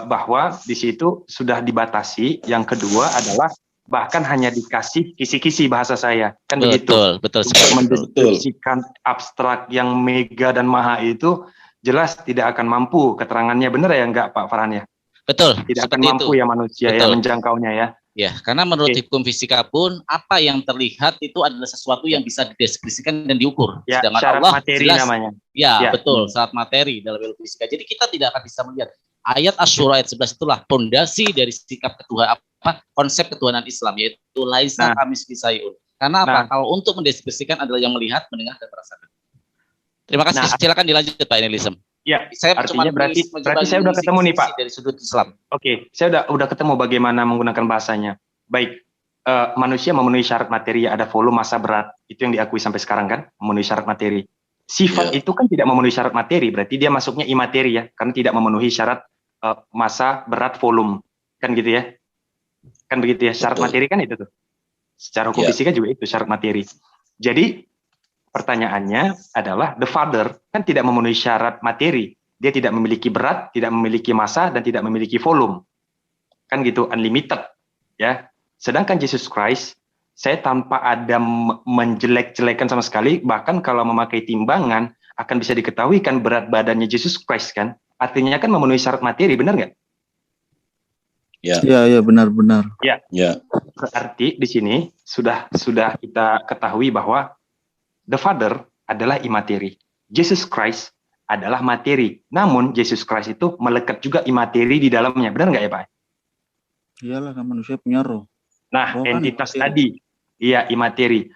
bahwa di situ sudah dibatasi. Yang kedua adalah bahkan hanya dikasih kisi-kisi bahasa saya, kan begitu. Betul. Untuk mendeskripsikan abstrak yang mega dan maha itu jelas tidak akan mampu keterangannya, benar ya enggak Pak Farhan ya? Betul. Tidak akan mampu ya manusia ya menjangkaunya ya. Ya, karena menurut hukum fisika pun apa yang terlihat itu adalah sesuatu yang bisa dideskripsikan dan diukur. Ya, sedangkan syarat Allah materi jelas, namanya. Ya, betul, syarat materi dalam ilmu fisika. Jadi kita tidak akan bisa melihat ayat Asy-Syura ayat 11 itulah pondasi dari sikap ketuhanan konsep ketuhanan Islam, yaitu laisa kamitslihi syai'un. Karena apa? Kalau untuk mendeskripsikan adalah yang melihat, mendengar dan merasakan. Terima kasih. Silakan dilanjut Pak Enilisem. Ya, saya artinya berarti saya udah ketemu nih Pak dari sudut Islam. Oke, saya udah ketemu bagaimana menggunakan bahasanya. Baik, manusia memenuhi syarat materi, ada volume, massa, berat, itu yang diakui sampai sekarang kan, memenuhi syarat materi. Sifat itu kan tidak memenuhi syarat materi, berarti dia masuknya imateri ya, karena tidak memenuhi syarat massa, berat, volume, kan gitu ya. Kan begitu ya, syarat materi kan itu tuh. Secara hukum fisika juga itu syarat materi. Jadi pertanyaannya adalah the Father kan tidak memenuhi syarat materi. Dia tidak memiliki berat, tidak memiliki massa, dan tidak memiliki volume. Kan gitu, unlimited. Ya. Sedangkan Jesus Christ, saya tanpa ada menjelek-jelekan sama sekali, bahkan kalau memakai timbangan, akan bisa diketahui kan berat badannya Jesus Christ kan. Artinya kan memenuhi syarat materi, benar nggak? Ya, benar-benar. Ya. Berarti di sini sudah kita ketahui bahwa the Father adalah imateri. Jesus Christ adalah materi. Namun Jesus Christ itu melekat juga imateri di dalamnya. Benar nggak ya Pak? Iyalah, kan manusia punya roh. Nah, roh entitas kan tadi, iya imateri.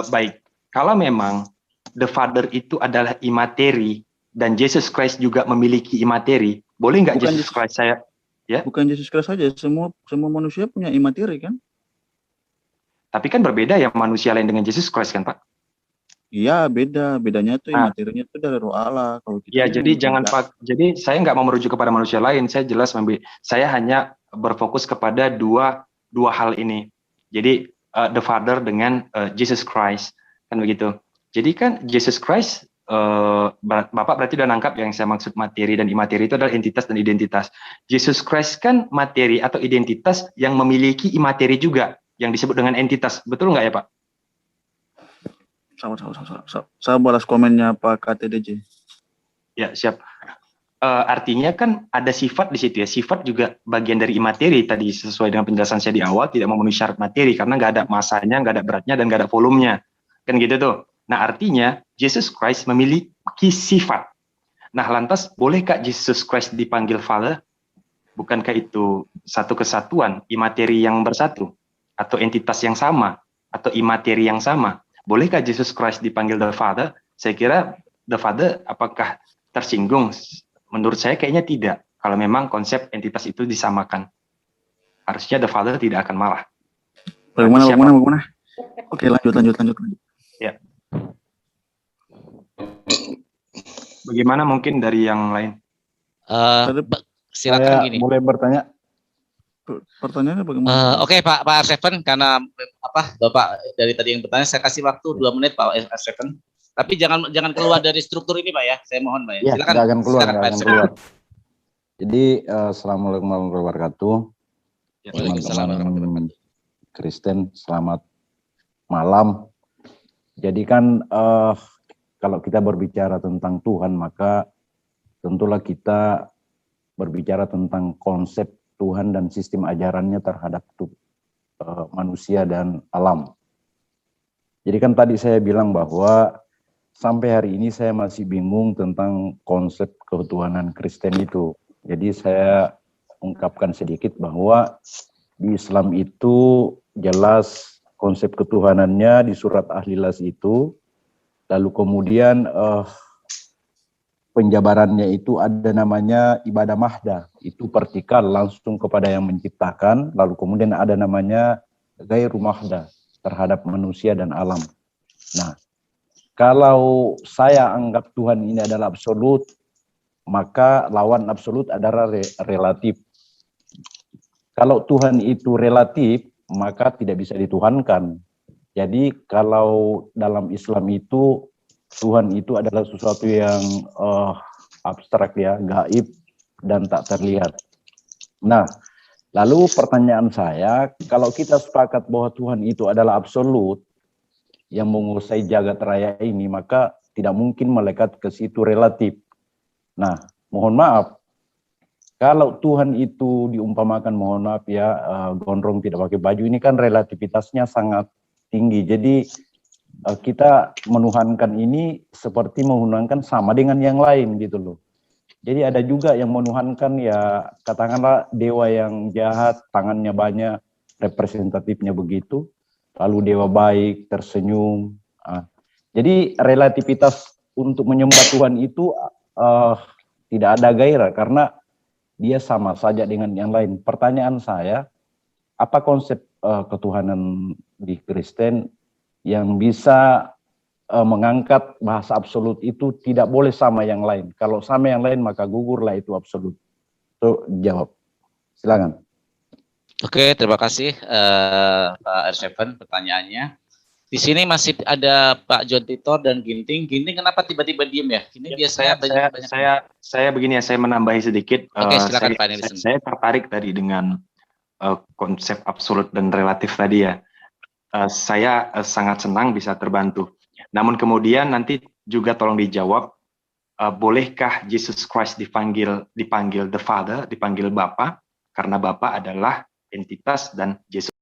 Baik, kalau memang the Father itu adalah imateri dan Jesus Christ juga memiliki imateri, boleh nggak Jesus Christ saya? Ya. Bukan Jesus Christ saja, semua manusia punya imateri kan? Tapi kan berbeda ya manusia lain dengan Jesus Christ kan Pak? Iya, bedanya itu imaterinya itu dari roh Allah. Kalau kita ya, jadi jangan Pak. Jadi saya nggak mau merujuk kepada manusia lain. Saya jelas saya hanya berfokus kepada dua hal ini. Jadi the Father dengan Jesus Christ kan begitu. Jadi kan Jesus Christ Bapak berarti udah nangkap yang saya maksud materi dan imateri itu adalah entitas dan identitas. Jesus Christ kan materi atau identitas yang memiliki imateri juga, yang disebut dengan entitas. Betul nggak ya Pak? Saya balas komennya Pak KTDJ. Ya, siap. Artinya kan ada sifat di situ ya. Sifat juga bagian dari imateri tadi, sesuai dengan penjelasan saya di awal, tidak memenuhi syarat materi karena nggak ada masanya, nggak ada beratnya, dan nggak ada volumenya. Kan gitu tuh. Nah, artinya Jesus Christ memiliki sifat. Nah, lantas bolehkah Jesus Christ dipanggil Father? Bukankah itu satu kesatuan, imateri yang bersatu? Atau entitas yang sama? Atau imateri yang sama? Bolehkah Jesus Christ dipanggil the Father? Saya kira the Father apakah tersinggung? Menurut saya kayaknya tidak. Kalau memang konsep entitas itu disamakan. Harusnya the Father tidak akan marah. Bagaimana? Oke, lanjut. Ya. Bagaimana mungkin dari yang lain? Silakan gini. Boleh bertanya? Pertanyaannya bagaimana? Oke, Pak Arseven, karena Bapak dari tadi yang bertanya, saya kasih waktu 2 menit Pak Arseven. Tapi jangan keluar dari struktur ini Pak ya. Saya mohon Pak ya. Silakan. Jangan keluar, silakan, jangan keluar. Jadi assalamualaikum warahmatullahi wabarakatuh. Teman-teman Kristen, selamat malam. Jadi kan kalau kita berbicara tentang Tuhan, maka tentulah kita berbicara tentang konsep Tuhan dan sistem ajarannya terhadap manusia dan alam. Jadi kan tadi saya bilang bahwa sampai hari ini saya masih bingung tentang konsep ketuhanan Kristen itu. Jadi saya ungkapkan sedikit bahwa di Islam itu jelas konsep ketuhanannya di surat Al-Ikhlas itu, lalu kemudian penjabarannya itu ada namanya ibadah mahdah, itu vertikal langsung kepada yang menciptakan, lalu kemudian ada namanya ghairu mahdah terhadap manusia dan alam. Nah, kalau saya anggap Tuhan ini adalah absolut, maka lawan absolut adalah relatif. Kalau Tuhan itu relatif, maka tidak bisa dituhankan. Jadi kalau dalam Islam itu Tuhan itu adalah sesuatu yang abstrak ya, gaib dan tak terlihat. Nah, Lalu pertanyaan saya, kalau kita sepakat bahwa Tuhan itu adalah absolut yang menguasai jagat raya ini, maka tidak mungkin melekat ke situ relatif. Nah, mohon maaf, kalau Tuhan itu diumpamakan, mohon maaf ya, gondrong tidak pakai baju, ini kan relativitasnya sangat tinggi. Jadi kita menuhankan ini seperti menuhankan sama dengan yang lain gitu loh. Jadi ada juga yang menuhankan ya katakanlah dewa yang jahat, tangannya banyak, representatifnya begitu. Lalu dewa baik, tersenyum. Jadi relativitas untuk menyembah Tuhan itu tidak ada gairah karena dia sama saja dengan yang lain. Pertanyaan saya, apa konsep ketuhanan di Kristen yang bisa mengangkat bahasa absolut itu tidak boleh sama yang lain. Kalau sama yang lain maka gugurlah itu absolut. So, jawab. Silakan. Oke, terima kasih Pak R7 pertanyaannya. Di sini masih ada Pak John Titor dan Ginting. Ginting kenapa tiba-tiba diem ya? Ini dia saya begini ya, saya menambahi sedikit. Oke, silakan Pak Nelson. Saya tertarik tadi dengan konsep absolut dan relatif tadi ya. Saya sangat senang bisa terbantu. Namun kemudian nanti juga tolong dijawab, bolehkah Jesus Christ dipanggil the Father, dipanggil Bapa, karena Bapa adalah entitas dan Yesus